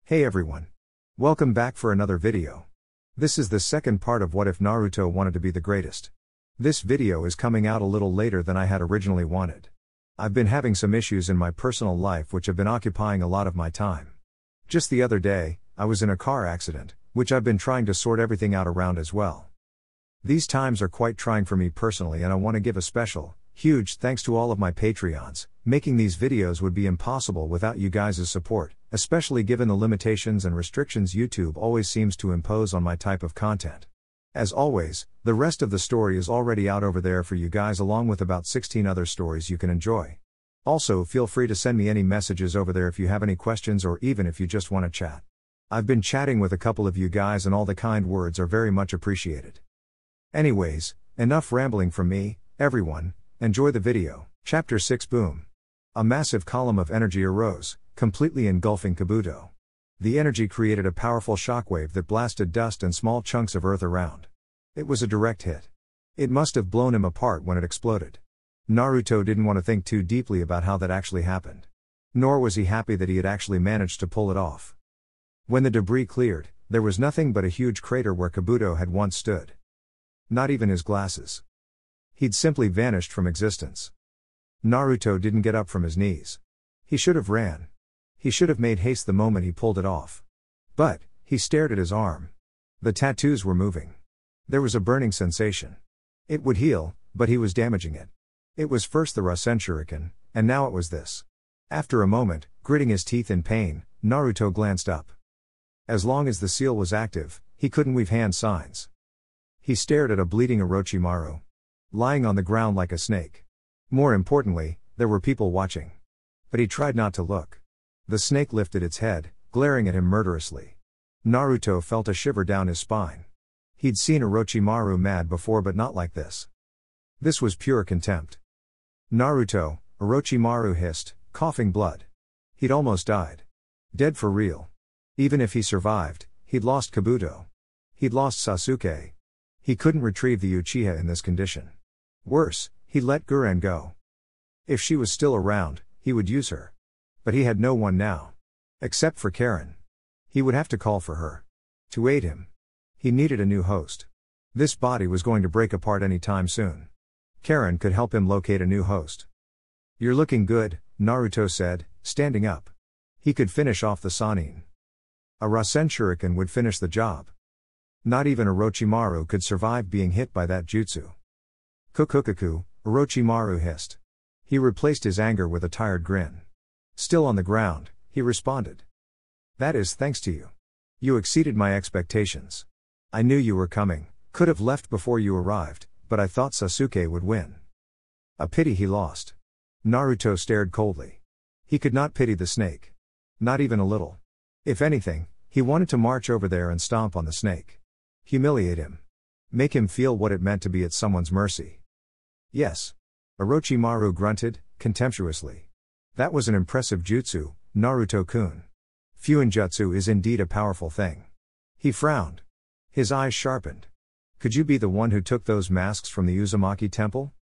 Hey everyone. Welcome back for another video. This is the second part of What If Naruto Wanted to Be the Greatest. This video is coming out a little later than I had originally wanted. I've been having some issues in my personal life which have been occupying a lot of my time. Just the other day, I was in a car accident, which I've been trying to sort everything out around as well. These times are quite trying for me personally, and I want to give a special, huge thanks to all of my Patreons. Making these videos would be impossible without you guys' support, especially given the limitations and restrictions YouTube always seems to impose on my type of content. As always, the rest of the story is already out over there for you guys, along with about 16 other stories you can enjoy. Also, feel free to send me any messages over there if you have any questions or even if you just want to chat. I've been chatting with a couple of you guys and all the kind words are very much appreciated. Anyways, enough rambling from me, everyone, enjoy the video. Chapter 6 Boom. A massive column of energy arose, completely engulfing Kabuto. The energy created a powerful shockwave that blasted dust and small chunks of earth around. It was a direct hit. It must have blown him apart when it exploded. Naruto didn't want to think too deeply about how that actually happened. Nor was he happy that he had actually managed to pull it off. When the debris cleared, there was nothing but a huge crater where Kabuto had once stood. Not even his glasses. He'd simply vanished from existence. Naruto didn't get up from his knees. He should have ran. He should have made haste the moment he pulled it off. But, he stared at his arm. The tattoos were moving. There was a burning sensation. It would heal, but he was damaging it. It was first the Rasen Shuriken, and now it was this. After a moment, gritting his teeth in pain, Naruto glanced up. As long as the seal was active, he couldn't weave hand signs. He stared at a bleeding Orochimaru, lying on the ground like a snake. More importantly, there were people watching. But he tried not to look. The snake lifted its head, glaring at him murderously. Naruto felt a shiver down his spine. He'd seen Orochimaru mad before, but not like this. This was pure contempt. Naruto, Orochimaru hissed, coughing blood. He'd almost died. Dead for real. Even if he survived, he'd lost Kabuto. He'd lost Sasuke. He couldn't retrieve the Uchiha in this condition. Worse, he'd let Guren go. If she was still around, he would use her. But he had no one now. Except for Karen. He would have to call for her. To aid him. He needed a new host. This body was going to break apart any time soon. Karen could help him locate a new host. "You're looking good," Naruto said, standing up. He could finish off the Sannin. A Rasen Shuriken would finish the job. Not even Orochimaru could survive being hit by that jutsu. "Kukukaku," Orochimaru hissed. He replaced his anger with a tired grin. Still on the ground, he responded. "That is thanks to you. You exceeded my expectations. I knew you were coming, could have left before you arrived, but I thought Sasuke would win. A pity he lost." Naruto stared coldly. He could not pity the snake. Not even a little. If anything, he wanted to march over there and stomp on the snake. Humiliate him. Make him feel what it meant to be at someone's mercy. "Yes." Orochimaru grunted, contemptuously. "That was an impressive jutsu, Naruto-kun. Fuinjutsu is indeed a powerful thing." He frowned. His eyes sharpened. "Could you be the one who took those masks from the Uzumaki temple?"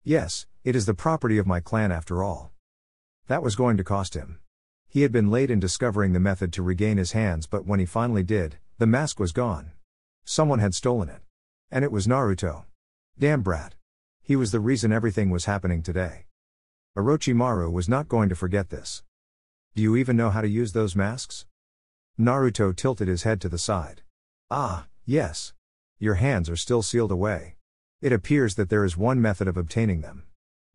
"Yes, it is the property of my clan after all." That was going to cost him. He had been late in discovering the method to regain his hands, but when he finally did, the mask was gone. Someone had stolen it. And it was Naruto. Damn brat. He was the reason everything was happening today. Orochimaru was not going to forget this. "Do you even know how to use those masks?" Naruto tilted his head to the side. "Ah, yes. Your hands are still sealed away. It appears that there is one method of obtaining them.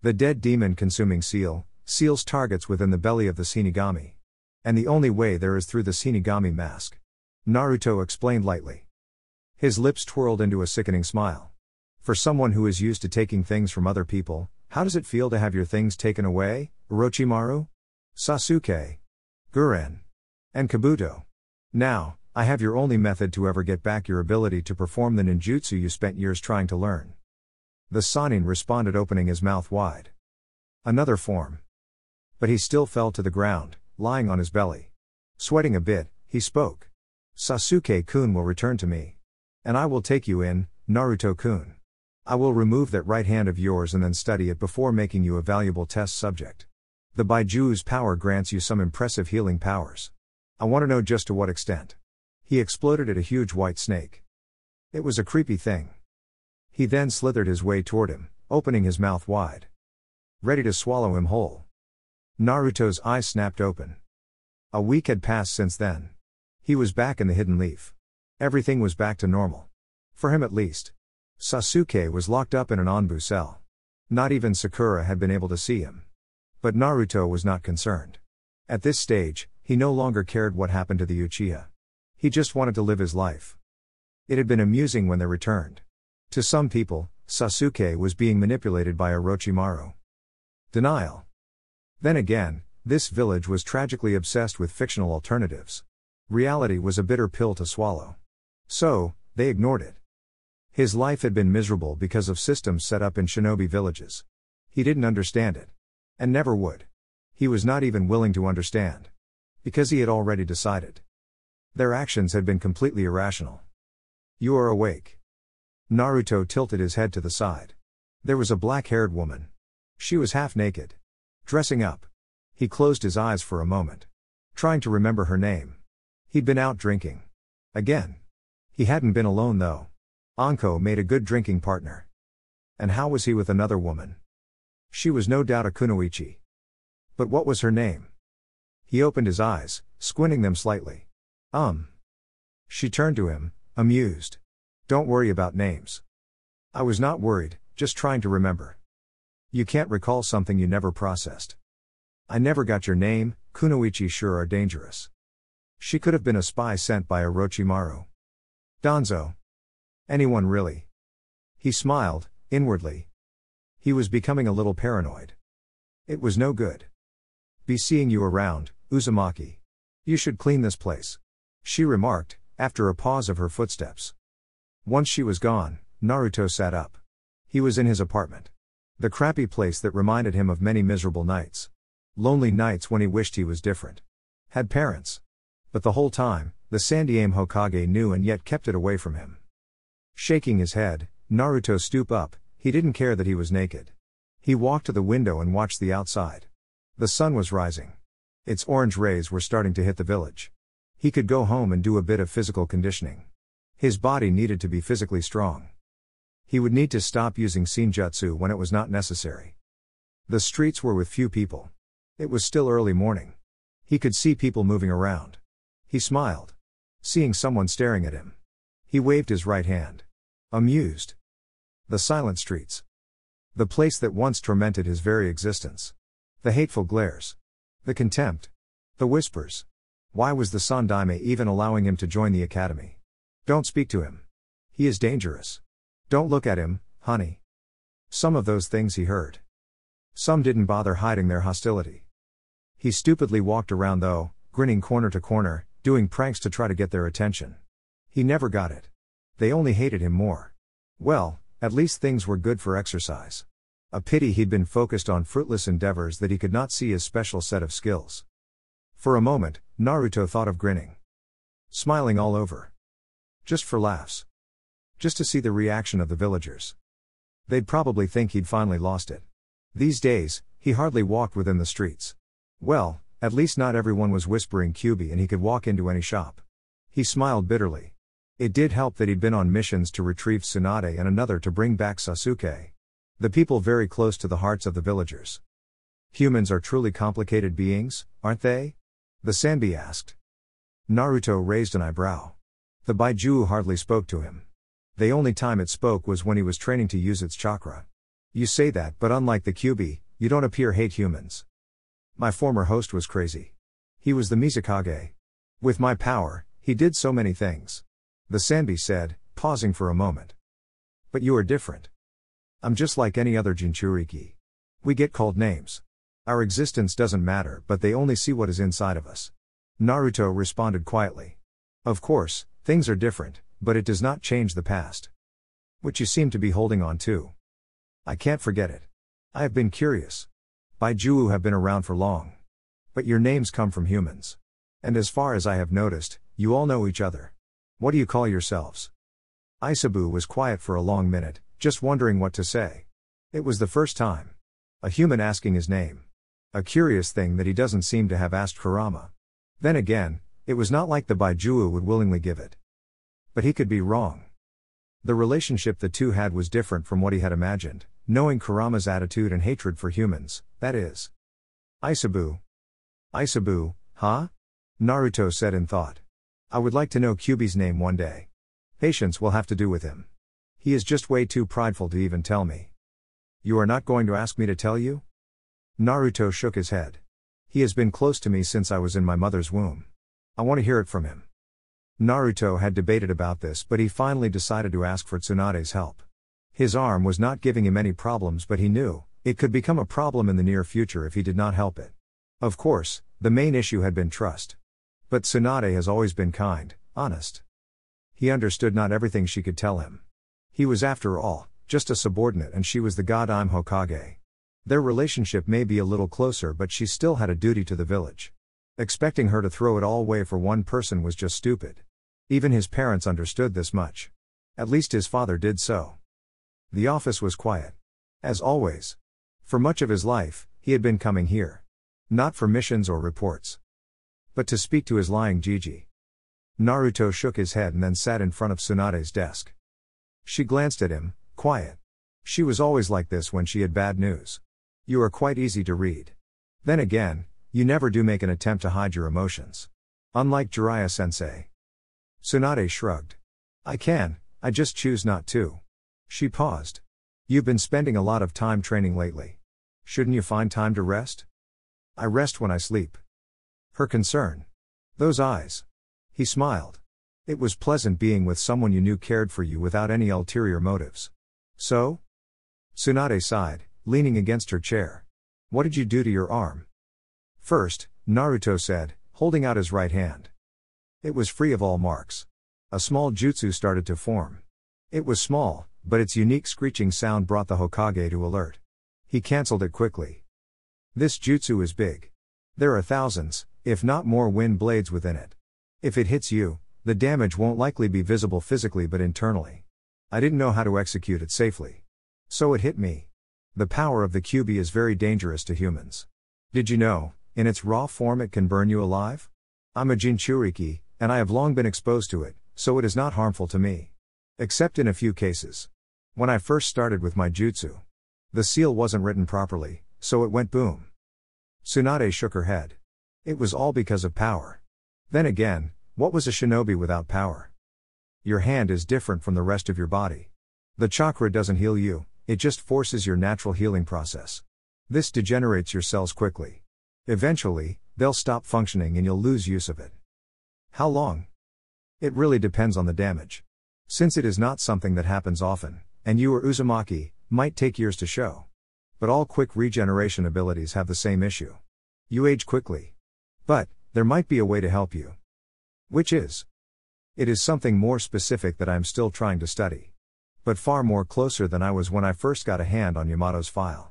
The dead demon-consuming seal seals targets within the belly of the Shinigami. And the only way there is through the Shinigami mask." Naruto explained lightly. His lips twirled into a sickening smile. "For someone who is used to taking things from other people, how does it feel to have your things taken away, Orochimaru? Sasuke, Guren, and Kabuto. Now, I have your only method to ever get back your ability to perform the ninjutsu you spent years trying to learn." The Sannin responded, opening his mouth wide. "Another form." But he still fell to the ground, lying on his belly. Sweating a bit, he spoke. "Sasuke-kun will return to me. And I will take you in, Naruto-kun. I will remove that right hand of yours and then study it before making you a valuable test subject. The Baiju's power grants you some impressive healing powers. I want to know just to what extent. He exploded at a huge white snake. It was a creepy thing. He then slithered his way toward him, opening his mouth wide, ready to swallow him whole. Naruto's eyes snapped open. A week had passed since then. He was back in the hidden leaf. Everything was back to normal. For him at least. Sasuke was locked up in an Anbu cell. Not even Sakura had been able to see him. But Naruto was not concerned. At this stage, he no longer cared what happened to the Uchiha. He just wanted to live his life. It had been amusing when they returned. To some people, Sasuke was being manipulated by Orochimaru. Denial. Then again, this village was tragically obsessed with fictional alternatives. Reality was a bitter pill to swallow. So, they ignored it. His life had been miserable because of systems set up in shinobi villages. He didn't understand it. And never would. He was not even willing to understand. Because he had already decided. Their actions had been completely irrational. You are awake. Naruto tilted his head to the side. There was a black-haired woman. She was half naked. Dressing up. He closed his eyes for a moment. Trying to remember her name. He'd been out drinking. Again. He hadn't been alone though. Anko made a good drinking partner. And how was he with another woman? She was no doubt a kunoichi. But what was her name? He opened his eyes, squinting them slightly. She turned to him, amused. Don't worry about names. I was not worried, just trying to remember. You can't recall something you never processed. I never got your name. Kunoichi sure are dangerous. She could have been a spy sent by Orochimaru. Danzo. Anyone really? He smiled, inwardly. He was becoming a little paranoid. It was no good. Be seeing you around, Uzumaki. You should clean this place. She remarked, after a pause of her footsteps. Once she was gone, Naruto sat up. He was in his apartment. The crappy place that reminded him of many miserable nights. Lonely nights when he wished he was different. Had parents. But the whole time, the Sandaime Hokage knew and yet kept it away from him. Shaking his head, Naruto stooped up. He didn't care that he was naked. He walked to the window and watched the outside. The sun was rising. Its orange rays were starting to hit the village. He could go home and do a bit of physical conditioning. His body needed to be physically strong. He would need to stop using senjutsu when it was not necessary. The streets were with few people. It was still early morning. He could see people moving around. He smiled. Seeing someone staring at him. He waved his right hand. Amused. The silent streets. The place that once tormented his very existence. The hateful glares. The contempt. The whispers. Why was the Sandaime even allowing him to join the academy? Don't speak to him. He is dangerous. Don't look at him, honey. Some of those things he heard. Some didn't bother hiding their hostility. He stupidly walked around though, grinning corner to corner, doing pranks to try to get their attention. He never got it. They only hated him more. Well, at least things were good for exercise. A pity he'd been focused on fruitless endeavors that he could not see his special set of skills. For a moment, Naruto thought of grinning. Smiling all over. Just for laughs. Just to see the reaction of the villagers. They'd probably think he'd finally lost it. These days, he hardly walked within the streets. Well, at least not everyone was whispering Kyuubi and he could walk into any shop. He smiled bitterly. It did help that he'd been on missions to retrieve Tsunade and another to bring back Sasuke. The people very close to the hearts of the villagers. Humans are truly complicated beings, aren't they? The Sanbi asked. Naruto raised an eyebrow. The Baiju hardly spoke to him. The only time it spoke was when he was training to use its chakra. You say that, but unlike the Kyuubi, you don't appear hate humans. My former host was crazy. He was the Mizukage. With my power, he did so many things. The Sanbi said, pausing for a moment. But you are different. I'm just like any other Jinchuriki. We get called names. Our existence doesn't matter, but they only see what is inside of us. Naruto responded quietly. Of course, things are different, but it does not change the past. Which you seem to be holding on to. I can't forget it. I have been curious. Baiju have been around for long. But your names come from humans. And as far as I have noticed, you all know each other. What do you call yourselves? Isabu was quiet for a long minute, just wondering what to say. It was the first time. A human asking his name. A curious thing that he doesn't seem to have asked Kurama. Then again, It was not like the Baijuo would willingly give it. But he could be wrong. The relationship the two had was different from what he had imagined, knowing Kurama's attitude and hatred for humans, that is. Isabu. Isabu, huh? Naruto said in thought. I would like to know Kyuubi's name one day. Patience will have to do with him. He is just way too prideful to even tell me. You are not going to ask me to tell you? Naruto shook his head. He has been close to me since I was in my mother's womb. I want to hear it from him. Naruto had debated about this, but he finally decided to ask for Tsunade's help. His arm was not giving him any problems, but he knew it could become a problem in the near future if he did not help it. Of course, the main issue had been trust. But Tsunade has always been kind, honest. He understood not everything she could tell him. He was, after all, just a subordinate and she was the god-I'm Hokage. Their relationship may be a little closer, but she still had a duty to the village. Expecting her to throw it all away for one person was just stupid. Even his parents understood this much. At least his father did so. The office was quiet. As always. For much of his life, he had been coming here. Not for missions or reports. But to speak to his lying Gigi. Naruto shook his head and then sat in front of Tsunade's desk. She glanced at him, quiet. She was always like this when she had bad news. You are quite easy to read. Then again, you never do make an attempt to hide your emotions. Unlike Jiraiya-sensei. Tsunade shrugged. I just choose not to. She paused. You've been spending a lot of time training lately. Shouldn't you find time to rest? I rest when I sleep. Her concern. Those eyes. He smiled. It was pleasant being with someone you knew cared for you without any ulterior motives. So? Tsunade sighed, leaning against her chair. What did you do to your arm? First, Naruto said, holding out his right hand. It was free of all marks. A small jutsu started to form. It was small, but its unique screeching sound brought the Hokage to alert. He cancelled it quickly. This jutsu is big. There are thousands, if not more wind blades within it. If it hits you, the damage won't likely be visible physically but internally. I didn't know how to execute it safely. So it hit me. The power of the Kyuubi is very dangerous to humans. Did you know, in its raw form it can burn you alive? I'm a Jinchuriki, and I have long been exposed to it, so it is not harmful to me. Except in a few cases. When I first started with my jutsu. The seal wasn't written properly, so it went boom. Tsunade shook her head. It was all because of power. Then again, what was a shinobi without power? Your hand is different from the rest of your body. The chakra doesn't heal you, it just forces your natural healing process. This degenerates your cells quickly. Eventually, they'll stop functioning and you'll lose use of it. How long? It really depends on the damage. Since it is not something that happens often, and you or Uzumaki, might take years to show. But all quick regeneration abilities have the same issue. You age quickly. But, there might be a way to help you. Which is? It is something more specific that I am still trying to study. But far more closer than I was when I first got a hand on Yamato's file.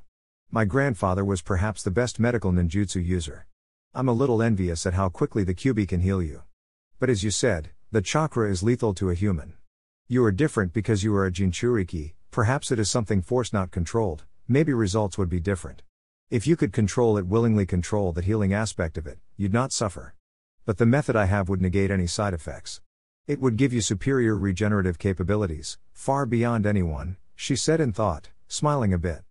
My grandfather was perhaps the best medical ninjutsu user. I'm a little envious at how quickly the Kyuubi can heal you. But as you said, the chakra is lethal to a human. You are different because you are a Jinchuriki, perhaps it is something forced not controlled, maybe results would be different. If you could control it, willingly control the healing aspect of it, you'd not suffer. But the method I have would negate any side effects. It would give you superior regenerative capabilities, far beyond anyone, she said in thought, smiling a bit.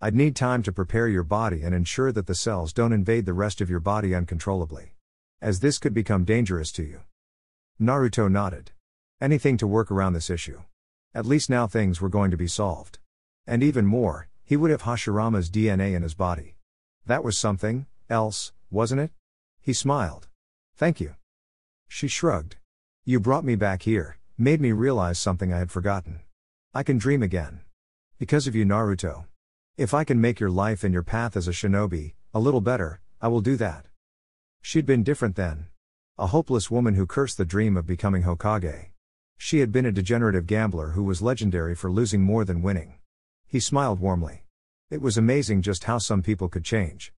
I'd need time to prepare your body and ensure that the cells don't invade the rest of your body uncontrollably. As this could become dangerous to you. Naruto nodded. Anything to work around this issue. At least now things were going to be solved. And even more, he would have Hashirama's DNA in his body. That was something else, wasn't it? He smiled. Thank you. She shrugged. You brought me back here, made me realize something I had forgotten. I can dream again. Because of you, Naruto. If I can make your life and your path as a shinobi a little better, I will do that. She'd been different then. A hopeless woman who cursed the dream of becoming Hokage. She had been a degenerative gambler who was legendary for losing more than winning. He smiled warmly. It was amazing just how some people could change.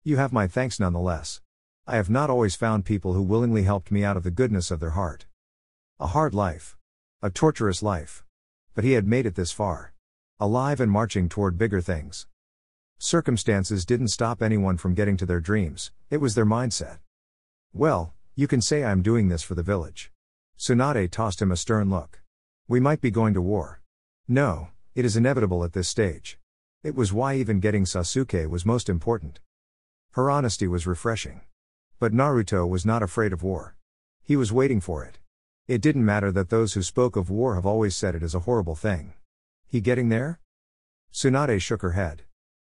You have my thanks nonetheless. I have not always found people who willingly helped me out of the goodness of their heart. A hard life. A torturous life. But he had made it this far. Alive and marching toward bigger things. Circumstances didn't stop anyone from getting to their dreams, it was their mindset. Well, You can say I am doing this for the village. Tsunade tossed him a stern look. We might be going to war. No, it is inevitable at this stage. It was why even getting Sasuke was most important. Her honesty was refreshing. But Naruto was not afraid of war. He was waiting for it. It didn't matter that those who spoke of war have always said it is a horrible thing. He getting there? Tsunade shook her head.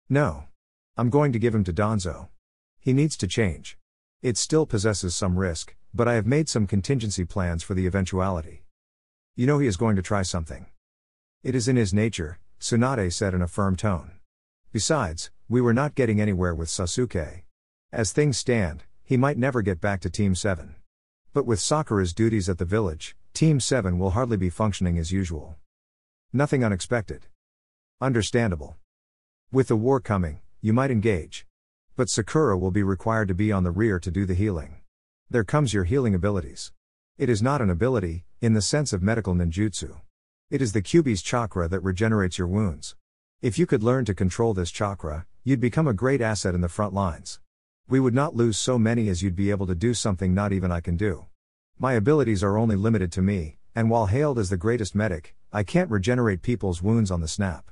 No. I'm going to give him to Danzo. He needs to change. It still possesses some risk, but I have made some contingency plans for the eventuality. You know he is going to try something. It is in his nature, Tsunade said in a firm tone. Besides, we were not getting anywhere with Sasuke. As things stand, he might never get back to Team 7. But with Sakura's duties at the village, Team 7 will hardly be functioning as usual. Nothing unexpected. Understandable. With the war coming, you might engage. But Sakura will be required to be on the rear to do the healing. There comes your healing abilities. It is not an ability, in the sense of medical ninjutsu. It is the Kyuubi's chakra that regenerates your wounds. If you could learn to control this chakra, you'd become a great asset in the front lines. We would not lose so many as you'd be able to do something not even I can do. My abilities are only limited to me, and while hailed as the greatest medic, I can't regenerate people's wounds on the snap.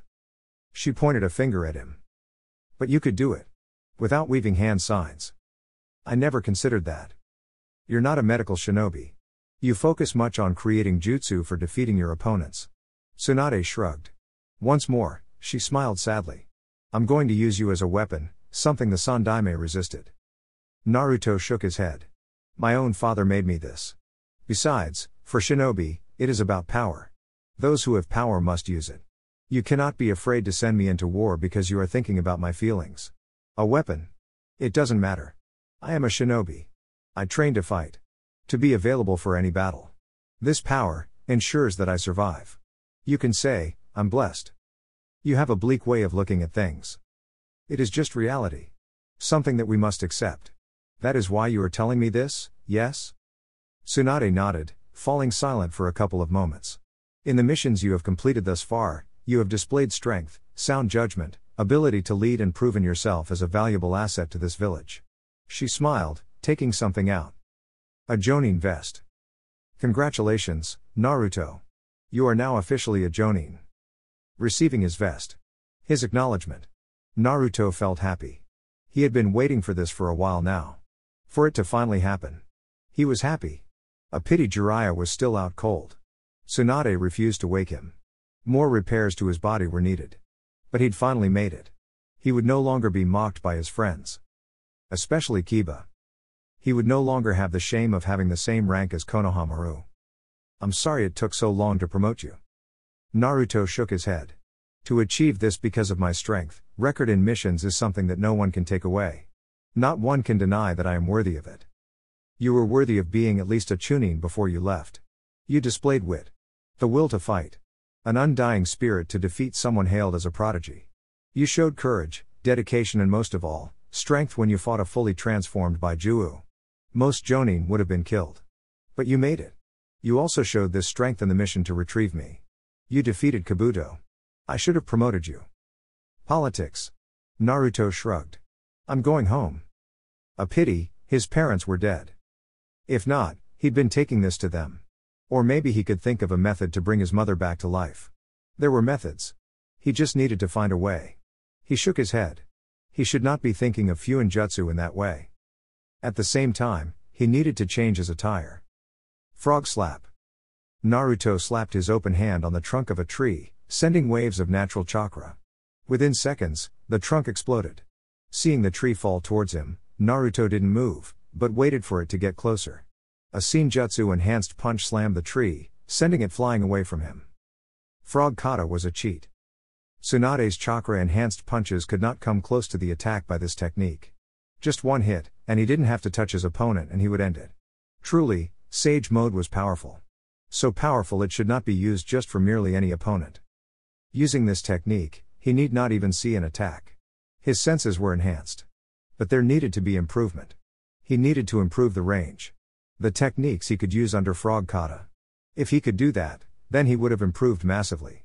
She pointed a finger at him. But you could do it. Without weaving hand signs. I never considered that. You're not a medical shinobi. You focus much on creating jutsu for defeating your opponents. Tsunade shrugged. Once more, she smiled sadly. I'm going to use you as a weapon, something the Sandaime resisted. Naruto shook his head. My own father made me this. Besides, for shinobi, it is about power. Those who have power must use it. You cannot be afraid to send me into war because you are thinking about my feelings. A weapon. It doesn't matter. I am a shinobi. I train to fight. To be available for any battle. This power ensures that I survive. You can say, I'm blessed. You have a bleak way of looking at things. It is just reality. Something that we must accept. That is why you are telling me this, yes? Tsunade nodded, falling silent for a couple of moments. In the missions you have completed thus far, you have displayed strength, sound judgment, ability to lead and proven yourself as a valuable asset to this village. She smiled, taking something out. A Jonin vest. Congratulations, Naruto. You are now officially a Jonin. Receiving his vest. His acknowledgement. Naruto felt happy. He had been waiting for this for a while now. For it to finally happen. He was happy. A pity Jiraiya was still out cold. Tsunade refused to wake him. More repairs to his body were needed. But he'd finally made it. He would no longer be mocked by his friends. Especially Kiba. He would no longer have the shame of having the same rank as Konohamaru. I'm sorry it took so long to promote you. Naruto shook his head. To achieve this because of my strength, record in missions is something that no one can take away. Not one can deny that I am worthy of it. You were worthy of being at least a Chunin before you left. You displayed wit. The will to fight. An undying spirit to defeat someone hailed as a prodigy. You showed courage, dedication and most of all, strength when you fought a fully transformed Baijuo. Most Jonin would have been killed. But you made it. You also showed this strength in the mission to retrieve me. You defeated Kabuto. I should have promoted you. Politics. Naruto shrugged. I'm going home. A pity, his parents were dead. If not, he'd been taking this to them. Or maybe he could think of a method to bring his mother back to life. There were methods. He just needed to find a way. He shook his head. He should not be thinking of Fuinjutsu in that way. At the same time, he needed to change his attire. Frog slap. Naruto slapped his open hand on the trunk of a tree, sending waves of natural chakra. Within seconds, the trunk exploded. Seeing the tree fall towards him, Naruto didn't move, but waited for it to get closer. A Senjutsu enhanced punch slammed the tree, sending it flying away from him. Frog kata was a cheat. Tsunade's chakra enhanced punches could not come close to the attack by this technique. Just one hit, and he didn't have to touch his opponent and he would end it. Truly, Sage Mode was powerful. So powerful it should not be used just for merely any opponent. Using this technique, he need not even see an attack. His senses were enhanced. But there needed to be improvement. He needed to improve the range. The techniques he could use under Frog Kata. If he could do that, then he would have improved massively.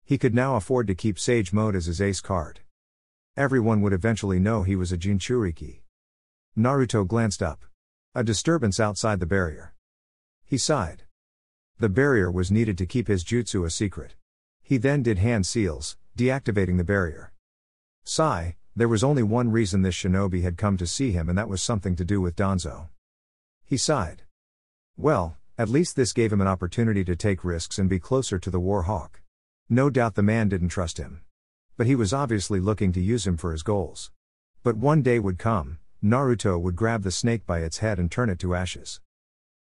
He could now afford to keep Sage Mode as his ace card. Everyone would eventually know he was a Jinchuriki. Naruto glanced up. A disturbance outside the barrier. He sighed. The barrier was needed to keep his jutsu a secret. He then did hand seals, deactivating the barrier. Sigh, there was only one reason this shinobi had come to see him, and that was something to do with Danzo. He sighed. Well, at least this gave him an opportunity to take risks and be closer to the War Hawk. No doubt the man didn't trust him. But he was obviously looking to use him for his goals. But one day would come, Naruto would grab the snake by its head and turn it to ashes.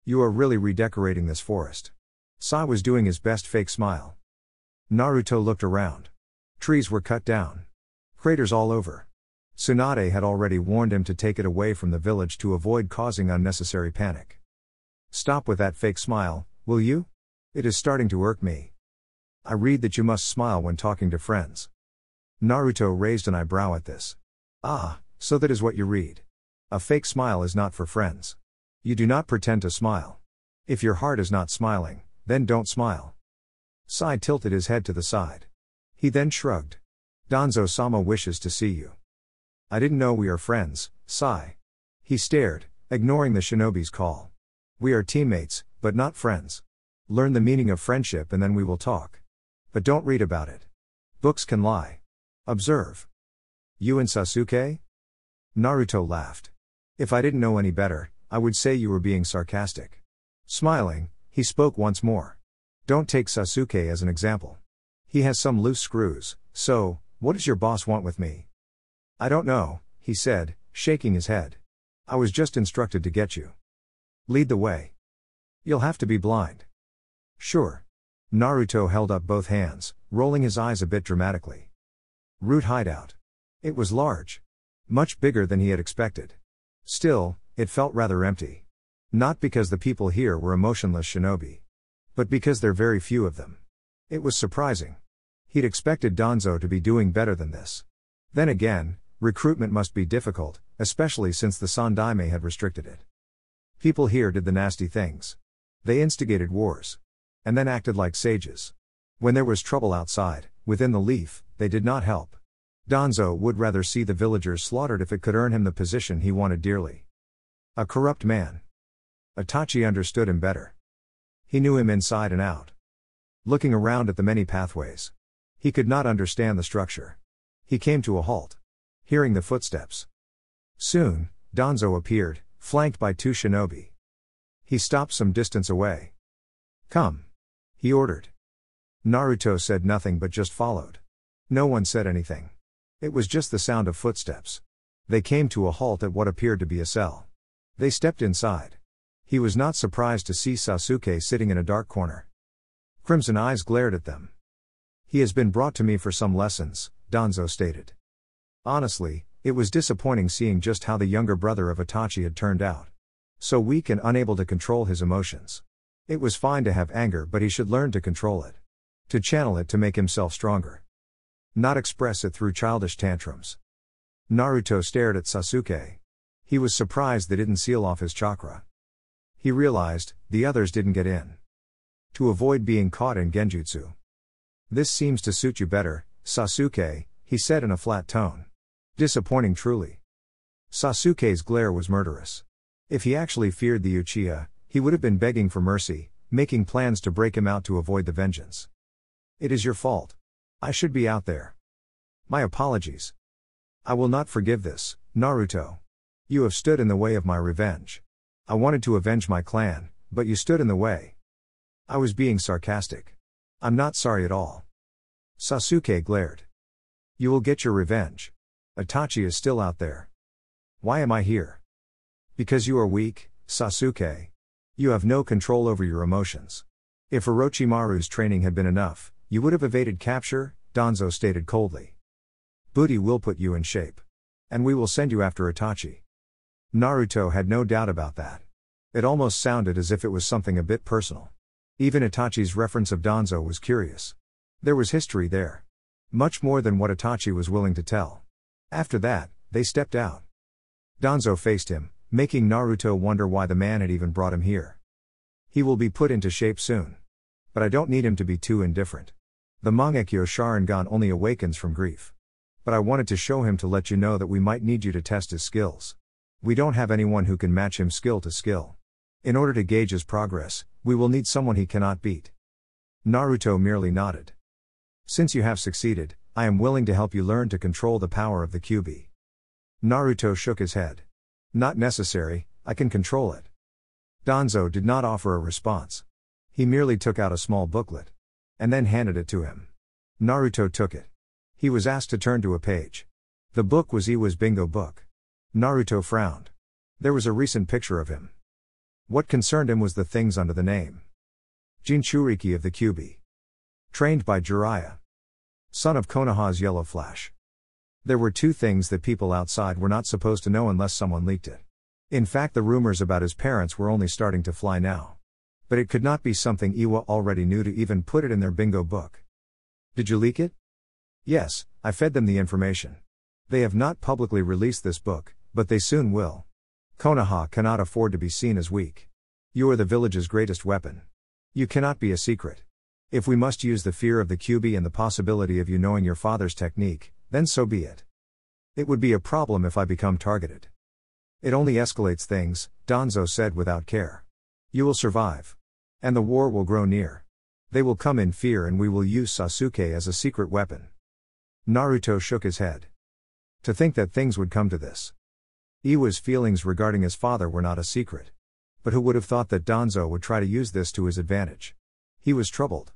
You are really redecorating this forest. Sai was doing his best fake smile. Naruto looked around. Trees were cut down. Craters all over. Tsunade had already warned him to take it away from the village to avoid causing unnecessary panic. Stop with that fake smile, will you? It is starting to irk me. I read that you must smile when talking to friends. Naruto raised an eyebrow at this. Ah, so that is what you read. A fake smile is not for friends. You do not pretend to smile. If your heart is not smiling, then don't smile. Sai tilted his head to the side. He then shrugged. Danzo-sama wishes to see you. I didn't know we are friends, Sai. He stared, ignoring the shinobi's call. We are teammates, but not friends. Learn the meaning of friendship and then we will talk. But don't read about it. Books can lie. Observe. You and Sasuke? Naruto laughed. If I didn't know any better, I would say you were being sarcastic. Smiling, he spoke once more. Don't take Sasuke as an example. He has some loose screws, so, what does your boss want with me? I don't know, he said, shaking his head. I was just instructed to get you. Lead the way. You'll have to be blind. Sure. Naruto held up both hands, rolling his eyes a bit dramatically. Root hideout. It was large. Much bigger than he had expected. Still, it felt rather empty. Not because the people here were emotionless shinobi. But because there are very few of them. It was surprising. He'd expected Danzo to be doing better than this. Then again, recruitment must be difficult, especially since the Sandaime had restricted it. People here did the nasty things. They instigated wars. And then acted like sages. When there was trouble outside, within the leaf, they did not help. Danzo would rather see the villagers slaughtered if it could earn him the position he wanted dearly. A corrupt man. Itachi understood him better. He knew him inside and out. Looking around at the many pathways. He could not understand the structure. He came to a halt. Hearing the footsteps. Soon, Danzo appeared, flanked by two shinobi. He stopped some distance away. Come. He ordered. Naruto said nothing but just followed. No one said anything. It was just the sound of footsteps. They came to a halt at what appeared to be a cell. They stepped inside. He was not surprised to see Sasuke sitting in a dark corner. Crimson eyes glared at them. He has been brought to me for some lessons, Danzo stated. Honestly, it was disappointing seeing just how the younger brother of Itachi had turned out. So weak and unable to control his emotions. It was fine to have anger, but he should learn to control it. To channel it to make himself stronger. Not express it through childish tantrums. Naruto stared at Sasuke. He was surprised they didn't seal off his chakra. He realized, the others didn't get in. To avoid being caught in genjutsu. This seems to suit you better, Sasuke, he said in a flat tone. Disappointing truly. Sasuke's glare was murderous. If he actually feared the Uchiha, he would have been begging for mercy, making plans to break him out to avoid the vengeance. It is your fault. I should be out there. My apologies. I will not forgive this, Naruto. You have stood in the way of my revenge. I wanted to avenge my clan, but you stood in the way. I was being sarcastic. I'm not sorry at all. Sasuke glared. You will get your revenge. Itachi is still out there. Why am I here? Because you are weak, Sasuke. You have no control over your emotions. If Orochimaru's training had been enough, you would have evaded capture, Danzo stated coldly. Booty will put you in shape. And we will send you after Itachi. Naruto had no doubt about that. It almost sounded as if it was something a bit personal. Even Itachi's reference of Danzo was curious. There was history there. Much more than what Itachi was willing to tell. After that, they stepped out. Danzo faced him, making Naruto wonder why the man had even brought him here. He will be put into shape soon. But I don't need him to be too indifferent. The Mangekyo Sharingan only awakens from grief. But I wanted to show him to let you know that we might need you to test his skills. We don't have anyone who can match him skill to skill. In order to gauge his progress, we will need someone he cannot beat. Naruto merely nodded. Since you have succeeded, I am willing to help you learn to control the power of the Kyuubi. Naruto shook his head. Not necessary, I can control it. Danzo did not offer a response. He merely took out a small booklet. And then handed it to him. Naruto took it. He was asked to turn to a page. The book was Iwa's bingo book. Naruto frowned. There was a recent picture of him. What concerned him was the things under the name. Jinchuriki of the Kyuubi. Trained by Jiraiya. Son of Konoha's Yellow Flash. There were two things that people outside were not supposed to know unless someone leaked it. In fact, the rumors about his parents were only starting to fly now. But it could not be something Iwa already knew to even put it in their bingo book. Did you leak it? Yes, I fed them the information. They have not publicly released this book, but they soon will. Konoha cannot afford to be seen as weak. You are the village's greatest weapon. You cannot be a secret. If we must use the fear of the Kyuubi and the possibility of you knowing your father's technique, then so be it. It would be a problem if I become targeted. It only escalates things, Danzo said without care. You will survive. And the war will grow near. They will come in fear and we will use Sasuke as a secret weapon. Naruto shook his head. To think that things would come to this. Iwa's feelings regarding his father were not a secret. But who would have thought that Danzo would try to use this to his advantage? He was troubled.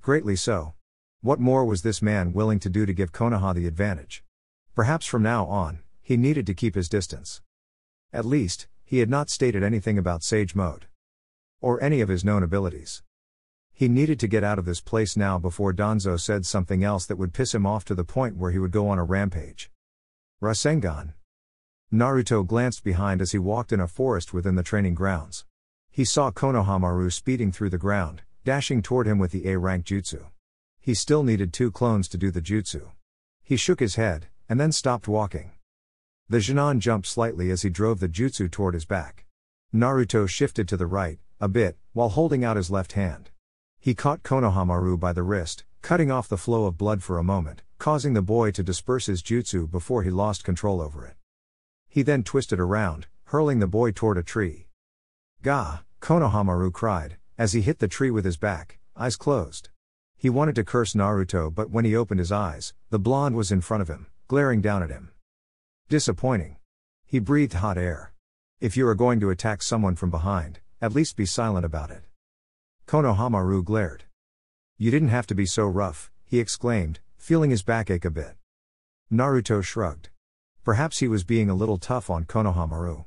Greatly so. What more was this man willing to do to give Konoha the advantage? Perhaps from now on, he needed to keep his distance. At least, he had not stated anything about Sage Mode. Or any of his known abilities. He needed to get out of this place now before Danzo said something else that would piss him off to the point where he would go on a rampage. Rasengan. Naruto glanced behind as he walked in a forest within the training grounds. He saw Konohamaru speeding through the ground, dashing toward him with the A-rank jutsu. He still needed 2 clones to do the jutsu. He shook his head, and then stopped walking. The Jinan jumped slightly as he drove the jutsu toward his back. Naruto shifted to the right, a bit, while holding out his left hand. He caught Konohamaru by the wrist, cutting off the flow of blood for a moment, causing the boy to disperse his jutsu before he lost control over it. He then twisted around, hurling the boy toward a tree. Gah! Konohamaru cried, as he hit the tree with his back, eyes closed. He wanted to curse Naruto, but when he opened his eyes, the blonde was in front of him, glaring down at him. Disappointing. He breathed hot air. If you are going to attack someone from behind, at least be silent about it. Konohamaru glared. You didn't have to be so rough, he exclaimed, feeling his back ache a bit. Naruto shrugged. Perhaps he was being a little tough on Konohamaru.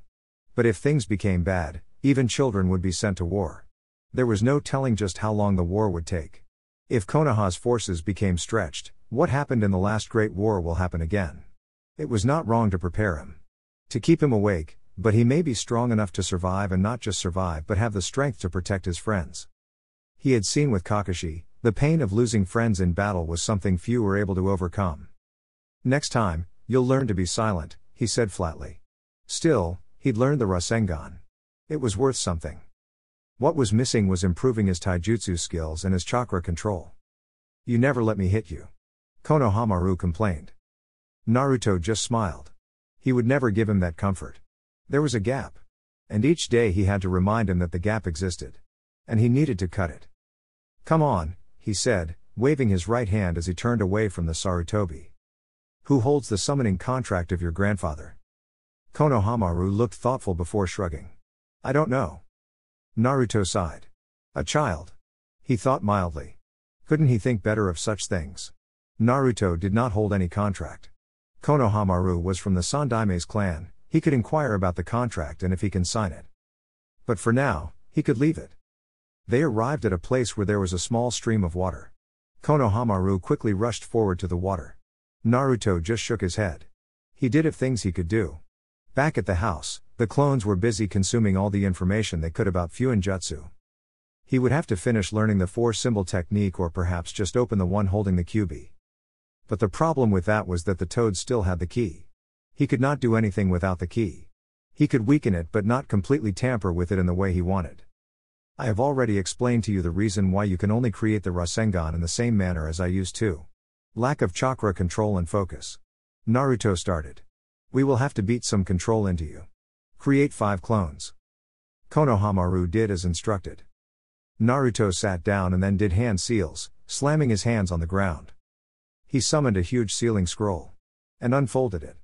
But if things became bad, even children would be sent to war. There was no telling just how long the war would take. If Konoha's forces became stretched, what happened in the last Great War will happen again. It was not wrong to prepare him. To keep him awake, but he may be strong enough to survive, and not just survive but have the strength to protect his friends. He had seen with Kakashi, the pain of losing friends in battle was something few were able to overcome. Next time, you'll learn to be silent, he said flatly. Still, he'd learned the Rasengan. It was worth something. What was missing was improving his taijutsu skills and his chakra control. You never let me hit you. Konohamaru complained. Naruto just smiled. He would never give him that comfort. There was a gap. And each day he had to remind him that the gap existed. And he needed to cut it. Come on, he said, waving his right hand as he turned away from the Sarutobi. Who holds the summoning contract of your grandfather? Konohamaru looked thoughtful before shrugging. I don't know. Naruto sighed. A child. He thought mildly. Couldn't he think better of such things? Naruto did not hold any contract. Konohamaru was from the Sandaime's clan, he could inquire about the contract and if he can sign it. But for now, he could leave it. They arrived at a place where there was a small stream of water. Konohamaru quickly rushed forward to the water. Naruto just shook his head. He did of things he could do. Back at the house, the clones were busy consuming all the information they could about Fuinjutsu. He would have to finish learning the 4-symbol technique or perhaps just open the one holding the Kyuubi. But the problem with that was that the toad still had the key. He could not do anything without the key. He could weaken it but not completely tamper with it in the way he wanted. I have already explained to you the reason why you can only create the Rasengan in the same manner as I used to. Lack of chakra control and focus. Naruto started. We will have to beat some control into you. Create 5 clones. Konohamaru did as instructed. Naruto sat down and then did hand seals, slamming his hands on the ground. He summoned a huge sealing scroll. And unfolded it.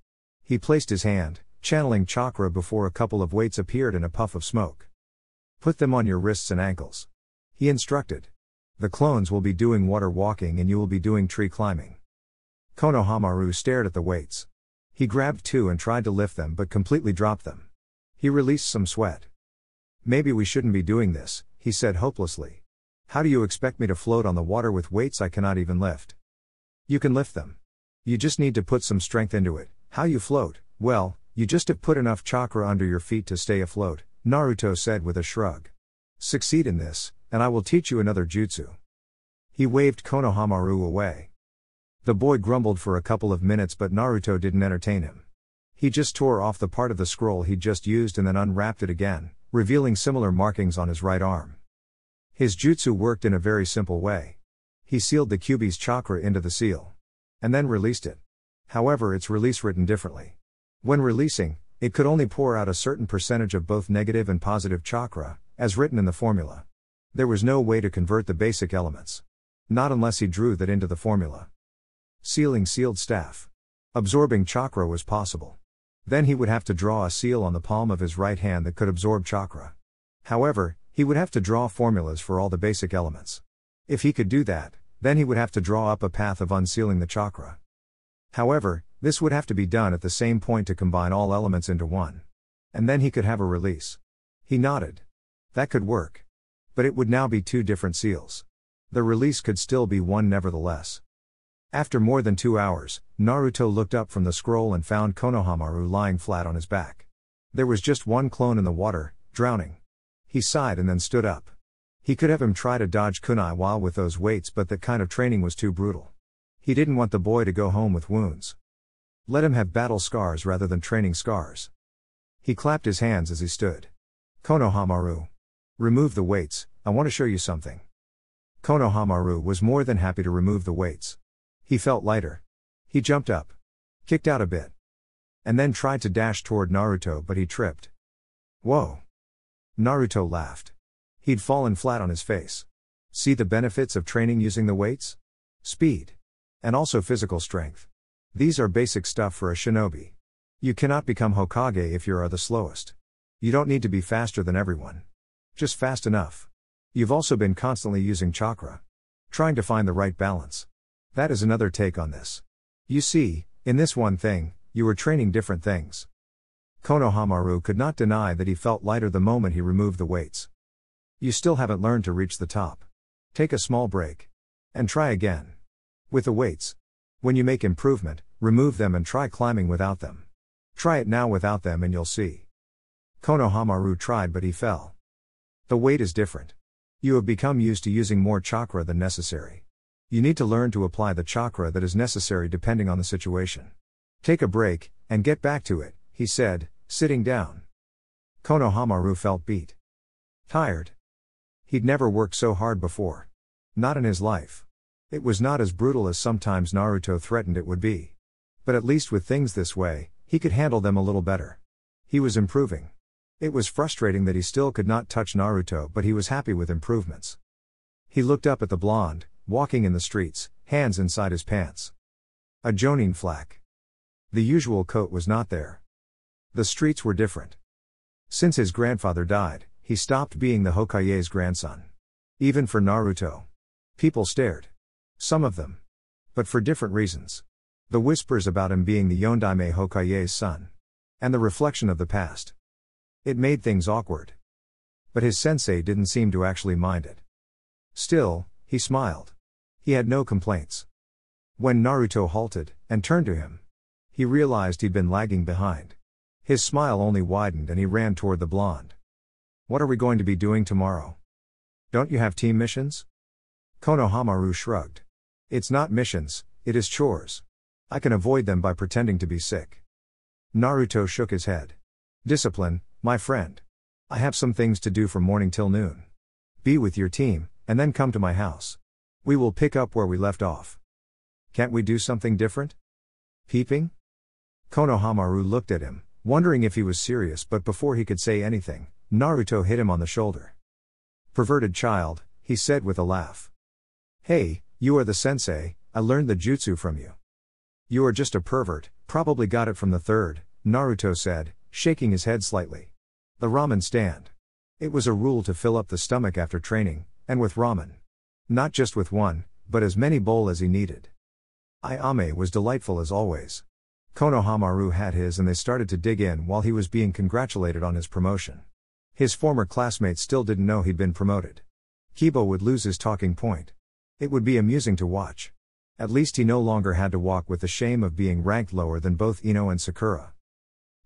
He placed his hand, channeling chakra before a couple of weights appeared in a puff of smoke. Put them on your wrists and ankles. He instructed. The clones will be doing water walking and you will be doing tree climbing. Konohamaru stared at the weights. He grabbed 2 and tried to lift them but completely dropped them. He released some sweat. Maybe we shouldn't be doing this, he said hopelessly. How do you expect me to float on the water with weights I cannot even lift? You can lift them. You just need to put some strength into it. How you float? Well, you just have put enough chakra under your feet to stay afloat, Naruto said with a shrug. Succeed in this, and I will teach you another jutsu. He waved Konohamaru away. The boy grumbled for a couple of minutes but Naruto didn't entertain him. He just tore off the part of the scroll he'd just used and then unwrapped it again, revealing similar markings on his right arm. His jutsu worked in a very simple way. He sealed the Kyuubi's chakra into the seal. And then released it. However, its release written differently. When releasing, it could only pour out a certain percentage of both negative and positive chakra, as written in the formula. There was no way to convert the basic elements. Not unless he drew that into the formula. Sealing sealed staff. Absorbing chakra was possible. Then he would have to draw a seal on the palm of his right hand that could absorb chakra. However, he would have to draw formulas for all the basic elements. If he could do that, then he would have to draw up a path of unsealing the chakra. However, this would have to be done at the same point to combine all elements into one. And then he could have a release. He nodded. That could work. But it would now be 2 different seals. The release could still be one nevertheless. After more than 2 hours, Naruto looked up from the scroll and found Konohamaru lying flat on his back. There was just 1 clone in the water, drowning. He sighed and then stood up. He could have him try to dodge kunai while with those weights but that kind of training was too brutal. He didn't want the boy to go home with wounds. Let him have battle scars rather than training scars. He clapped his hands as he stood. Konohamaru. Remove the weights, I want to show you something. Konohamaru was more than happy to remove the weights. He felt lighter. He jumped up. Kicked out a bit. And then tried to dash toward Naruto but he tripped. Whoa. Naruto laughed. He'd fallen flat on his face. See the benefits of training using the weights? Speed. And also physical strength. These are basic stuff for a shinobi. You cannot become Hokage if you are the slowest. You don't need to be faster than everyone. Just fast enough. You've also been constantly using chakra. Trying to find the right balance. That is another take on this. You see, in this one thing, you were training different things. Konohamaru could not deny that he felt lighter the moment he removed the weights. You still haven't learned to reach the top. Take a small break. And try again. With the weights. When you make improvement, remove them and try climbing without them. Try it now without them and you'll see. Konohamaru tried but he fell. The weight is different. You have become used to using more chakra than necessary. You need to learn to apply the chakra that is necessary depending on the situation. Take a break, and get back to it, he said, sitting down. Konohamaru felt beat. Tired. He'd never worked so hard before. Not in his life. It was not as brutal as sometimes Naruto threatened it would be. But at least with things this way, he could handle them a little better. He was improving. It was frustrating that he still could not touch Naruto but he was happy with improvements. He looked up at the blonde, walking in the streets, hands inside his pants. A jonin flak. The usual coat was not there. The streets were different. Since his grandfather died, he stopped being the Hokage's grandson. Even for Naruto. People stared. Some of them. But for different reasons. The whispers about him being the Yondaime Hokage's son. And the reflection of the past. It made things awkward. But his sensei didn't seem to actually mind it. Still, he smiled. He had no complaints. When Naruto halted, and turned to him, he realized he'd been lagging behind. His smile only widened and he ran toward the blonde. What are we going to be doing tomorrow? Don't you have team missions? Konohamaru shrugged. It's not missions, it is chores. I can avoid them by pretending to be sick. Naruto shook his head. Discipline, my friend. I have some things to do from morning till noon. Be with your team, and then come to my house. We will pick up where we left off. Can't we do something different? Peeping? Konohamaru looked at him, wondering if he was serious, but before he could say anything, Naruto hit him on the shoulder. "Perverted child," he said with a laugh. "Hey, you are the sensei, I learned the jutsu from you." "You are just a pervert, probably got it from the third," Naruto said, shaking his head slightly. "The ramen stand. It was a rule to fill up the stomach after training, and with ramen. Not just with one, but as many bowl as he needed." Ayame was delightful as always. Konohamaru had his, and they started to dig in while he was being congratulated on his promotion. His former classmates still didn't know he'd been promoted. Kiba would lose his talking point. It would be amusing to watch. At least he no longer had to walk with the shame of being ranked lower than both Ino and Sakura.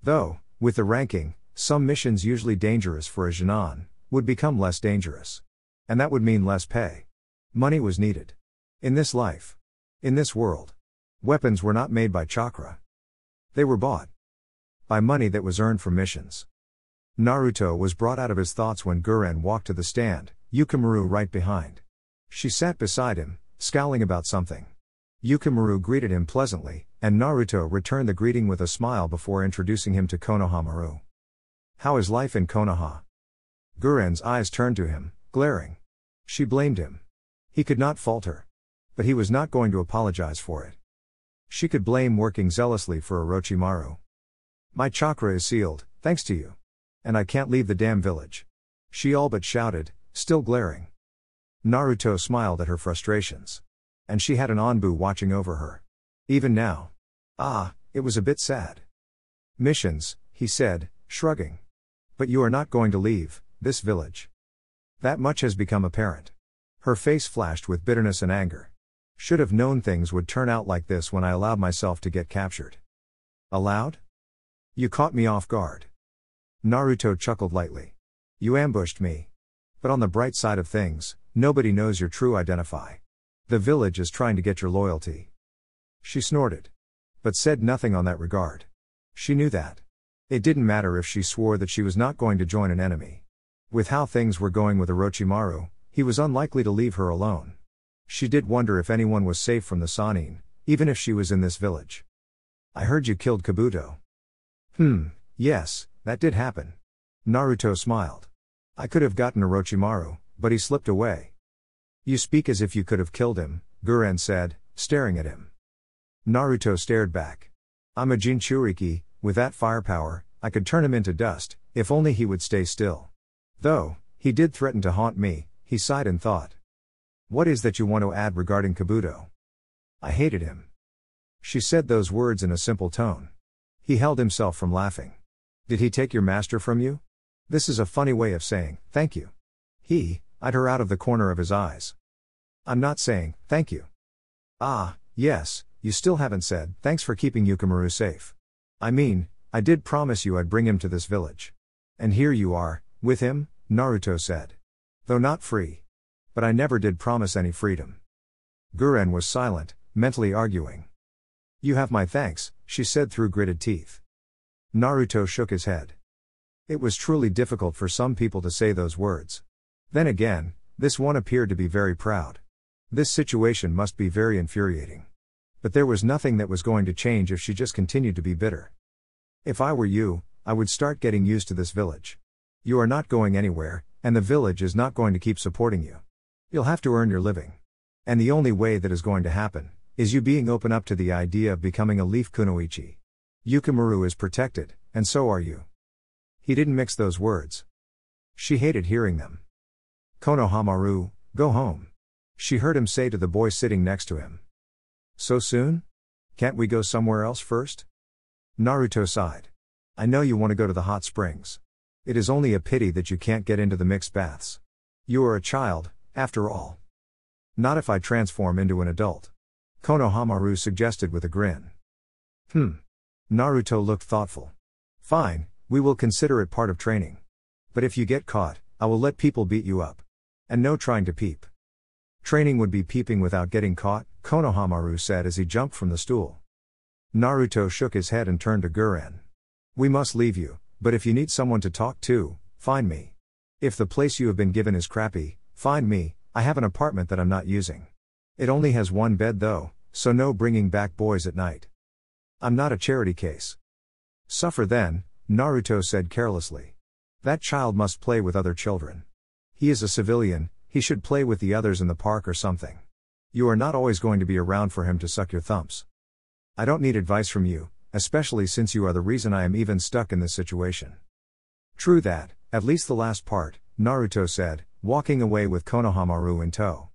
Though, with the ranking, some missions usually dangerous for a Genin, would become less dangerous. And that would mean less pay. Money was needed. In this life. In this world. Weapons were not made by chakra. They were bought by money that was earned from missions. Naruto was brought out of his thoughts when Guren walked to the stand, Yukimaru right behind. She sat beside him, scowling about something. Yukimaru greeted him pleasantly, and Naruto returned the greeting with a smile before introducing him to Konohamaru. "How is life in Konoha?" Guren's eyes turned to him, glaring. She blamed him. He could not fault her. But he was not going to apologize for it. She could blame working zealously for Orochimaru. "My chakra is sealed, thanks to you. And I can't leave the damn village." She all but shouted, still glaring. Naruto smiled at her frustrations. And she had an Anbu watching over her. Even now. It was a bit sad. "Missions," he said, shrugging. "But you are not going to leave this village. That much has become apparent." Her face flashed with bitterness and anger. "Should have known things would turn out like this when I allowed myself to get captured." "Allowed? You caught me off guard." Naruto chuckled lightly. "You ambushed me. But on the bright side of things, nobody knows your true identity. The village is trying to get your loyalty." She snorted. But said nothing on that regard. She knew that. It didn't matter if she swore that she was not going to join an enemy. With how things were going with Orochimaru, he was unlikely to leave her alone. She did wonder if anyone was safe from the Sannin, even if she was in this village. "I heard you killed Kabuto." Yes, that did happen." Naruto smiled. "I could have gotten Orochimaru, but he slipped away." "You speak as if you could have killed him," Guren said, staring at him. Naruto stared back. "I'm a Jinchuriki, with that firepower, I could turn him into dust, if only he would stay still. Though, he did threaten to haunt me," he sighed in thought. "What is that you want to add regarding Kabuto?" "I hated him." She said those words in a simple tone. He held himself from laughing. "Did he take your master from you? This is a funny way of saying, thank you." He eyed her out of the corner of his eyes. "I'm not saying, thank you." Yes, you still haven't said, thanks for keeping Yukimaru safe. I mean, I did promise you I'd bring him to this village. And here you are, with him," Naruto said. "Though not free. But I never did promise any freedom." Guren was silent, mentally arguing. "You have my thanks," she said through gritted teeth. Naruto shook his head. It was truly difficult for some people to say those words. Then again, this one appeared to be very proud. This situation must be very infuriating. But there was nothing that was going to change if she just continued to be bitter. "If I were you, I would start getting used to this village. You are not going anywhere, and the village is not going to keep supporting you. You'll have to earn your living. And the only way that is going to happen, is you being open up to the idea of becoming a leaf kunoichi. Yukimaru is protected, and so are you." He didn't mix those words. She hated hearing them. "Konohamaru, go home," she heard him say to the boy sitting next to him. "So soon? Can't we go somewhere else first?" Naruto sighed. "I know you want to go to the hot springs. It is only a pity that you can't get into the mixed baths. You are a child, after all." "Not if I transform into an adult," Konohamaru suggested with a grin. Naruto looked thoughtful. "Fine, we will consider it part of training. But if you get caught, I will let people beat you up. And no trying to peep." "Training would be peeping without getting caught," Konohamaru said as he jumped from the stool. Naruto shook his head and turned to Guren. "We must leave you, but if you need someone to talk to, find me. If the place you have been given is crappy, find me, I have an apartment that I'm not using. It only has one bed though, so no bringing back boys at night. I'm not a charity case." Suffer then, Naruto said carelessly. That child must play with other children. He is a civilian, he should play with the others in the park or something. You are not always going to be around for him to suck your thumbs. I don't need advice from you, especially since you are the reason I am even stuck in this situation. True that, at least the last part, Naruto said, walking away with Konohamaru in tow.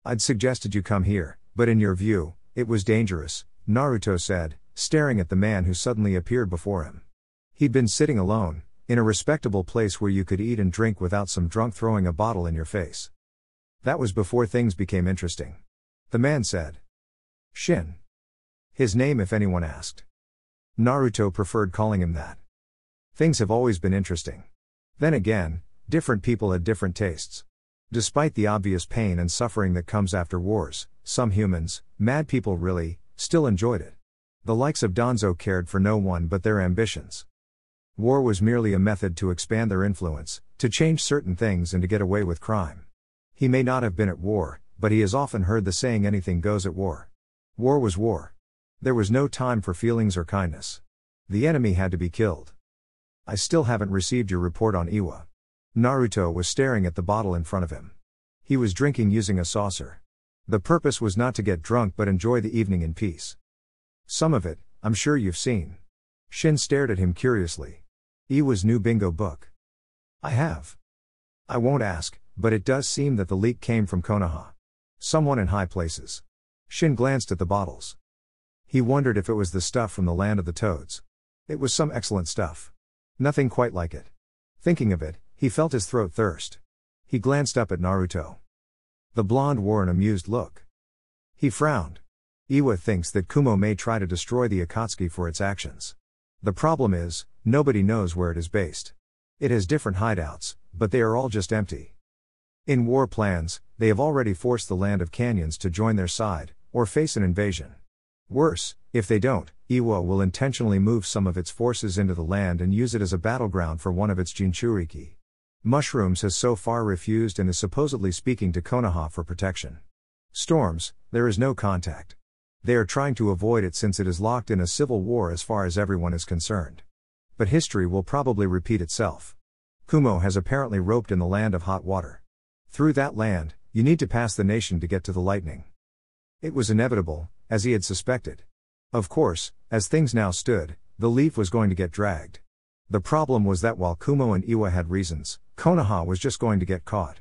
I'd suggested you come here, but in your view, it was dangerous, Naruto said, staring at the man who suddenly appeared before him. He'd been sitting alone, in a respectable place where you could eat and drink without some drunk throwing a bottle in your face. That was before things became interesting. The man said. Shin. His name if anyone asked. Naruto preferred calling him that. Things have always been interesting. Then again, different people had different tastes. Despite the obvious pain and suffering that comes after wars, some humans, mad people really, still enjoyed it. The likes of Danzo cared for no one but their ambitions. War was merely a method to expand their influence, to change certain things and to get away with crime. He may not have been at war, but he has often heard the saying anything goes at war. War was war. There was no time for feelings or kindness. The enemy had to be killed. I still haven't received your report on Iwa. Naruto was staring at the bottle in front of him. He was drinking using a saucer. The purpose was not to get drunk but enjoy the evening in peace. Some of it, I'm sure you've seen. Shin stared at him curiously. Iwa's new bingo book. I have. I won't ask, but it does seem that the leak came from Konoha. Someone in high places. Shin glanced at the bottles. He wondered if it was the stuff from the land of the toads. It was some excellent stuff. Nothing quite like it. Thinking of it, he felt his throat thirst. He glanced up at Naruto. The blonde wore an amused look. He frowned. Iwa thinks that Kumo may try to destroy the Akatsuki for its actions. The problem is, nobody knows where it is based. It has different hideouts, but they are all just empty. In war plans, they have already forced the land of canyons to join their side, or face an invasion. Worse, if they don't, Iwa will intentionally move some of its forces into the land and use it as a battleground for one of its Jinchuriki. Mushrooms has so far refused and is supposedly speaking to Konoha for protection. Storms, there is no contact. They are trying to avoid it since it is locked in a civil war as far as everyone is concerned. But history will probably repeat itself. Kumo has apparently roped in the land of hot water. Through that land, you need to pass the nation to get to the lightning. It was inevitable, as he had suspected. Of course, as things now stood, the leaf was going to get dragged. The problem was that while Kumo and Iwa had reasons, Konoha was just going to get caught.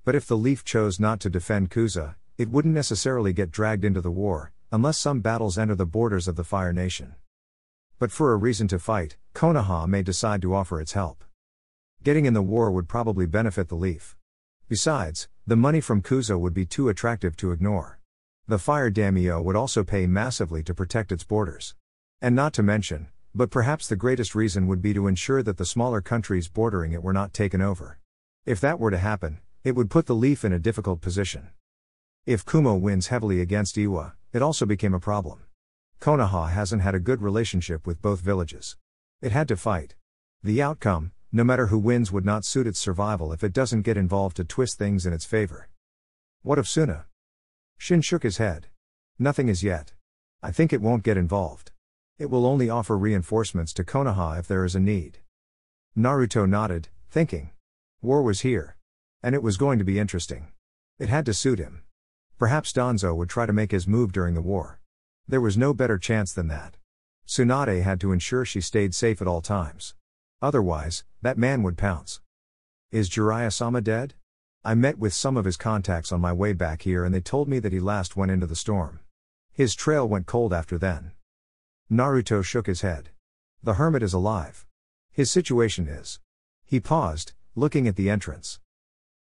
But if the leaf chose not to defend Kuza, it wouldn't necessarily get dragged into the war, unless some battles enter the borders of the Fire Nation. But for a reason to fight, Konoha may decide to offer its help. Getting in the war would probably benefit the leaf. Besides, the money from Kuza would be too attractive to ignore. The Fire Daimyo would also pay massively to protect its borders. And not to mention, but perhaps the greatest reason would be to ensure that the smaller countries bordering it were not taken over. If that were to happen, it would put the leaf in a difficult position. If Kumo wins heavily against Iwa, it also became a problem. Konoha hasn't had a good relationship with both villages. It had to fight. The outcome, no matter who wins, would not suit its survival if it doesn't get involved to twist things in its favor. What of Suna? Shin shook his head. Nothing as yet. I think it won't get involved. It will only offer reinforcements to Konoha if there is a need. Naruto nodded, thinking. War was here. And it was going to be interesting. It had to suit him. Perhaps Danzo would try to make his move during the war. There was no better chance than that. Tsunade had to ensure she stayed safe at all times. Otherwise, that man would pounce. Is Jiraiya-sama dead? I met with some of his contacts on my way back here and they told me that he last went into the storm. His trail went cold after then. Naruto shook his head. The hermit is alive. His situation is. He paused, looking at the entrance.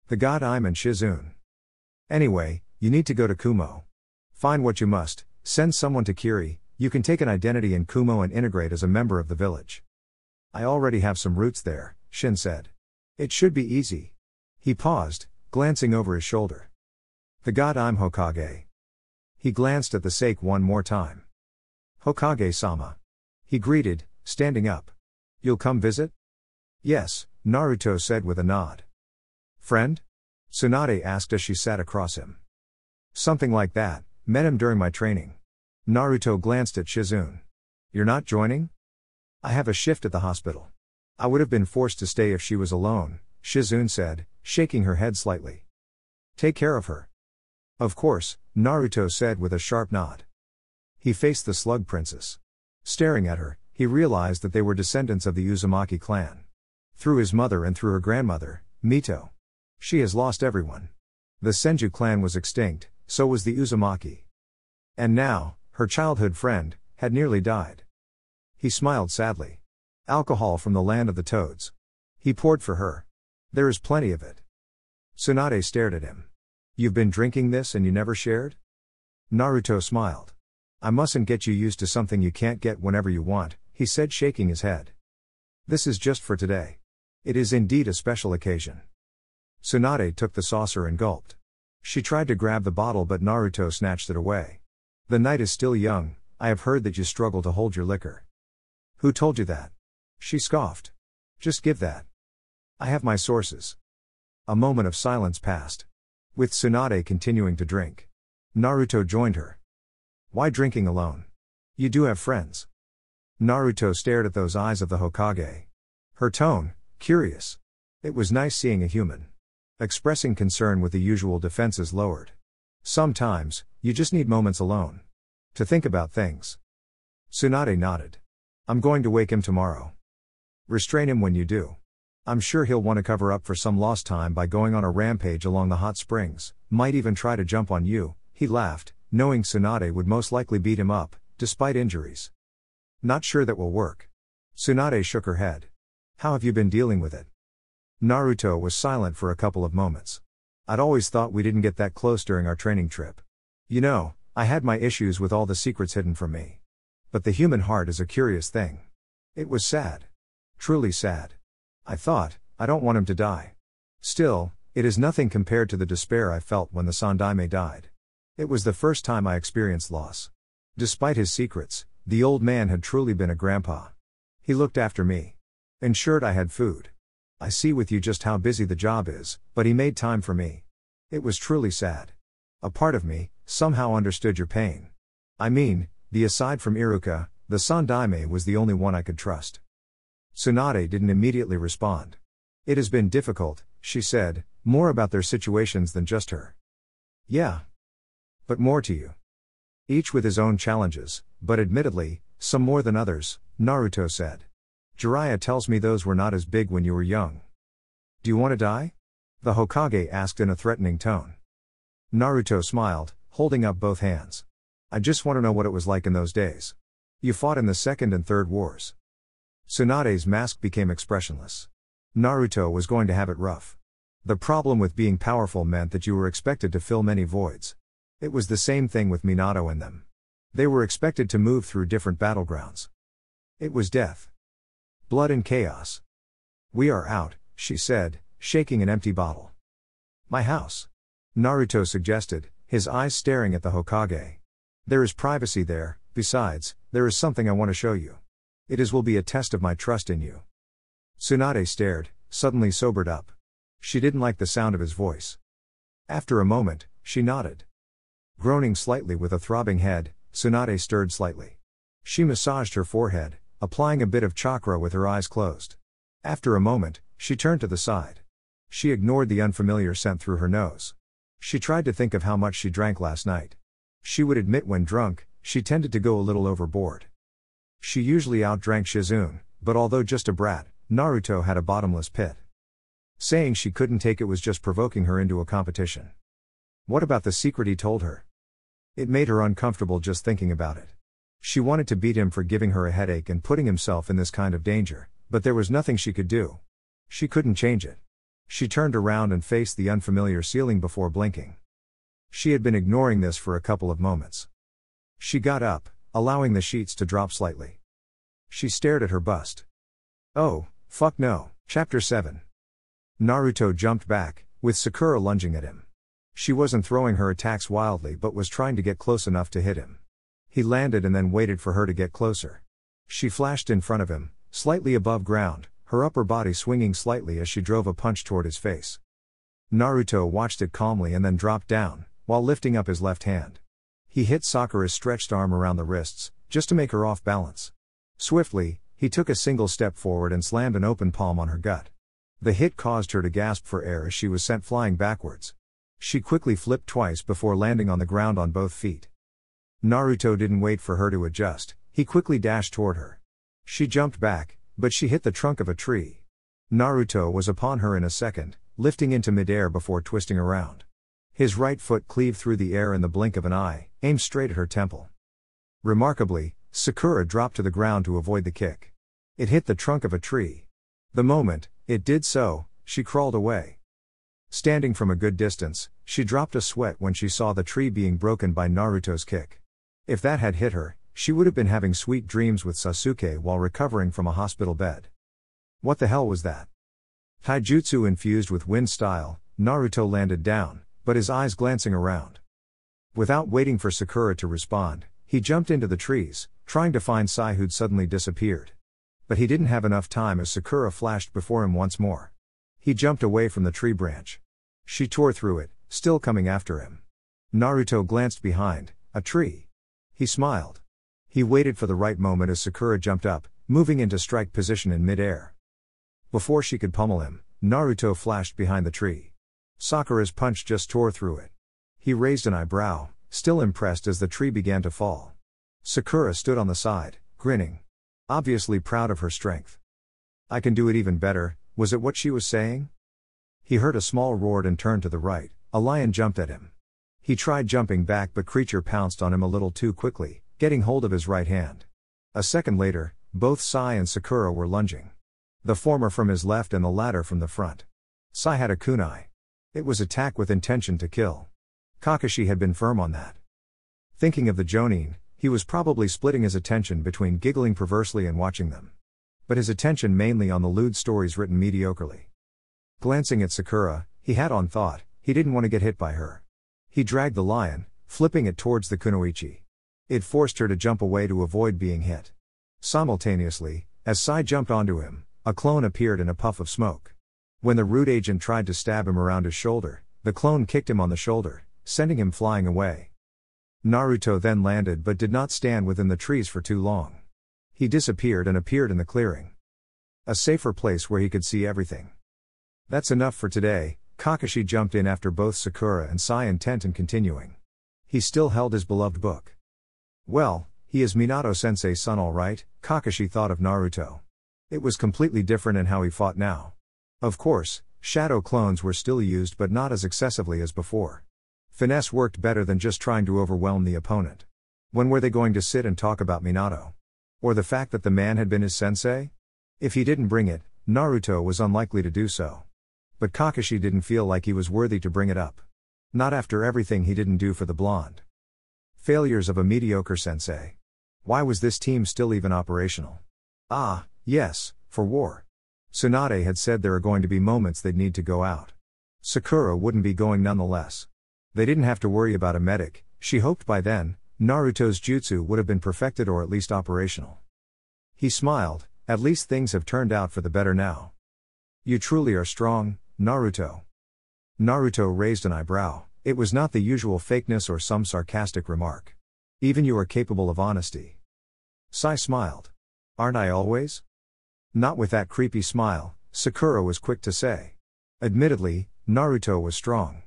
The god Im and Shizune. Anyway, you need to go to Kumo. Find what you must, send someone to Kiri, you can take an identity in Kumo and integrate as a member of the village. I already have some roots there, Shin said. It should be easy. He paused, glancing over his shoulder. The god Im Hokage. He glanced at the sake one more time. Hokage-sama. He greeted, standing up. You'll come visit? Yes, Naruto said with a nod. Friend? Tsunade asked as she sat across him. Something like that, met him during my training. Naruto glanced at Shizune. You're not joining? I have a shift at the hospital. I would have been forced to stay if she was alone, Shizune said, shaking her head slightly. Take care of her. Of course, Naruto said with a sharp nod. He faced the Slug Princess. Staring at her, he realized that they were descendants of the Uzumaki clan. Through his mother and through her grandmother, Mito. She has lost everyone. The Senju clan was extinct, so was the Uzumaki. And now, her childhood friend, had nearly died. He smiled sadly. Alcohol from the land of the toads. He poured for her. There is plenty of it. Tsunade stared at him. You've been drinking this and you never shared? Naruto smiled. I mustn't get you used to something you can't get whenever you want, he said, shaking his head. This is just for today. It is indeed a special occasion. Tsunade took the saucer and gulped. She tried to grab the bottle but Naruto snatched it away. The night is still young, I have heard that you struggle to hold your liquor. Who told you that? She scoffed. Just give that. I have my sources. A moment of silence passed. With Tsunade continuing to drink. Naruto joined her. Why drinking alone? You do have friends. Naruto stared at those eyes of the Hokage. Her tone, curious. It was nice seeing a human. Expressing concern with the usual defenses lowered. Sometimes, you just need moments alone. To think about things. Tsunade nodded. I'm going to wake him tomorrow. Restrain him when you do. I'm sure he'll want to cover up for some lost time by going on a rampage along the hot springs, might even try to jump on you, he laughed, knowing Tsunade would most likely beat him up, despite injuries. Not sure that will work. Tsunade shook her head. How have you been dealing with it? Naruto was silent for a couple of moments. I'd always thought we didn't get that close during our training trip. You know, I had my issues with all the secrets hidden from me. But the human heart is a curious thing. It was sad. Truly sad. I thought, I don't want him to die. Still, it is nothing compared to the despair I felt when the Sandaime died. It was the first time I experienced loss. Despite his secrets, the old man had truly been a grandpa. He looked after me. Ensured I had food. I see with you just how busy the job is, but he made time for me. It was truly sad. A part of me, somehow understood your pain. I mean, aside from Iruka, the Sandaime was the only one I could trust. Tsunade didn't immediately respond. It has been difficult, she said, more about their situations than just her. Yeah. But more to you. Each with his own challenges, but admittedly, some more than others, Naruto said. Jiraiya tells me those were not as big when you were young. Do you want to die? The Hokage asked in a threatening tone. Naruto smiled, holding up both hands. I just want to know what it was like in those days. You fought in the Second and Third Wars. Tsunade's mask became expressionless. Naruto was going to have it rough. The problem with being powerful meant that you were expected to fill many voids. It was the same thing with Minato and them. They were expected to move through different battlegrounds. It was death. Blood and chaos. We are out, she said, shaking an empty bottle. My house. Naruto suggested, his eyes staring at the Hokage. There is privacy there, besides, there is something I want to show you. Will be a test of my trust in you. Tsunade stared, suddenly sobered up. She didn't like the sound of his voice. After a moment, she nodded. Groaning slightly with a throbbing head, Tsunade stirred slightly. She massaged her forehead, applying a bit of chakra with her eyes closed. After a moment, she turned to the side. She ignored the unfamiliar scent through her nose. She tried to think of how much she drank last night. She would admit when drunk, she tended to go a little overboard. She usually outdrank Shizune, but although just a brat, Naruto had a bottomless pit. Saying she couldn't take it was just provoking her into a competition. What about the secret he told her? It made her uncomfortable just thinking about it. She wanted to beat him for giving her a headache and putting himself in this kind of danger, but there was nothing she could do. She couldn't change it. She turned around and faced the unfamiliar ceiling before blinking. She had been ignoring this for a couple of moments. She got up, allowing the sheets to drop slightly. She stared at her bust. Oh, fuck no. Chapter 7. Naruto jumped back, with Sakura lunging at him. She wasn't throwing her attacks wildly but was trying to get close enough to hit him. He landed and then waited for her to get closer. She flashed in front of him, slightly above ground, her upper body swinging slightly as she drove a punch toward his face. Naruto watched it calmly and then dropped down, while lifting up his left hand. He hit Sakura's stretched arm around the wrists, just to make her off balance. Swiftly, He took a single step forward and slammed an open palm on her gut. The hit caused her to gasp for air as she was sent flying backwards. She quickly flipped twice before landing on the ground on both feet. Naruto didn't wait for her to adjust, he quickly dashed toward her. She jumped back, but she hit the trunk of a tree. Naruto was upon her in a second, lifting into midair before twisting around. His right foot cleaved through the air in the blink of an eye, aimed straight at her temple. Remarkably, Sakura dropped to the ground to avoid the kick. It hit the trunk of a tree. The moment it did so, she crawled away. Standing from a good distance, she dropped a sweat when she saw the tree being broken by Naruto's kick. If that had hit her, she would have been having sweet dreams with Sasuke while recovering from a hospital bed. What the hell was that? Taijutsu infused with wind style, Naruto landed down, but his eyes glancing around. Without waiting for Sakura to respond, he jumped into the trees, trying to find Sai who'd suddenly disappeared. But he didn't have enough time as Sakura flashed before him once more. He jumped away from the tree branch. She tore through it, still coming after him. Naruto glanced behind, a tree. He smiled. He waited for the right moment as Sakura jumped up, moving into strike position in mid-air. Before she could pummel him, Naruto flashed behind the tree. Sakura's punch just tore through it. He raised an eyebrow, still impressed as the tree began to fall. Sakura stood on the side, grinning. Obviously proud of her strength. I can do it even better, was it what she was saying? He heard a small roar and turned to the right, a lion jumped at him. He tried jumping back but creature pounced on him a little too quickly, getting hold of his right hand. A second later, both Sai and Sakura were lunging. The former from his left and the latter from the front. Sai had a kunai. It was attack with intention to kill. Kakashi had been firm on that. Thinking of the Jonin, he was probably splitting his attention between giggling perversely and watching them. But his attention mainly on the lewd stories written mediocrely. Glancing at Sakura, he had on thought, he didn't want to get hit by her. He dragged the lion, flipping it towards the kunoichi. It forced her to jump away to avoid being hit. Simultaneously, as Sai jumped onto him, a clone appeared in a puff of smoke. When the rude agent tried to stab him around his shoulder, the clone kicked him on the shoulder, sending him flying away. Naruto then landed but did not stand within the trees for too long. He disappeared and appeared in the clearing. A safer place where he could see everything. That's enough for today, Kakashi jumped in after both Sakura and Sai, intent in continuing. He still held his beloved book. Well, he is Minato-sensei's son all right, Kakashi thought of Naruto. It was completely different in how he fought now. Of course, shadow clones were still used but not as excessively as before. Finesse worked better than just trying to overwhelm the opponent. When were they going to sit and talk about Minato? Or the fact that the man had been his sensei? If he didn't bring it, Naruto was unlikely to do so. But Kakashi didn't feel like he was worthy to bring it up. Not after everything he didn't do for the blonde. Failures of a mediocre sensei. Why was this team still even operational? Ah, yes, for war. Tsunade had said there are going to be moments they'd need to go out. Sakura wouldn't be going nonetheless. They didn't have to worry about a medic, she hoped by then, Naruto's jutsu would have been perfected or at least operational. He smiled, at least things have turned out for the better now. You truly are strong, Naruto. Naruto raised an eyebrow, it was not the usual fakeness or some sarcastic remark. Even you are capable of honesty. Sai smiled. Aren't I always? Not with that creepy smile, Sakura was quick to say. Admittedly, Naruto was strong.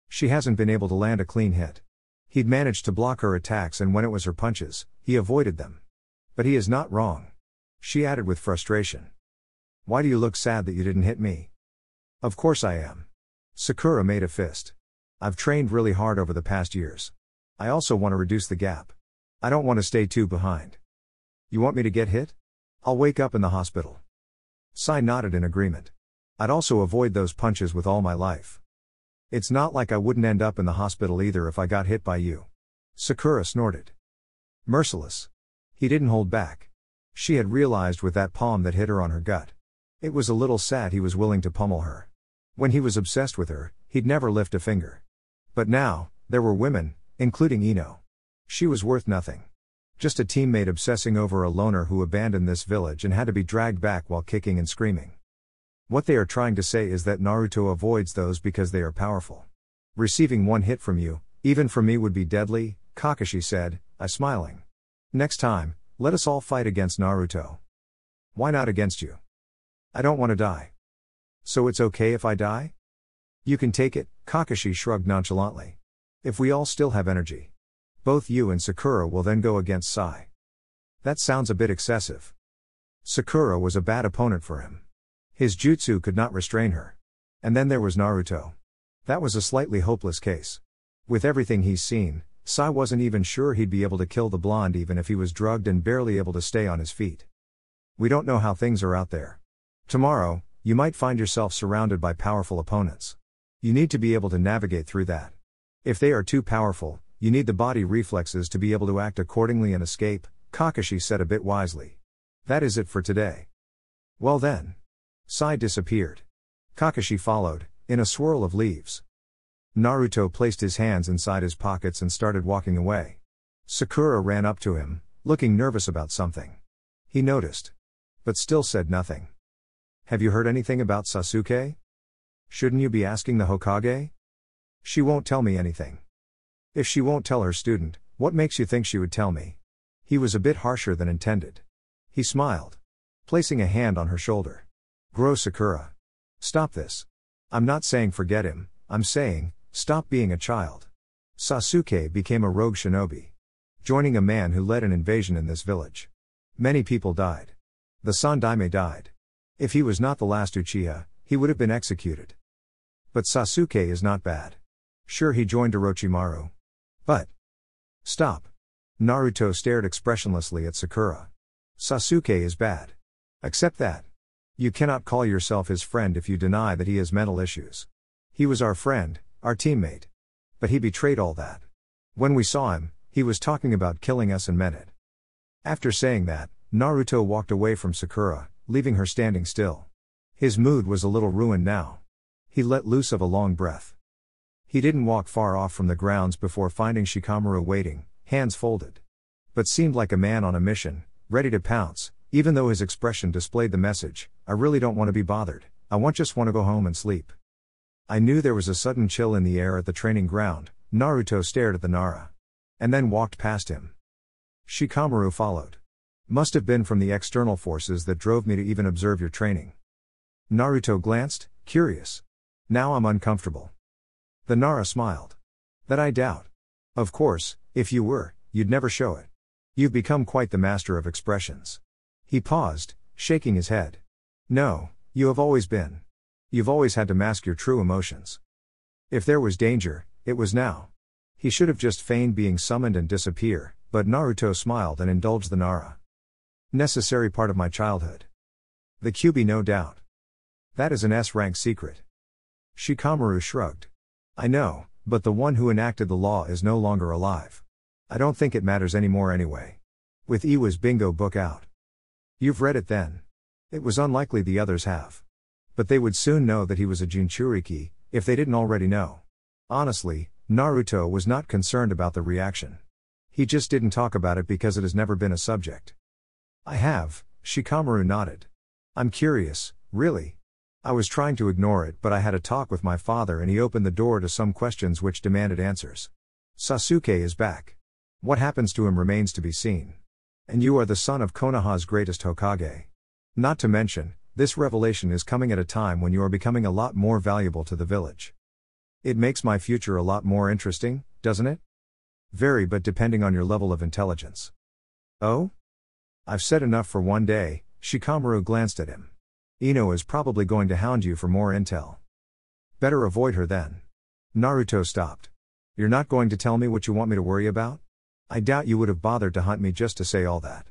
She hasn't been able to land a clean hit. He'd managed to block her attacks and when it was her punches, he avoided them. But he is not wrong. She added with frustration. Why do you look sad that you didn't hit me? Of course I am. Sakura made a fist. I've trained really hard over the past years. I also want to reduce the gap. I don't want to stay too behind. You want me to get hit? I'll wake up in the hospital. Sai nodded in agreement. I'd also avoid those punches with all my life. It's not like I wouldn't end up in the hospital either if I got hit by you. Sakura snorted. Merciless. He didn't hold back. She had realized with that palm that hit her on her gut. It was a little sad he was willing to pummel her. When he was obsessed with her, he'd never lift a finger. But now, there were women, including Ino. She was worth nothing. Just a teammate obsessing over a loner who abandoned this village and had to be dragged back while kicking and screaming. What they are trying to say is that Naruto avoids those because they are powerful. Receiving one hit from you, even from me, would be deadly, Kakashi said, smiling. Next time, let us all fight against Naruto. Why not against you? I don't want to die. So it's okay if I die? You can take it, Kakashi shrugged nonchalantly. If we all still have energy. Both you and Sakura will then go against Sai. That sounds a bit excessive. Sakura was a bad opponent for him. His jutsu could not restrain her. And then there was Naruto. That was a slightly hopeless case. With everything he's seen, Sai wasn't even sure he'd be able to kill the blonde even if he was drugged and barely able to stay on his feet. We don't know how things are out there. Tomorrow, you might find yourself surrounded by powerful opponents. You need to be able to navigate through that. If they are too powerful, you need the body reflexes to be able to act accordingly and escape, Kakashi said a bit wisely. That is it for today. Well then. Sai disappeared. Kakashi followed, in a swirl of leaves. Naruto placed his hands inside his pockets and started walking away. Sakura ran up to him, looking nervous about something. He noticed. But still said nothing. Have you heard anything about Sasuke? Shouldn't you be asking the Hokage? She won't tell me anything. If she won't tell her student, what makes you think she would tell me? He was a bit harsher than intended. He smiled. Placing a hand on her shoulder. Grow Sakura. Stop this. I'm not saying forget him, I'm saying, stop being a child. Sasuke became a rogue shinobi. Joining a man who led an invasion in this village. Many people died. The Sandaime died. If he was not the last Uchiha, he would have been executed. But Sasuke is not bad. Sure, he joined Orochimaru. But... Stop. Naruto stared expressionlessly at Sakura. Sasuke is bad. Accept that. You cannot call yourself his friend if you deny that he has mental issues. He was our friend, our teammate. But he betrayed all that. When we saw him, he was talking about killing us and meant it. After saying that, Naruto walked away from Sakura, leaving her standing still. His mood was a little ruined now. He let loose of a long breath. He didn't walk far off from the grounds before finding Shikamaru waiting, hands folded. But seemed like a man on a mission, ready to pounce, even though his expression displayed the message, I really don't want to be bothered, just want to go home and sleep. I knew there was a sudden chill in the air at the training ground. Naruto stared at the Nara. And then walked past him. Shikamaru followed. Must have been from the external forces that drove me to even observe your training. Naruto glanced, curious. Now I'm uncomfortable. The Nara smiled. That I doubt. Of course, if you were, you'd never show it. You've become quite the master of expressions. He paused, shaking his head. No, you have always been. You've always had to mask your true emotions. If there was danger, it was now. He should have just feigned being summoned and disappear, but Naruto smiled and indulged the Nara. Necessary part of my childhood. The Kyuubi, no doubt. That is an S-rank secret. Shikamaru shrugged. I know, but the one who enacted the law is no longer alive. I don't think it matters anymore anyway. With Iwa's bingo book out. You've read it then. It was unlikely the others have. But they would soon know that he was a Jinchuriki, if they didn't already know. Honestly, Naruto was not concerned about the reaction. He just didn't talk about it because it has never been a subject. I have, Shikamaru nodded. I'm curious, really. I was trying to ignore it, but I had a talk with my father and he opened the door to some questions which demanded answers. Sasuke is back. What happens to him remains to be seen. And you are the son of Konoha's greatest Hokage. Not to mention, this revelation is coming at a time when you are becoming a lot more valuable to the village. It makes my future a lot more interesting, doesn't it? Very, but depending on your level of intelligence. Oh? I've said enough for one day. Shikamaru glanced at him. Ino is probably going to hound you for more intel. Better avoid her then. Naruto stopped. You're not going to tell me what you want me to worry about? I doubt you would have bothered to hunt me just to say all that.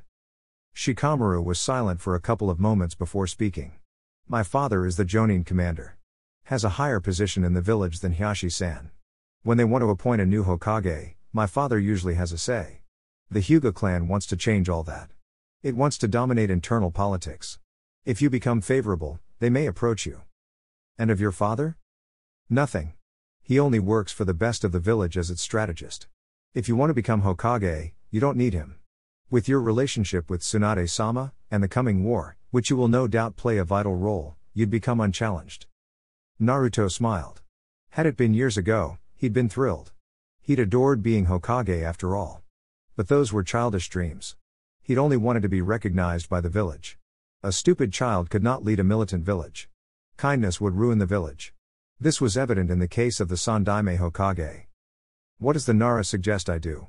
Shikamaru was silent for a couple of moments before speaking. My father is the Jonin commander. Has a higher position in the village than Hiashi-san. When they want to appoint a new Hokage, my father usually has a say. The Hyuga clan wants to change all that. It wants to dominate internal politics. If you become favorable, they may approach you. And of your father? Nothing. He only works for the best of the village as its strategist. If you want to become Hokage, you don't need him. With your relationship with Tsunade-sama, and the coming war, which you will no doubt play a vital role, you'd become unchallenged. Naruto smiled. Had it been years ago, he'd been thrilled. He'd adored being Hokage after all. But those were childish dreams. He'd only wanted to be recognized by the village. A stupid child could not lead a militant village. Kindness would ruin the village. This was evident in the case of the Sandaime Hokage. What does the Nara suggest I do?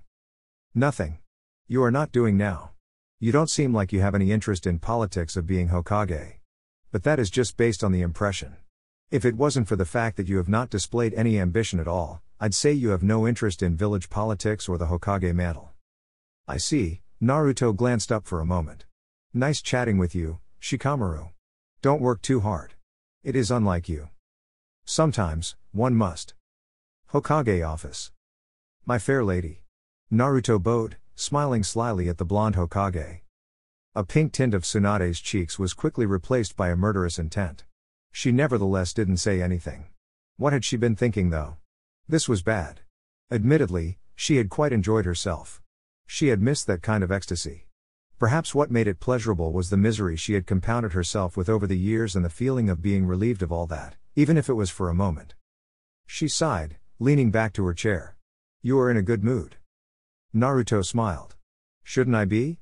Nothing. You are not doing now. You don't seem like you have any interest in politics of being Hokage. But that is just based on the impression. If it wasn't for the fact that you have not displayed any ambition at all, I'd say you have no interest in village politics or the Hokage mantle. I see. Naruto glanced up for a moment. Nice chatting with you, Shikamaru. Don't work too hard. It is unlike you. Sometimes, one must. Hokage office. My fair lady. Naruto bowed, smiling slyly at the blonde Hokage. A pink tint of Tsunade's cheeks was quickly replaced by a murderous intent. She nevertheless didn't say anything. What had she been thinking though? This was bad. Admittedly, she had quite enjoyed herself. She had missed that kind of ecstasy. Perhaps what made it pleasurable was the misery she had compounded herself with over the years and the feeling of being relieved of all that, even if it was for a moment. She sighed, leaning back to her chair. You are in a good mood. Naruto smiled. Shouldn't I be?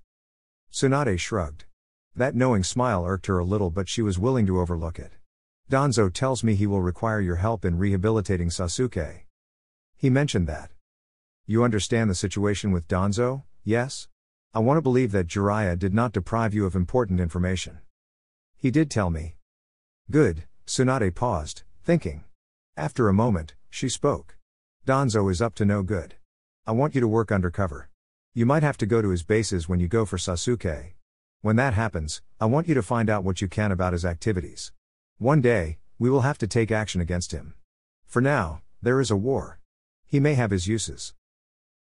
Tsunade shrugged. That knowing smile irked her a little, but she was willing to overlook it. Danzo tells me he will require your help in rehabilitating Sasuke. He mentioned that. You understand the situation with Danzo, yes? I want to believe that Jiraiya did not deprive you of important information. He did tell me. Good. Tsunade paused, thinking. After a moment, she spoke. Danzo is up to no good. I want you to work undercover. You might have to go to his bases when you go for Sasuke. When that happens, I want you to find out what you can about his activities. One day, we will have to take action against him. For now, there is a war. He may have his uses.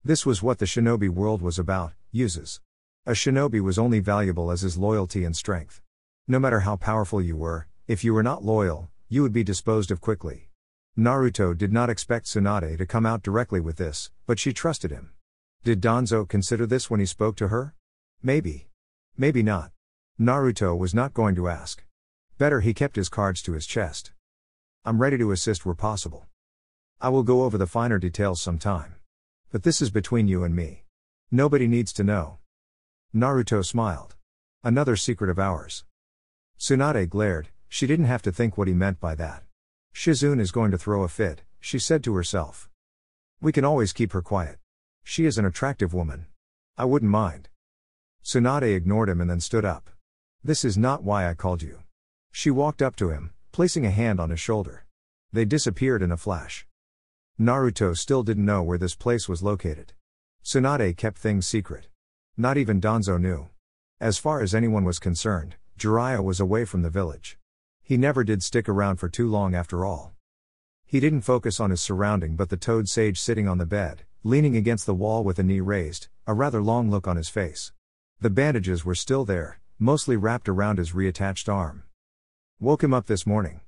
This was what the shinobi world was about, uses. A shinobi was only valuable as his loyalty and strength. No matter how powerful you were, if you were not loyal, you would be disposed of quickly. Naruto did not expect Tsunade to come out directly with this, but she trusted him. Did Danzo consider this when he spoke to her? Maybe. Maybe not. Naruto was not going to ask. Better he kept his cards to his chest. I'm ready to assist where possible. I will go over the finer details sometime. But this is between you and me. Nobody needs to know. Naruto smiled. Another secret of ours. Tsunade glared. She didn't have to think what he meant by that. Shizune is going to throw a fit, she said to herself. We can always keep her quiet. She is an attractive woman. I wouldn't mind. Tsunade ignored him and then stood up. This is not why I called you. She walked up to him, placing a hand on his shoulder. They disappeared in a flash. Naruto still didn't know where this place was located. Tsunade kept things secret. Not even Danzo knew. As far as anyone was concerned, Jiraiya was away from the village. He never did stick around for too long after all. He didn't focus on his surrounding but the toad sage sitting on the bed, leaning against the wall with a knee raised, a rather long look on his face. The bandages were still there, mostly wrapped around his reattached arm. Woke him up this morning.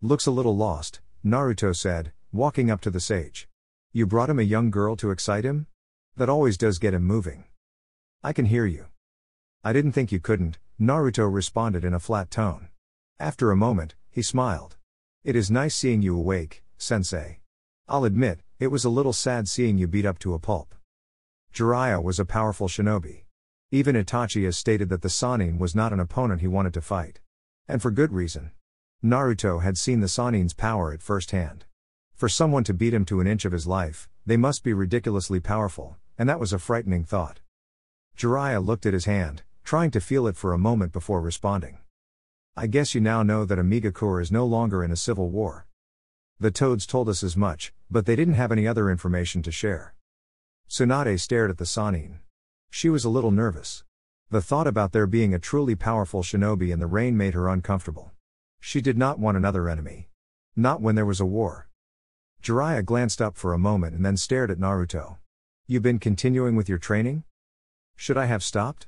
Looks a little lost, Naruto said, walking up to the sage. You brought him a young girl to excite him? That always does get him moving. I can hear you. I didn't think you couldn't, Naruto responded in a flat tone. After a moment, he smiled. It is nice seeing you awake, sensei. I'll admit, it was a little sad seeing you beat up to a pulp. Jiraiya was a powerful shinobi. Even Itachi has stated that the Sannin was not an opponent he wanted to fight. And for good reason. Naruto had seen the Sannin's power at first hand. For someone to beat him to an inch of his life, they must be ridiculously powerful, and that was a frightening thought. Jiraiya looked at his hand, trying to feel it for a moment before responding. I guess you now know that Amigakure is no longer in a civil war. The toads told us as much, but they didn't have any other information to share. Tsunade stared at the Sannin. She was a little nervous. The thought about there being a truly powerful shinobi in the rain made her uncomfortable. She did not want another enemy. Not when there was a war. Jiraiya glanced up for a moment and then stared at Naruto. You been continuing with your training? Should I have stopped?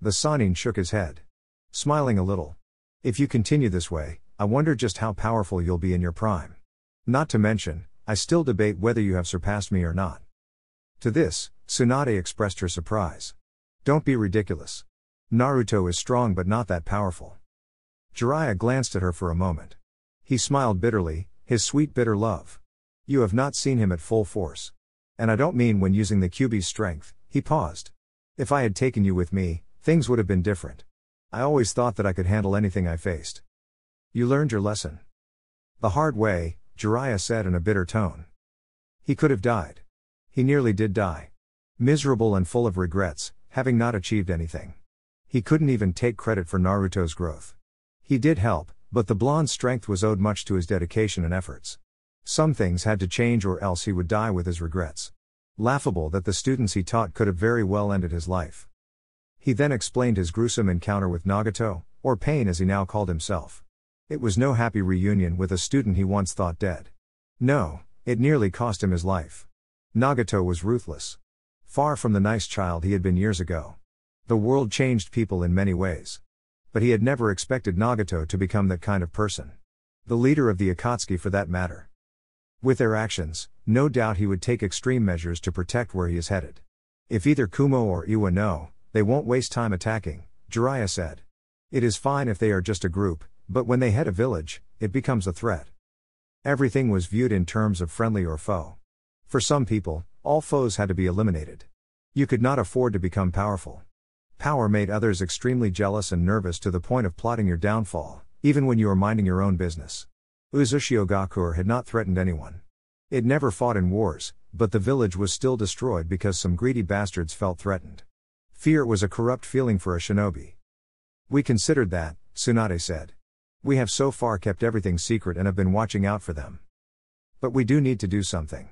The Sannin shook his head. Smiling a little. If you continue this way, I wonder just how powerful you'll be in your prime. Not to mention, I still debate whether you have surpassed me or not. To this, Tsunade expressed her surprise. Don't be ridiculous. Naruto is strong but not that powerful. Jiraiya glanced at her for a moment. He smiled bitterly, his sweet bitter love. You have not seen him at full force. And I don't mean when using the Kyuubi's strength. He paused. If I had taken you with me, things would have been different. I always thought that I could handle anything I faced. You learned your lesson. The hard way, Jiraiya said in a bitter tone. He could have died. He nearly did die. Miserable and full of regrets, having not achieved anything. He couldn't even take credit for Naruto's growth. He did help, but the blonde's strength was owed much to his dedication and efforts. Some things had to change or else he would die with his regrets. Laughable that the students he taught could have very well ended his life. He then explained his gruesome encounter with Nagato, or Pain as he now called himself. It was no happy reunion with a student he once thought dead. No, it nearly cost him his life. Nagato was ruthless. Far from the nice child he had been years ago. The world changed people in many ways. But he had never expected Nagato to become that kind of person. The leader of the Akatsuki for that matter. With their actions, no doubt he would take extreme measures to protect where he is headed. If either Kumo or Iwa know, they won't waste time attacking, Jiraiya said. It is fine if they are just a group, but when they head a village, it becomes a threat. Everything was viewed in terms of friendly or foe. For some people, all foes had to be eliminated. You could not afford to become powerful. Power made others extremely jealous and nervous to the point of plotting your downfall, even when you were minding your own business. Uzushiogakure had not threatened anyone. It never fought in wars, but the village was still destroyed because some greedy bastards felt threatened. Fear was a corrupt feeling for a shinobi. We considered that, Tsunade said. We have so far kept everything secret and have been watching out for them. But we do need to do something.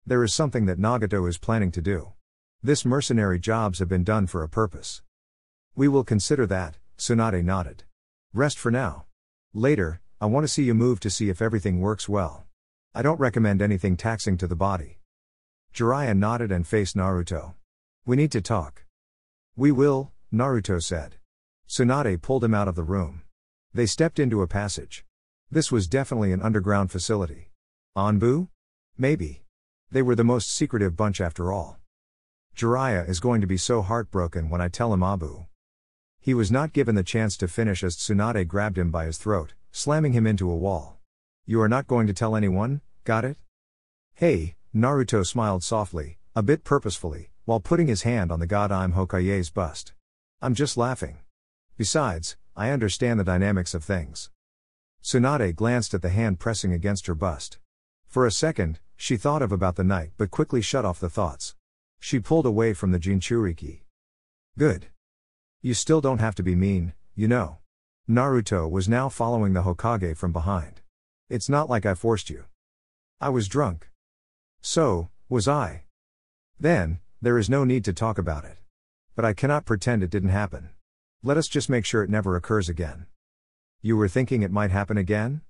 There is something that Nagato is planning to do. This mercenary jobs have been done for a purpose. We will consider that, Tsunade nodded. Rest for now. Later, I want to see you move to see if everything works well. I don't recommend anything taxing to the body. Jiraiya nodded and faced Naruto. We need to talk. We will, Naruto said. Tsunade pulled him out of the room. They stepped into a passage. This was definitely an underground facility. Anbu? Maybe. They were the most secretive bunch after all. Jiraiya is going to be so heartbroken when I tell him Abu. He was not given the chance to finish as Tsunade grabbed him by his throat, slamming him into a wall. You are not going to tell anyone, got it? Hey, Naruto smiled softly, a bit purposefully, while putting his hand on the god Im Hokage's bust. I'm just laughing. Besides, I understand the dynamics of things. Tsunade glanced at the hand pressing against her bust. For a second, she thought about the night but quickly shut off the thoughts. She pulled away from the Jinchuriki. Good. You still don't have to be mean, you know. Naruto was now following the Hokage from behind. It's not like I forced you. I was drunk. So, was I. Then, there is no need to talk about it. But I cannot pretend it didn't happen. Let us just make sure it never occurs again. You were thinking it might happen again?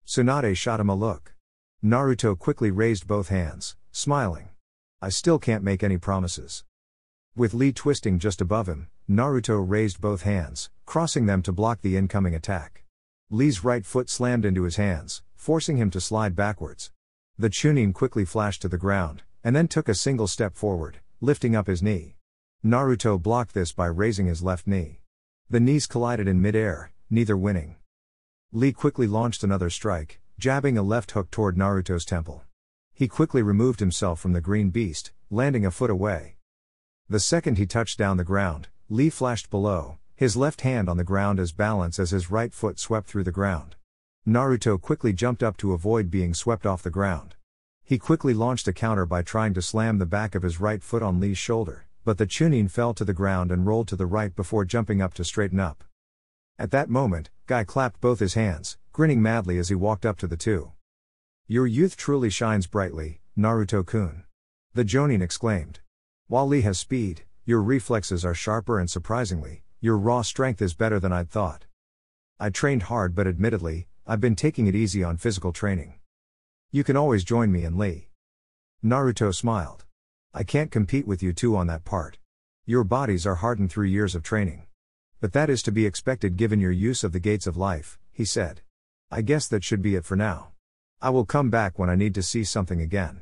Tsunade shot him a look. Naruto quickly raised both hands, smiling. I still can't make any promises. With Lee twisting just above him, Naruto raised both hands, crossing them to block the incoming attack. Lee's right foot slammed into his hands, forcing him to slide backwards. The Chunin quickly flashed to the ground, and then took a single step forward, lifting up his knee. Naruto blocked this by raising his left knee. The knees collided in mid-air, neither winning. Lee quickly launched another strike, jabbing a left hook toward Naruto's temple. He quickly removed himself from the green beast, landing a foot away. The second he touched down the ground, Lee flashed below, his left hand on the ground as balance as his right foot swept through the ground. Naruto quickly jumped up to avoid being swept off the ground. He quickly launched a counter by trying to slam the back of his right foot on Lee's shoulder, but the Chunin fell to the ground and rolled to the right before jumping up to straighten up. At that moment, Guy clapped both his hands, grinning madly as he walked up to the two. Your youth truly shines brightly, Naruto-kun. The Jonin exclaimed. While Lee has speed, your reflexes are sharper and surprisingly, your raw strength is better than I'd thought. I trained hard but admittedly, I've been taking it easy on physical training. You can always join me and Lee. Naruto smiled. I can't compete with you two on that part. Your bodies are hardened through years of training. But that is to be expected given your use of the gates of life, he said. I guess that should be it for now. I will come back when I need to see something again.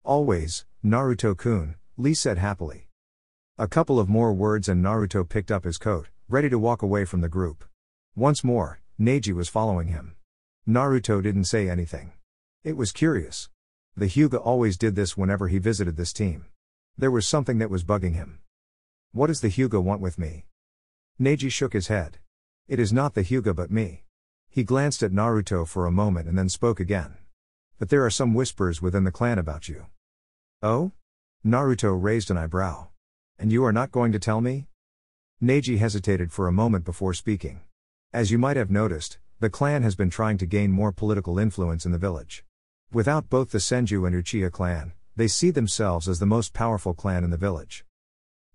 Always, Naruto-kun, Lee said happily. A couple of more words and Naruto picked up his coat, ready to walk away from the group. Once more, Neji was following him. Naruto didn't say anything. It was curious. The Hyuga always did this whenever he visited this team. There was something that was bugging him. What does the Hyuga want with me? Neji shook his head. It is not the Hyuga but me. He glanced at Naruto for a moment and then spoke again. But there are some whispers within the clan about you. Oh? Naruto raised an eyebrow. And you are not going to tell me? Neji hesitated for a moment before speaking. As you might have noticed, the clan has been trying to gain more political influence in the village. Without both the Senju and Uchiha clan, they see themselves as the most powerful clan in the village.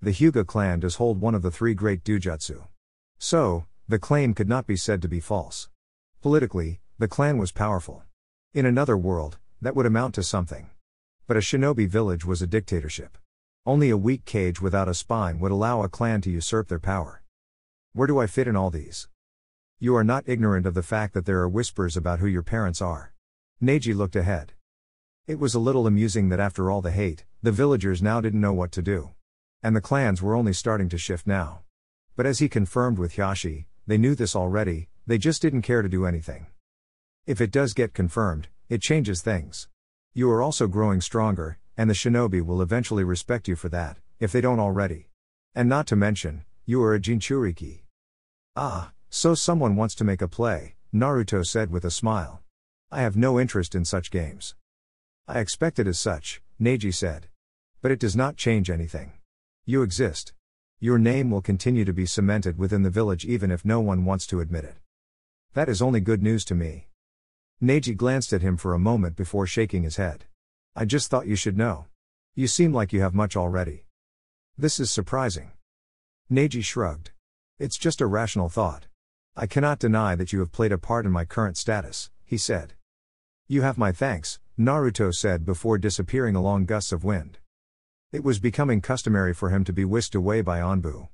The Hyuga clan does hold one of the 3 great Dujutsu. So, the claim could not be said to be false. Politically, the clan was powerful. In another world, that would amount to something. But a shinobi village was a dictatorship. Only a weak cage without a spine would allow a clan to usurp their power. Where do I fit in all these? You are not ignorant of the fact that there are whispers about who your parents are. Neji looked ahead. It was a little amusing that after all the hate, the villagers now didn't know what to do. And the clans were only starting to shift now. But as he confirmed with Hyashi, they knew this already, they just didn't care to do anything. If it does get confirmed, it changes things. You are also growing stronger, and the shinobi will eventually respect you for that, if they don't already. And not to mention, you are a Jinchuriki. Ah, so someone wants to make a play, Naruto said with a smile. I have no interest in such games. I expected as such, Neji said. But it does not change anything. You exist. Your name will continue to be cemented within the village even if no one wants to admit it. That is only good news to me. Neji glanced at him for a moment before shaking his head. I just thought you should know. You seem like you have much already. This is surprising. Neji shrugged. It's just a rational thought. I cannot deny that you have played a part in my current status, he said. You have my thanks, Naruto said before disappearing along gusts of wind. It was becoming customary for him to be whisked away by Anbu.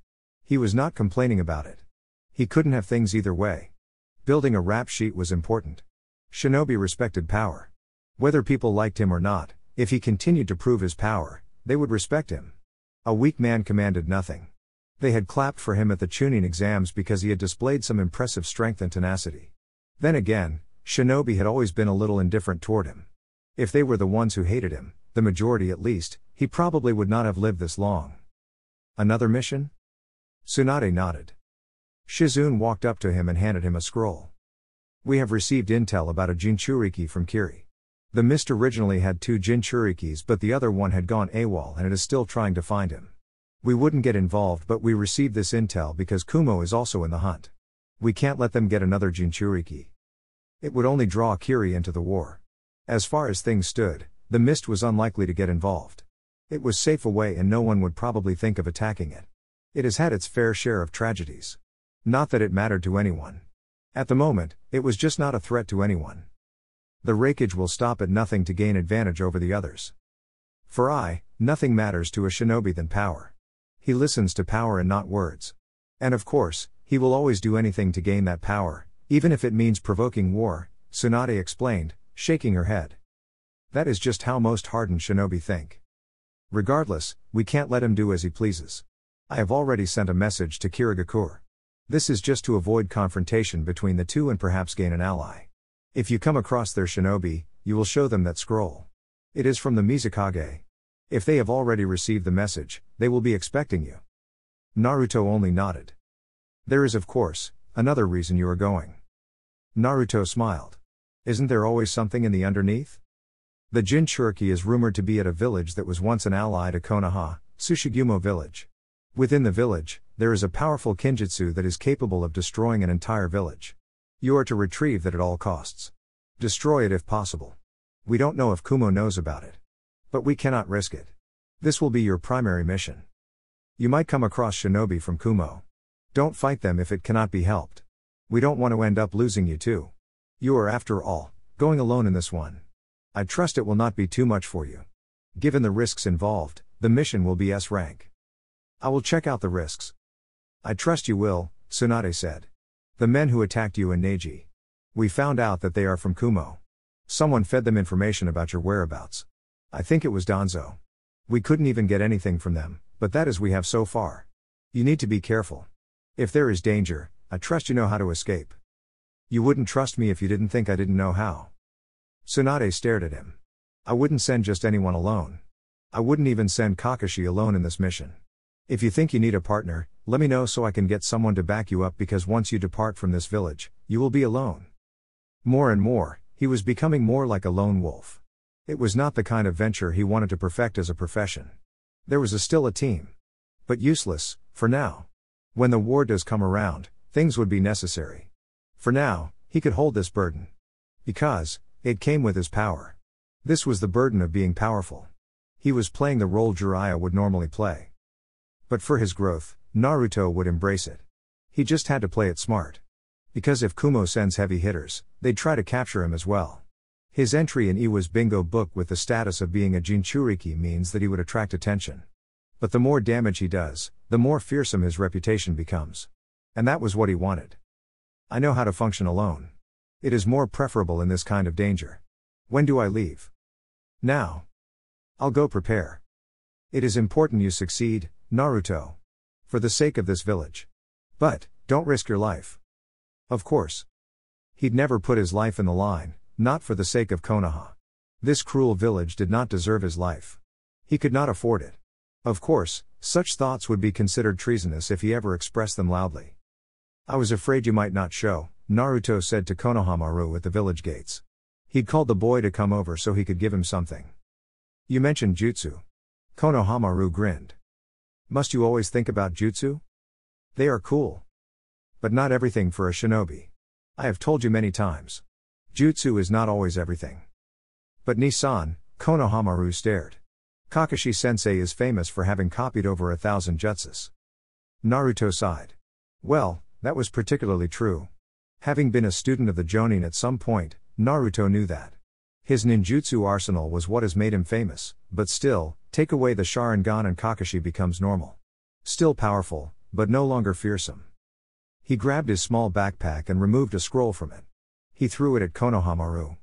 He was not complaining about it. He couldn't have things either way. Building a rap sheet was important. Shinobi respected power. Whether people liked him or not, if he continued to prove his power, they would respect him. A weak man commanded nothing. They had clapped for him at the Chunin exams because he had displayed some impressive strength and tenacity. Then again, Shinobi had always been a little indifferent toward him. If they were the ones who hated him, the majority at least, he probably would not have lived this long. Another mission? Tsunade nodded. Shizune walked up to him and handed him a scroll. We have received intel about a Jinchuriki from Kiri. The mist originally had 2 Jinchurikis but the other one had gone AWOL and it is still trying to find him. We wouldn't get involved but we received this intel because Kumo is also in the hunt. We can't let them get another Jinchuriki. It would only draw Kiri into the war. As far as things stood, the mist was unlikely to get involved. It was safe away and no one would probably think of attacking it. It has had its fair share of tragedies. Not that it mattered to anyone. At the moment, it was just not a threat to anyone. The rakeage will stop at nothing to gain advantage over the others. For nothing matters to a shinobi than power. He listens to power and not words. And of course, he will always do anything to gain that power, even if it means provoking war, Tsunade explained, shaking her head. That is just how most hardened shinobi think. Regardless, we can't let him do as he pleases. I have already sent a message to Kirigakure. This is just to avoid confrontation between the two and perhaps gain an ally. If you come across their shinobi, you will show them that scroll. It is from the Mizukage. If they have already received the message, they will be expecting you. Naruto only nodded. There is of course, another reason you are going. Naruto smiled. Isn't there always something in the underneath? The Jinchuriki is rumored to be at a village that was once an ally to Konoha, Tsushigumo village. Within the village, there is a powerful kinjutsu that is capable of destroying an entire village. You are to retrieve that at all costs. Destroy it if possible. We don't know if Kumo knows about it. But we cannot risk it. This will be your primary mission. You might come across shinobi from Kumo. Don't fight them if it cannot be helped. We don't want to end up losing you too. You are after all, going alone in this one. I trust it will not be too much for you. Given the risks involved, the mission will be S rank. I will check out the risks. I trust you will, Tsunade said. The men who attacked you and Neji. We found out that they are from Kumo. Someone fed them information about your whereabouts. I think it was Danzo. We couldn't even get anything from them, but that is we have so far. You need to be careful. If there is danger, I trust you know how to escape. You wouldn't trust me if you didn't think I didn't know how. Tsunade stared at him. I wouldn't send just anyone alone. I wouldn't even send Kakashi alone in this mission. If you think you need a partner, Let me know so I can get someone to back you up, because once you depart from this village, you will be alone. More and more, he was becoming more like a lone wolf. It was not the kind of venture he wanted to perfect as a profession. There was still a team. But useless, for now. When the war does come around, things would be necessary. For now, he could hold this burden. Because, it came with his power. This was the burden of being powerful. He was playing the role Jiraiya would normally play. But for his growth, Naruto would embrace it. He just had to play it smart. Because if Kumo sends heavy hitters, they'd try to capture him as well. His entry in Iwa's bingo book with the status of being a Jinchuriki means that he would attract attention. But the more damage he does, the more fearsome his reputation becomes. And that was what he wanted. I know how to function alone. It is more preferable in this kind of danger. When do I leave? Now. I'll go prepare. It is important you succeed, Naruto. For the sake of this village. But, don't risk your life. Of course. He'd never put his life in the line, not for the sake of Konoha. This cruel village did not deserve his life. He could not afford it. Of course, such thoughts would be considered treasonous if he ever expressed them loudly. I was afraid you might not show, Naruto said to Konohamaru at the village gates. He'd called the boy to come over so he could give him something. You mentioned jutsu. Konohamaru grinned. Must you always think about jutsu? They are cool. But not everything for a shinobi. I have told you many times. Jutsu is not always everything. But Nissan, Konohamaru stared. Kakashi-sensei is famous for having copied over 1,000 jutsus. Naruto sighed. Well, that was particularly true. Having been a student of the Jonin at some point, Naruto knew that. His ninjutsu arsenal was what has made him famous, but still, take away the Sharingan and Kakashi becomes normal. Still powerful, but no longer fearsome. He grabbed his small backpack and removed a scroll from it. He threw it at Konohamaru.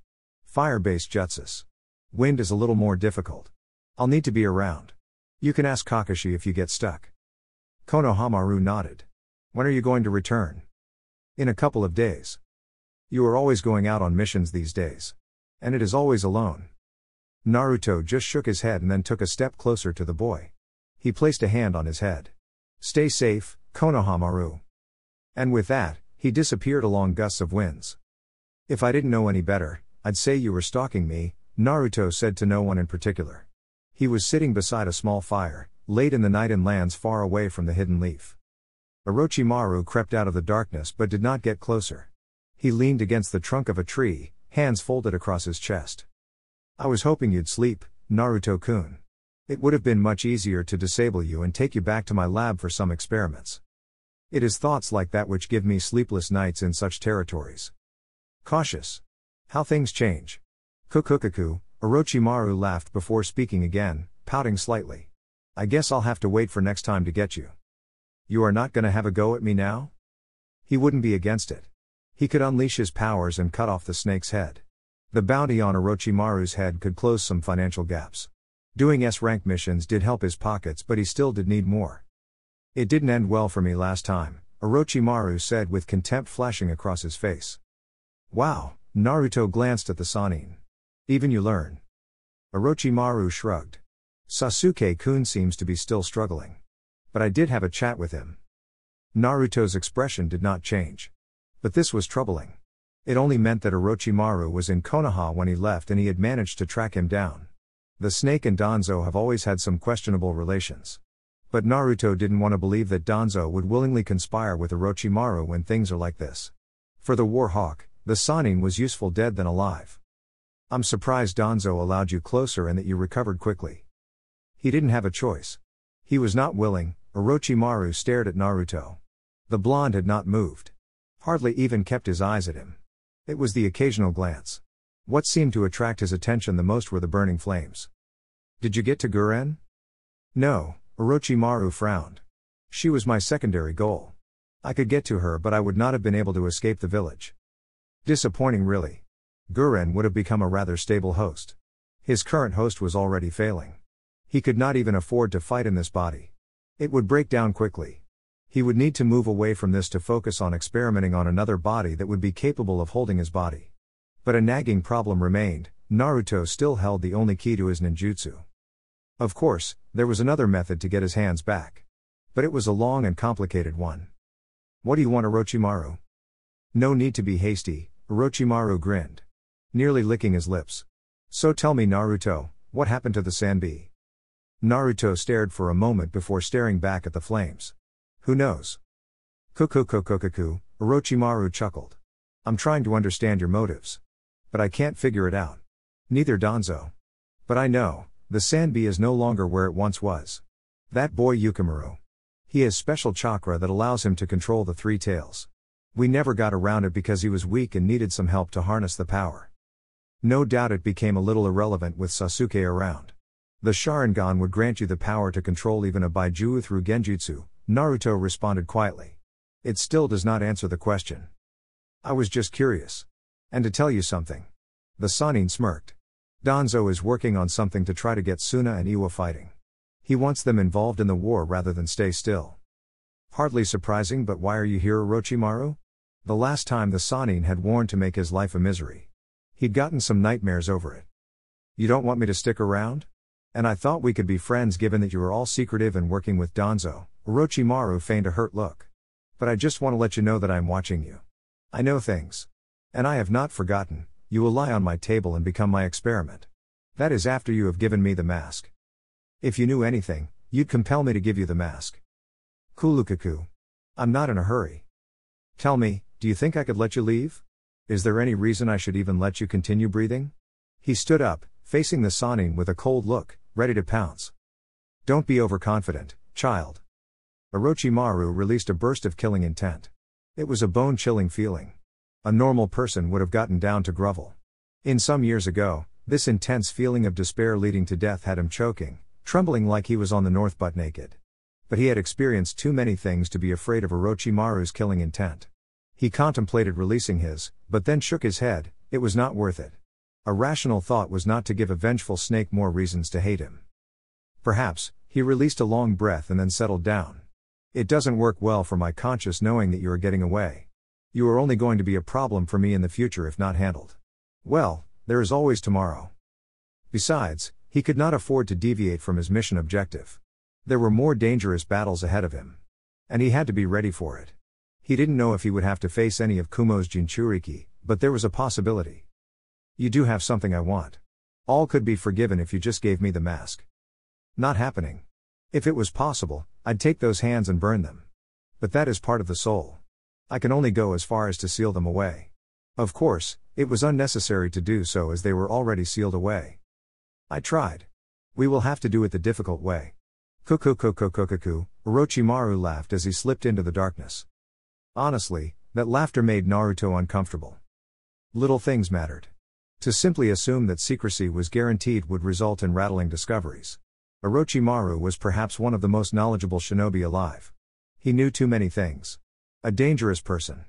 Fire-based jutsus. Wind is a little more difficult. I'll need to be around. You can ask Kakashi if you get stuck. Konohamaru nodded. When are you going to return? In a couple of days. You are always going out on missions these days. And it is always alone. Naruto just shook his head and then took a step closer to the boy. He placed a hand on his head. Stay safe, Konohamaru. And with that, he disappeared along gusts of winds. If I didn't know any better, I'd say you were stalking me, Naruto said to no one in particular. He was sitting beside a small fire, late in the night in lands far away from the hidden leaf. Orochimaru crept out of the darkness but did not get closer. He leaned against the trunk of a tree, hands folded across his chest. I was hoping you'd sleep, Naruto-kun. It would have been much easier to disable you and take you back to my lab for some experiments. It is thoughts like that which give me sleepless nights in such territories. Cautious. How things change. Kukukaku, Orochimaru laughed before speaking again, pouting slightly. I guess I'll have to wait for next time to get you. You are not gonna have a go at me now? He wouldn't be against it. He could unleash his powers and cut off the snake's head. The bounty on Orochimaru's head could close some financial gaps. Doing S-rank missions did help his pockets, but he still did need more. It didn't end well for me last time, Orochimaru said with contempt flashing across his face. Wow, Naruto glanced at the Sannin. Even you learn. Orochimaru shrugged. Sasuke-kun seems to be still struggling. But I did have a chat with him. Naruto's expression did not change. But this was troubling. It only meant that Orochimaru was in Konoha when he left and he had managed to track him down. The snake and Danzo have always had some questionable relations. But Naruto didn't want to believe that Danzo would willingly conspire with Orochimaru when things are like this. For the War Hawk, the Sannin was useful dead than alive. I'm surprised Danzo allowed you closer and that you recovered quickly. He didn't have a choice. He was not willing. Orochimaru stared at Naruto. The blonde had not moved. Hardly even kept his eyes at him. It was the occasional glance. What seemed to attract his attention the most were the burning flames. Did you get to Guren? No, Orochimaru frowned. She was my secondary goal. I could get to her but I would not have been able to escape the village. Disappointing really. Guren would have become a rather stable host. His current host was already failing. He could not even afford to fight in this body. It would break down quickly. He would need to move away from this to focus on experimenting on another body that would be capable of holding his body. But a nagging problem remained. Naruto still held the only key to his ninjutsu. Of course, there was another method to get his hands back. But it was a long and complicated one. What do you want, Orochimaru? No need to be hasty, Orochimaru grinned, nearly licking his lips. So tell me, Naruto, what happened to the Sanbi? Naruto stared for a moment before staring back at the flames. Who knows? Kukukukukuku, Orochimaru chuckled. I'm trying to understand your motives. But I can't figure it out. Neither Danzo. But I know, the Sanbi is no longer where it once was. That boy Yukimaru. He has special chakra that allows him to control the three tails. We never got around it because he was weak and needed some help to harness the power. No doubt it became a little irrelevant with Sasuke around. The Sharingan would grant you the power to control even a Baijuo through Genjutsu, Naruto responded quietly. It still does not answer the question. I was just curious. And to tell you something. The Sannin smirked. Danzo is working on something to try to get Suna and Iwa fighting. He wants them involved in the war rather than stay still. Hardly surprising, but why are you here, Orochimaru? The last time the Sannin had warned to make his life a misery. He'd gotten some nightmares over it. You don't want me to stick around? And I thought we could be friends given that you are all secretive and working with Danzo, Orochimaru feigned a hurt look. But I just want to let you know that I'm watching you. I know things. And I have not forgotten, you will lie on my table and become my experiment. That is after you have given me the mask. If you knew anything, you'd compel me to give you the mask. Kulukaku. I'm not in a hurry. Tell me, do you think I could let you leave? Is there any reason I should even let you continue breathing? He stood up, facing the Sannin with a cold look, ready to pounce. Don't be overconfident, child. Orochimaru released a burst of killing intent. It was a bone-chilling feeling. A normal person would have gotten down to grovel. In some years ago, this intense feeling of despair leading to death had him choking, trembling like he was on the north butt naked. But he had experienced too many things to be afraid of Orochimaru's killing intent. He contemplated releasing his, but then shook his head, it was not worth it. A rational thought was not to give a vengeful snake more reasons to hate him. Perhaps, he released a long breath and then settled down. It doesn't work well for my conscience knowing that you are getting away. You are only going to be a problem for me in the future if not handled. Well, there is always tomorrow. Besides, he could not afford to deviate from his mission objective. There were more dangerous battles ahead of him. And he had to be ready for it. He didn't know if he would have to face any of Kumo's Jinchuriki, but there was a possibility. You do have something I want. All could be forgiven if you just gave me the mask. Not happening. If it was possible, I'd take those hands and burn them. But that is part of the soul. I can only go as far as to seal them away. Of course, it was unnecessary to do so as they were already sealed away. I tried. We will have to do it the difficult way. Kukukukukukuku, Orochimaru laughed as he slipped into the darkness. Honestly, that laughter made Naruto uncomfortable. Little things mattered. To simply assume that secrecy was guaranteed would result in rattling discoveries. Orochimaru was perhaps one of the most knowledgeable shinobi alive. He knew too many things. A dangerous person.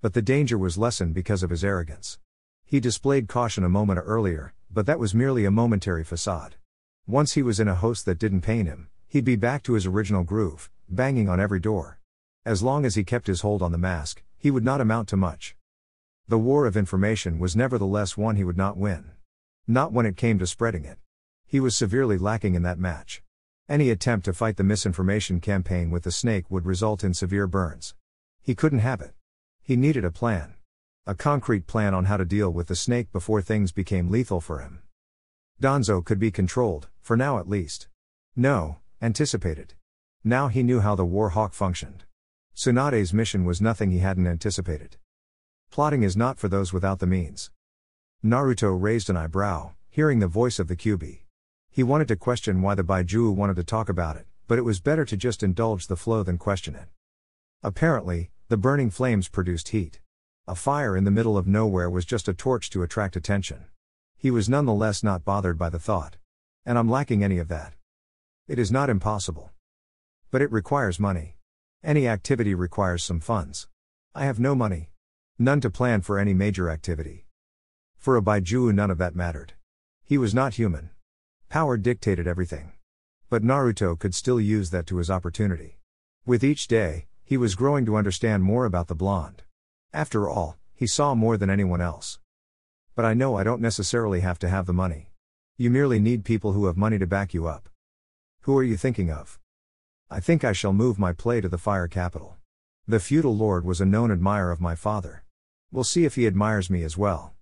But the danger was lessened because of his arrogance. He displayed caution a moment earlier, but that was merely a momentary facade. Once he was in a host that didn't pain him, he'd be back to his original groove, banging on every door. As long as he kept his hold on the mask, he would not amount to much. The war of information was nevertheless one he would not win. Not when it came to spreading it. He was severely lacking in that match. Any attempt to fight the misinformation campaign with the snake would result in severe burns. He couldn't have it. He needed a plan. A concrete plan on how to deal with the snake before things became lethal for him. Danzo could be controlled, for now at least. No, anticipated. Now he knew how the war hawk functioned. Tsunade's mission was nothing he hadn't anticipated. Plotting is not for those without the means. Naruto raised an eyebrow, hearing the voice of the Kyuubi. He wanted to question why the Baijuo wanted to talk about it, but it was better to just indulge the flow than question it. Apparently, the burning flames produced heat. A fire in the middle of nowhere was just a torch to attract attention. He was nonetheless not bothered by the thought. And I'm lacking any of that. It is not impossible. But it requires money. Any activity requires some funds. I have no money. None to plan for any major activity. For a Baijuo none of that mattered. He was not human. Power dictated everything. But Naruto could still use that to his opportunity. With each day, he was growing to understand more about the blonde. After all, he saw more than anyone else. But I know I don't necessarily have to have the money. You merely need people who have money to back you up. Who are you thinking of? I think I shall move my play to the fire capital. The feudal lord was a known admirer of my father. We'll see if he admires me as well.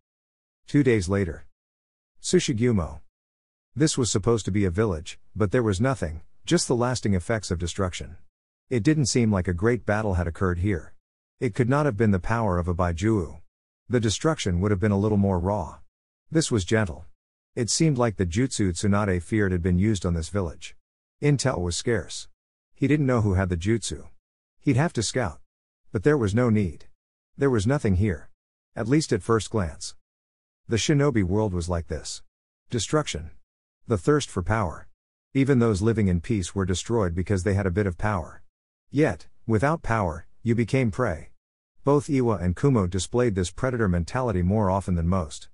2 days later. Tsushigumo. This was supposed to be a village, but there was nothing, just the lasting effects of destruction. It didn't seem like a great battle had occurred here. It could not have been the power of a Baijuu. The destruction would have been a little more raw. This was gentle. It seemed like the jutsu Tsunade feared had been used on this village. Intel was scarce. He didn't know who had the jutsu. He'd have to scout. But there was no need. There was nothing here. At least at first glance. The shinobi world was like this. Destruction. The thirst for power. Even those living in peace were destroyed because they had a bit of power. Yet, without power, you became prey. Both Iwa and Kumo displayed this predator mentality more often than most.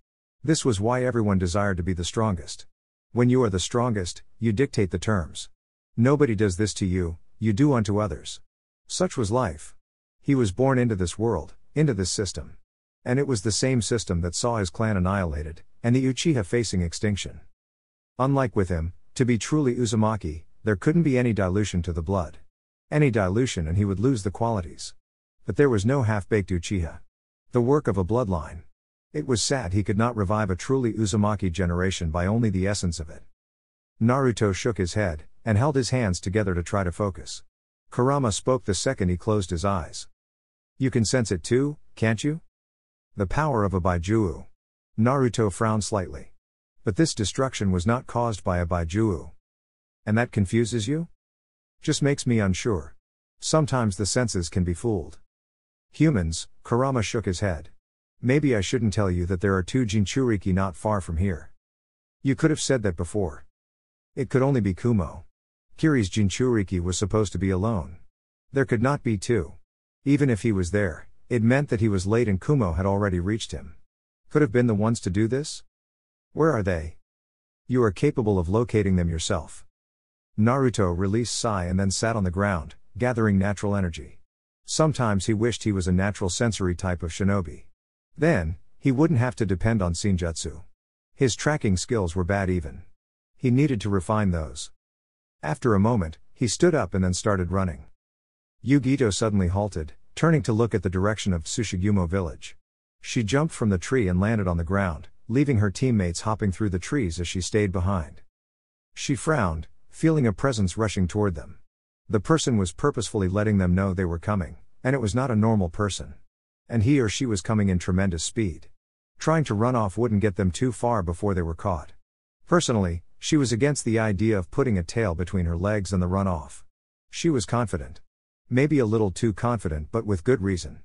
This was why everyone desired to be the strongest. When you are the strongest, you dictate the terms. Nobody does this to you, you do unto others. Such was life. He was born into this world, into this system. And it was the same system that saw his clan annihilated, and the Uchiha facing extinction. Unlike with him, to be truly Uzumaki, there couldn't be any dilution to the blood. Any dilution and he would lose the qualities. But there was no half-baked Uchiha. The work of a bloodline. It was sad he could not revive a truly Uzumaki generation by only the essence of it. Naruto shook his head, and held his hands together to try to focus. Kurama spoke the second he closed his eyes. You can sense it too, can't you? The power of a Baijuu. Naruto frowned slightly. But this destruction was not caused by a Baijuu. And that confuses you? Just makes me unsure. Sometimes the senses can be fooled. Humans, Kurama shook his head. Maybe I shouldn't tell you that there are 2 Jinchuriki not far from here. You could have said that before. It could only be Kumo. Kiri's Jinchuriki was supposed to be alone. There could not be 2. Even if he was there, it meant that he was late and Kumo had already reached him. Could have been the ones to do this? Where are they? You are capable of locating them yourself. Naruto released sigh and then sat on the ground, gathering natural energy. Sometimes he wished he was a natural sensory type of shinobi. Then, he wouldn't have to depend on senjutsu. His tracking skills were bad even. He needed to refine those. After a moment, he stood up and then started running. Yugito suddenly halted, turning to look at the direction of Tsushigumo village. She jumped from the tree and landed on the ground, leaving her teammates hopping through the trees as she stayed behind. She frowned, feeling a presence rushing toward them. The person was purposefully letting them know they were coming, and it was not a normal person. And he or she was coming in tremendous speed. Trying to run off wouldn't get them too far before they were caught. Personally, she was against the idea of putting a tail between her legs and the run off. She was confident. Maybe a little too confident, but with good reason.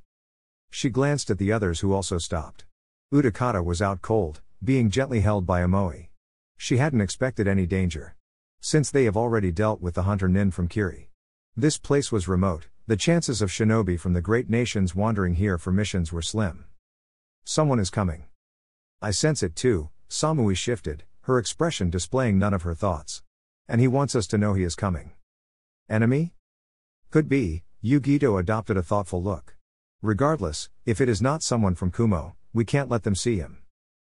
She glanced at the others who also stopped. Utakata was out cold, being gently held by Amoe. She hadn't expected any danger. Since they have already dealt with the hunter Nin from Kiri. This place was remote, the chances of shinobi from the great nations wandering here for missions were slim. Someone is coming. I sense it too, Samui shifted, her expression displaying none of her thoughts. And he wants us to know he is coming. Enemy? Could be, Yugito adopted a thoughtful look. Regardless, if it is not someone from Kumo, we can't let them see him.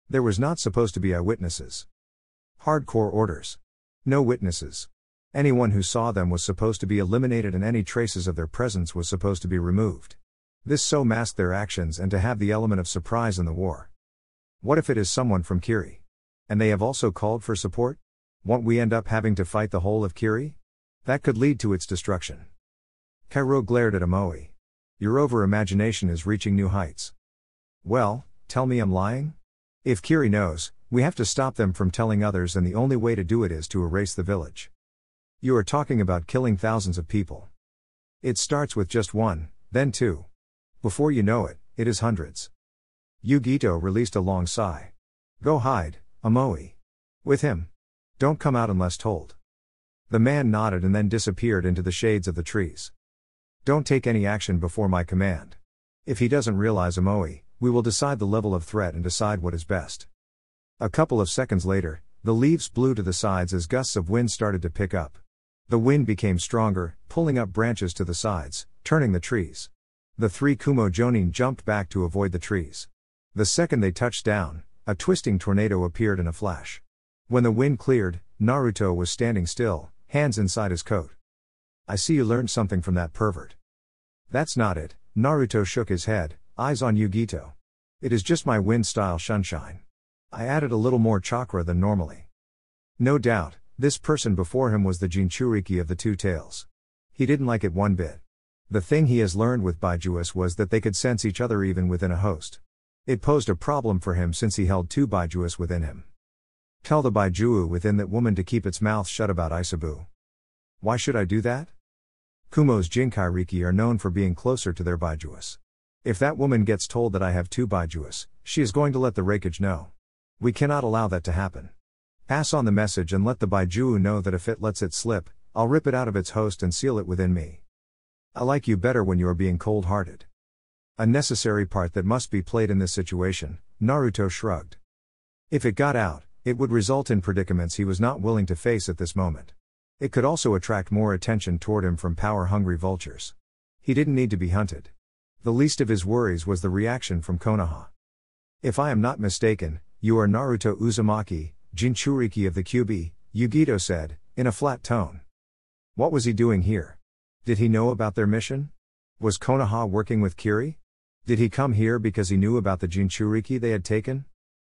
There was not supposed to be eyewitnesses. Hardcore orders. No witnesses. Anyone who saw them was supposed to be eliminated and any traces of their presence was supposed to be removed. This so masked their actions and to have the element of surprise in the war. What if it is someone from Kiri? And they have also called for support? Won't we end up having to fight the whole of Kiri? That could lead to its destruction. Kairo glared at Amoe. Your over-imagination is reaching new heights. Well, tell me I'm lying? If Kiri knows, we have to stop them from telling others and the only way to do it is to erase the village. You are talking about killing thousands of people. It starts with just 1, then 2. Before you know it, it is hundreds. Yugito released a long sigh. Go hide, Amoe. With him. Don't come out unless told. The man nodded and then disappeared into the shades of the trees. Don't take any action before my command. If he doesn't realize Amoe, we will decide the level of threat and decide what is best. A couple of seconds later, the leaves blew to the sides as gusts of wind started to pick up. The wind became stronger, pulling up branches to the sides, turning the trees. The 3 Kumo Jonin jumped back to avoid the trees. The second they touched down, a twisting tornado appeared in a flash. When the wind cleared, Naruto was standing still, hands inside his coat. I see you learned something from that pervert. That's not it, Naruto shook his head, eyes on Yugito. It is just my wind-style shunshine. I added a little more chakra than normally. No doubt, this person before him was the Jinchuriki of the two tails. He didn't like it one bit. The thing he has learned with Baijuas was that they could sense each other even within a host. It posed a problem for him since he held two Baijuas within him. Tell the Baijuu within that woman to keep its mouth shut about Isabu. Why should I do that? Kumo's Jinkairiki are known for being closer to their Baijuas. If that woman gets told that I have two Baijuas, she is going to let the Raikage know. We cannot allow that to happen. Pass on the message and let the Baijuu know that if it lets it slip, I'll rip it out of its host and seal it within me. I like you better when you are being cold-hearted. A necessary part that must be played in this situation, Naruto shrugged. If it got out, it would result in predicaments he was not willing to face at this moment. It could also attract more attention toward him from power-hungry vultures. He didn't need to be hunted. The least of his worries was the reaction from Konoha. If I am not mistaken, you are Naruto Uzumaki, Jinchuriki of the Kyuubi, Yugito said, in a flat tone. What was he doing here? Did he know about their mission? Was Konoha working with Kiri? Did he come here because he knew about the Jinchuriki they had taken?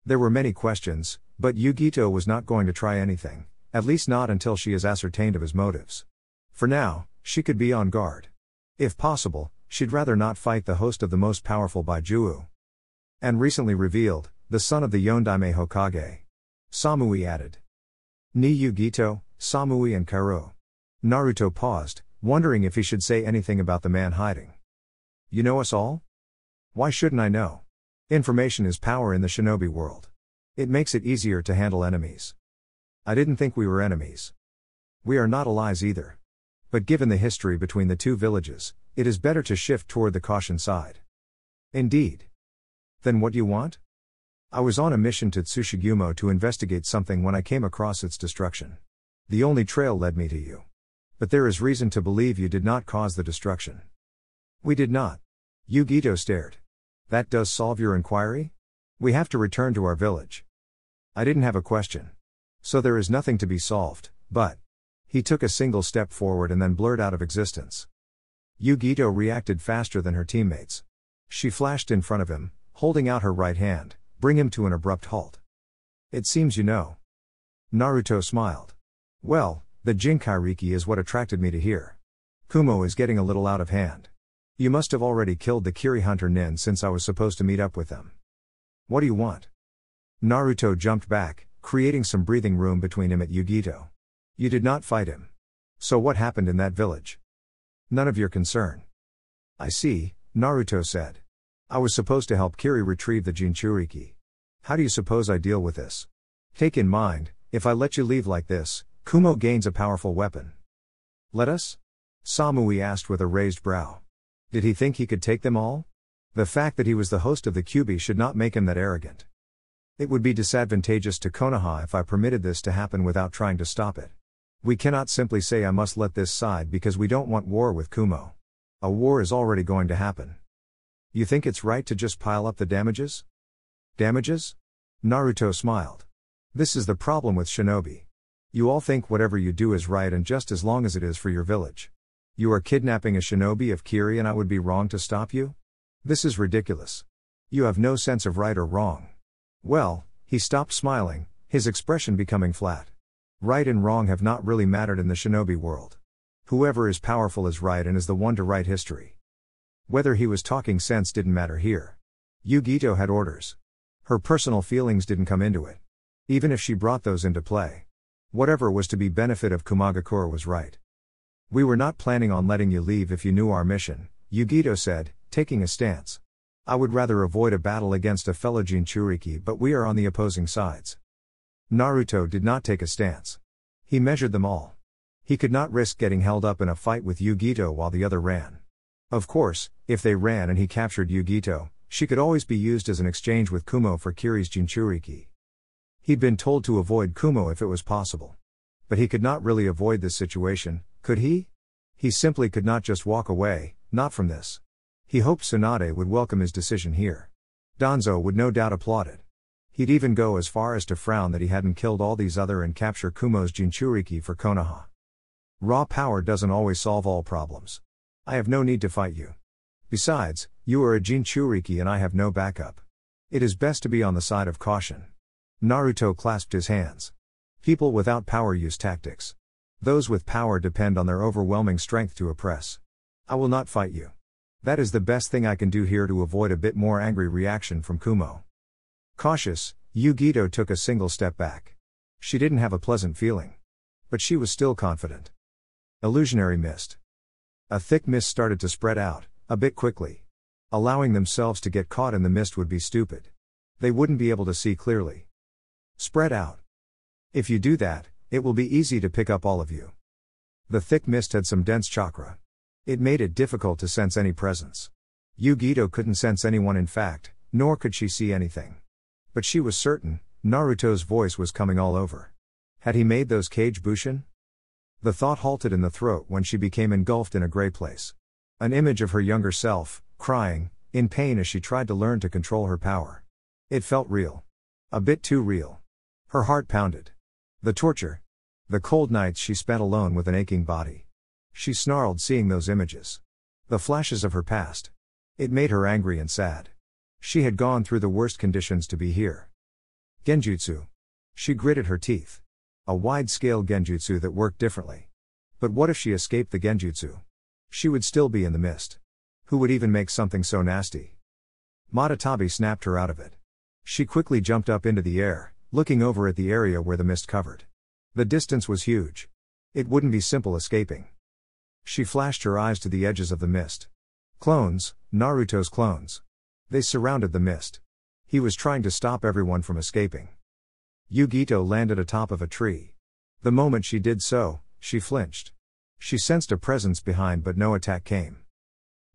There were many questions, but Yugito was not going to try anything, at least not until she is ascertained of his motives. For now, she could be on guard. If possible, she'd rather not fight the host of the most powerful Baijuu. And recently revealed, the son of the Yondaime Hokage. Samui added. Ni Yugito, Samui and Kaido. Naruto paused, wondering if he should say anything about the man hiding. You know us all? Why shouldn't I know? Information is power in the shinobi world. It makes it easier to handle enemies. I didn't think we were enemies. We are not allies either. But given the history between the two villages, it is better to shift toward the caution side. Indeed. Then what do you want? I was on a mission to Tsushigumo to investigate something when I came across its destruction. The only trail led me to you. But there is reason to believe you did not cause the destruction. We did not. Yugito stared. That does solve your inquiry? We have to return to our village. I didn't have a question. So there is nothing to be solved, but... He took a single step forward and then blurred out of existence. Yugito reacted faster than her teammates. She flashed in front of him, holding out her right hand, bring him to an abrupt halt. It seems you know. Naruto smiled. Well, the Jinkairiki is what attracted me to here. Kumo is getting a little out of hand. You must have already killed the Kiri Hunter Nin since I was supposed to meet up with them. What do you want? Naruto jumped back, creating some breathing room between him and Yugito. You did not fight him. So what happened in that village? None of your concern. I see, Naruto said. I was supposed to help Kiri retrieve the Jinchuriki. How do you suppose I deal with this? Take in mind, if I let you leave like this, Kumo gains a powerful weapon. Let us? Samui asked with a raised brow. Did he think he could take them all? The fact that he was the host of the Kyuubi should not make him that arrogant. It would be disadvantageous to Konoha if I permitted this to happen without trying to stop it. We cannot simply say I must let this side because we don't want war with Kumo. A war is already going to happen. You think it's right to just pile up the damages? Damages? Naruto smiled. This is the problem with shinobi. You all think whatever you do is right and just as long as it is for your village. You are kidnapping a shinobi of Kiri and I would be wrong to stop you? This is ridiculous. You have no sense of right or wrong. Well, he stopped smiling, his expression becoming flat. Right and wrong have not really mattered in the shinobi world. Whoever is powerful is right and is the one to write history. Whether he was talking sense didn't matter here. Yugito had orders. Her personal feelings didn't come into it. Even if she brought those into play. Whatever was to be benefit of Kumagakure was right. We were not planning on letting you leave if you knew our mission, Yugito said, taking a stance. I would rather avoid a battle against a fellow Jinchuriki, but we are on the opposing sides. Naruto did not take a stance. He measured them all. He could not risk getting held up in a fight with Yugito while the other ran. Of course, if they ran and he captured Yugito, she could always be used as an exchange with Kumo for Kiri's Jinchuriki. He'd been told to avoid Kumo if it was possible. But he could not really avoid this situation, could he? He simply could not just walk away, not from this. He hoped Tsunade would welcome his decision here. Danzo would no doubt applaud it. He'd even go as far as to frown that he hadn't killed all these other and capture Kumo's Jinchuriki for Konoha. Raw power doesn't always solve all problems. I have no need to fight you. Besides, you are a Jinchuriki and I have no backup. It is best to be on the side of caution. Naruto clasped his hands. People without power use tactics. Those with power depend on their overwhelming strength to oppress. I will not fight you. That is the best thing I can do here to avoid a bit more angry reaction from Kumo. Cautious, Yugito took a single step back. She didn't have a pleasant feeling. But she was still confident. Illusionary mist. A thick mist started to spread out, a bit quickly. Allowing themselves to get caught in the mist would be stupid. They wouldn't be able to see clearly. Spread out. If you do that, it will be easy to pick up all of you. The thick mist had some dense chakra. It made it difficult to sense any presence. Yugito couldn't sense anyone in fact, nor could she see anything. But she was certain, Naruto's voice was coming all over. Had he made those Kage Bushin? The thought halted in the throat when she became engulfed in a gray place. An image of her younger self, crying, in pain as she tried to learn to control her power. It felt real. A bit too real. Her heart pounded. The torture. The cold nights she spent alone with an aching body. She snarled seeing those images. The flashes of her past. It made her angry and sad. She had gone through the worst conditions to be here. Genjutsu. She gritted her teeth. A wide-scale genjutsu that worked differently. But what if she escaped the genjutsu? She would still be in the mist. Who would even make something so nasty? Matatabi snapped her out of it. She quickly jumped up into the air, looking over at the area where the mist covered. The distance was huge. It wouldn't be simple escaping. She flashed her eyes to the edges of the mist. Clones, Naruto's clones. They surrounded the mist. He was trying to stop everyone from escaping. Yugito landed atop of a tree. The moment she did so, she flinched. She sensed a presence behind but no attack came.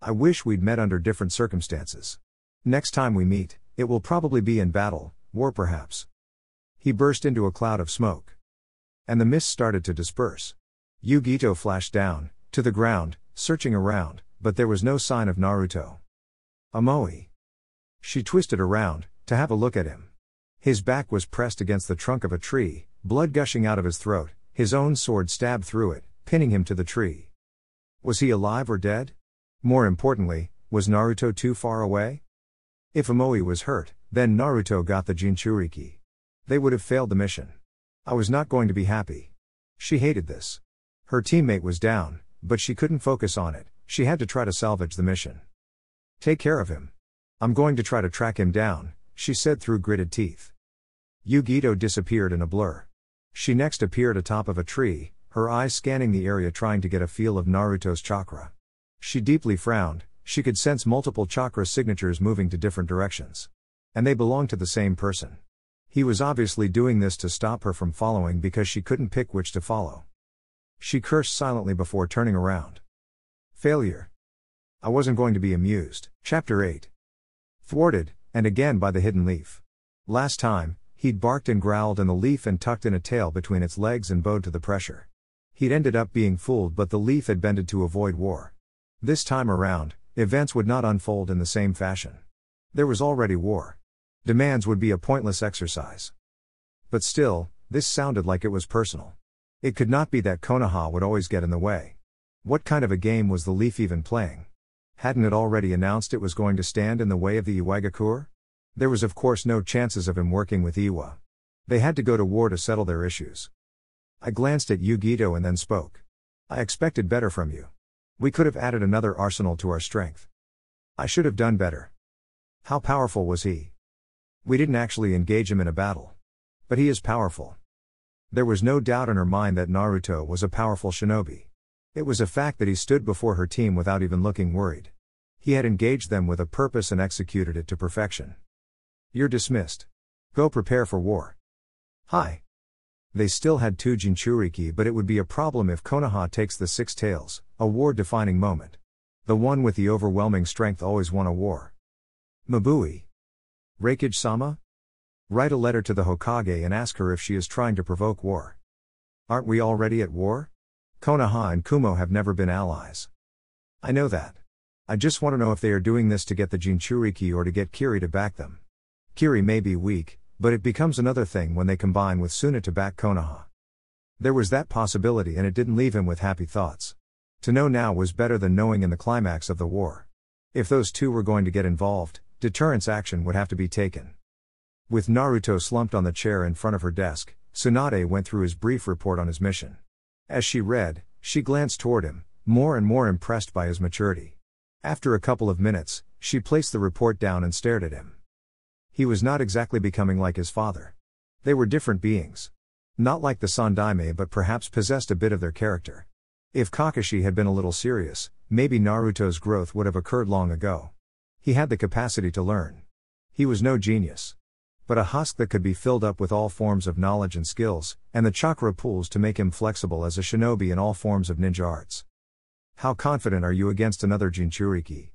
I wish we'd met under different circumstances. Next time we meet, it will probably be in battle, war perhaps. He burst into a cloud of smoke. And the mist started to disperse. Yugito flashed down, to the ground, searching around, but there was no sign of Naruto. Amoe. She twisted around, to have a look at him. His back was pressed against the trunk of a tree, blood gushing out of his throat, his own sword stabbed through it, pinning him to the tree. Was he alive or dead? More importantly, was Naruto too far away? If Amoe was hurt, then Naruto got the Jinchuriki. They would have failed the mission. I was not going to be happy. She hated this. Her teammate was down, but she couldn't focus on it, she had to try to salvage the mission. Take care of him. I'm going to try to track him down, she said through gritted teeth. Yugito disappeared in a blur. She next appeared atop of a tree, her eyes scanning the area trying to get a feel of Naruto's chakra. She deeply frowned, she could sense multiple chakra signatures moving to different directions. And they belonged to the same person. He was obviously doing this to stop her from following because she couldn't pick which to follow. She cursed silently before turning around. Failure. I wasn't going to be amused. Chapter 8. Thwarted, and again by the hidden leaf. Last time, he'd barked and growled and the leaf and tucked in a tail between its legs and bowed to the pressure. He'd ended up being fooled but the leaf had bended to avoid war. This time around, events would not unfold in the same fashion. There was already war. Demands would be a pointless exercise. But still, this sounded like it was personal. It could not be that Konoha would always get in the way. What kind of a game was the leaf even playing? Hadn't it already announced it was going to stand in the way of the Iwagakure? There was of course no chances of him working with Iwa. They had to go to war to settle their issues. I glanced at Yugito and then spoke. I expected better from you. We could have added another arsenal to our strength. I should have done better. How powerful was he? We didn't actually engage him in a battle. But he is powerful. There was no doubt in her mind that Naruto was a powerful shinobi. It was a fact that he stood before her team without even looking worried. He had engaged them with a purpose and executed it to perfection. You're dismissed. Go prepare for war. Hi. They still had 2 Jinchuriki but it would be a problem if Konoha takes the 6 tails, a war-defining moment. The one with the overwhelming strength always won a war. Mabui. Reikage-sama? Write a letter to the Hokage and ask her if she is trying to provoke war. Aren't we already at war? Konoha and Kumo have never been allies. I know that. I just want to know if they are doing this to get the Jinchuriki or to get Kiri to back them. Kiri may be weak, but it becomes another thing when they combine with Suna to back Konoha. There was that possibility, and it didn't leave him with happy thoughts. To know now was better than knowing in the climax of the war. If those two were going to get involved, deterrence action would have to be taken. With Naruto slumped on the chair in front of her desk, Tsunade went through his brief report on his mission. As she read, she glanced toward him, more and more impressed by his maturity. After a couple of minutes, she placed the report down and stared at him. He was not exactly becoming like his father. They were different beings. Not like the Sandaime, but perhaps possessed a bit of their character. If Kakashi had been a little serious, maybe Naruto's growth would have occurred long ago. He had the capacity to learn. He was no genius, but a husk that could be filled up with all forms of knowledge and skills, and the chakra pools to make him flexible as a shinobi in all forms of ninja arts. How confident are you against another Jinchuriki?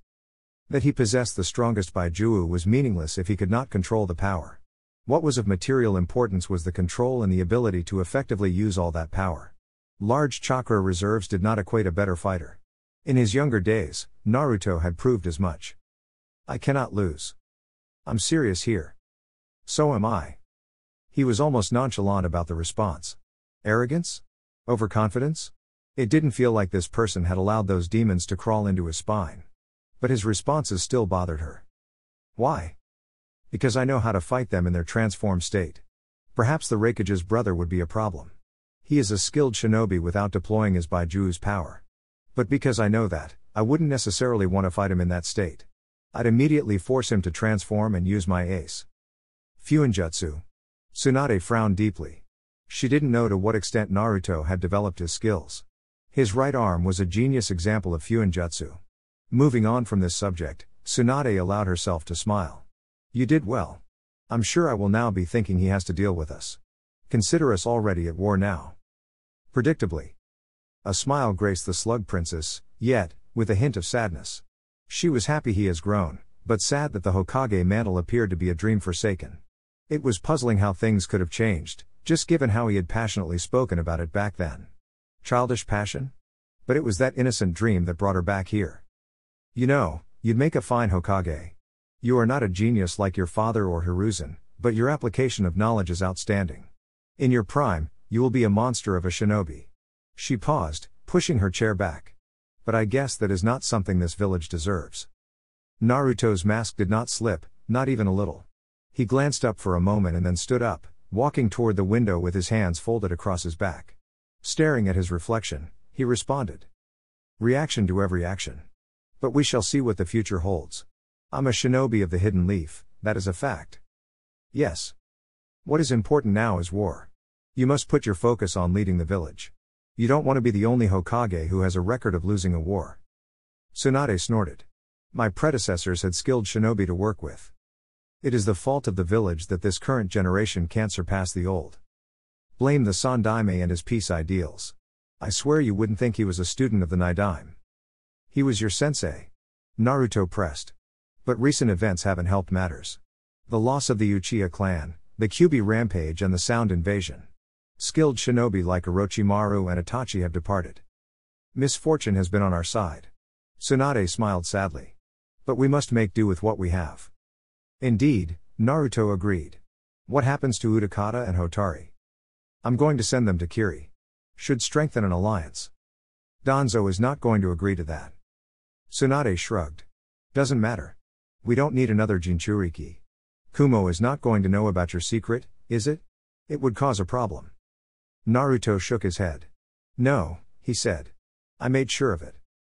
That he possessed the strongest Baijuu was meaningless if he could not control the power. What was of material importance was the control and the ability to effectively use all that power. Large chakra reserves did not equate a better fighter. In his younger days, Naruto had proved as much. I cannot lose. I'm serious here. So am I. He was almost nonchalant about the response. Arrogance? Overconfidence? It didn't feel like this person had allowed those demons to crawl into his spine. But his responses still bothered her. Why? Because I know how to fight them in their transformed state. Perhaps the Raikage's brother would be a problem. He is a skilled shinobi without deploying his Baiju's power. But because I know that, I wouldn't necessarily want to fight him in that state. I'd immediately force him to transform and use my ace. Fuinjutsu. Tsunade frowned deeply. She didn't know to what extent Naruto had developed his skills. His right arm was a genius example of Fuinjutsu. Moving on from this subject, Tsunade allowed herself to smile. You did well. I'm sure I will now be thinking he has to deal with us. Consider us already at war now. Predictably. A smile graced the slug princess, yet, with a hint of sadness. She was happy he has grown, but sad that the Hokage mantle appeared to be a dream forsaken. It was puzzling how things could have changed, just given how he had passionately spoken about it back then. Childish passion? But it was that innocent dream that brought her back here. You know, you'd make a fine Hokage. You are not a genius like your father or Hiruzen, but your application of knowledge is outstanding. In your prime, you will be a monster of a shinobi. She paused, pushing her chair back. But I guess that is not something this village deserves. Naruto's mask did not slip, not even a little. He glanced up for a moment and then stood up, walking toward the window with his hands folded across his back. Staring at his reflection, he responded. Reaction to every action. But we shall see what the future holds. I'm a shinobi of the hidden leaf, that is a fact. Yes. What is important now is war. You must put your focus on leading the village. You don't want to be the only Hokage who has a record of losing a war. Tsunade snorted. My predecessors had skilled shinobi to work with. It is the fault of the village that this current generation can't surpass the old. Blame the Sandaime and his peace ideals. I swear you wouldn't think he was a student of the Nidaime. He was your sensei. Naruto pressed. But recent events haven't helped matters. The loss of the Uchiha clan, the Kyuubi rampage and the Sound invasion. Skilled shinobi like Orochimaru and Itachi have departed. Misfortune has been on our side. Tsunade smiled sadly. But we must make do with what we have. Indeed, Naruto agreed. What happens to Utakata and Hotari? I'm going to send them to Kiri. Should strengthen an alliance. Danzo is not going to agree to that. Tsunade shrugged. Doesn't matter. We don't need another Jinchuriki. Kumo is not going to know about your secret, is it? It would cause a problem. Naruto shook his head. No, he said. I made sure of it.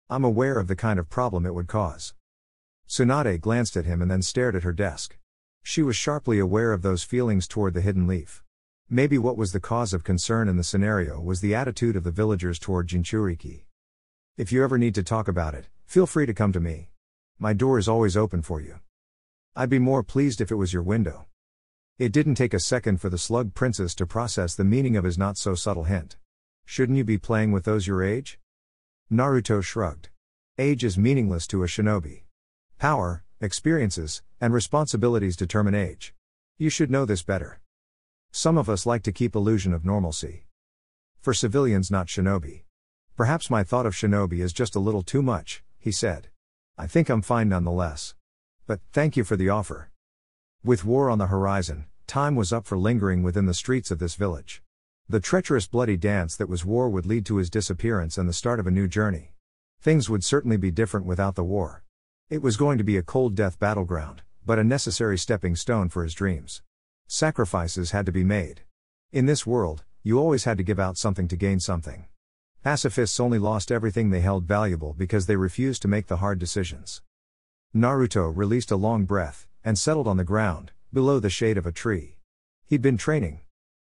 I'm aware of the kind of problem it would cause. Tsunade glanced at him and then stared at her desk. She was sharply aware of those feelings toward the hidden leaf. Maybe what was the cause of concern in the scenario was the attitude of the villagers toward Jinchuriki. If you ever need to talk about it, feel free to come to me. My door is always open for you. I'd be more pleased if it was your window. It didn't take a second for the slug princess to process the meaning of his not-so-subtle hint. Shouldn't you be playing with those your age? Naruto shrugged. Age is meaningless to a shinobi. Power, experiences, and responsibilities determine age. You should know this better. Some of us like to keep illusion of normalcy. For civilians not shinobi. Perhaps my thought of shinobi is just a little too much, he said. I think I'm fine nonetheless. But, thank you for the offer. With war on the horizon, time was up for lingering within the streets of this village. The treacherous bloody dance that was war would lead to his disappearance and the start of a new journey. Things would certainly be different without the war. It was going to be a cold death battleground, but a necessary stepping stone for his dreams. Sacrifices had to be made. In this world, you always had to give out something to gain something. Pacifists only lost everything they held valuable because they refused to make the hard decisions. Naruto released a long breath, and settled on the ground, below the shade of a tree. He'd been training.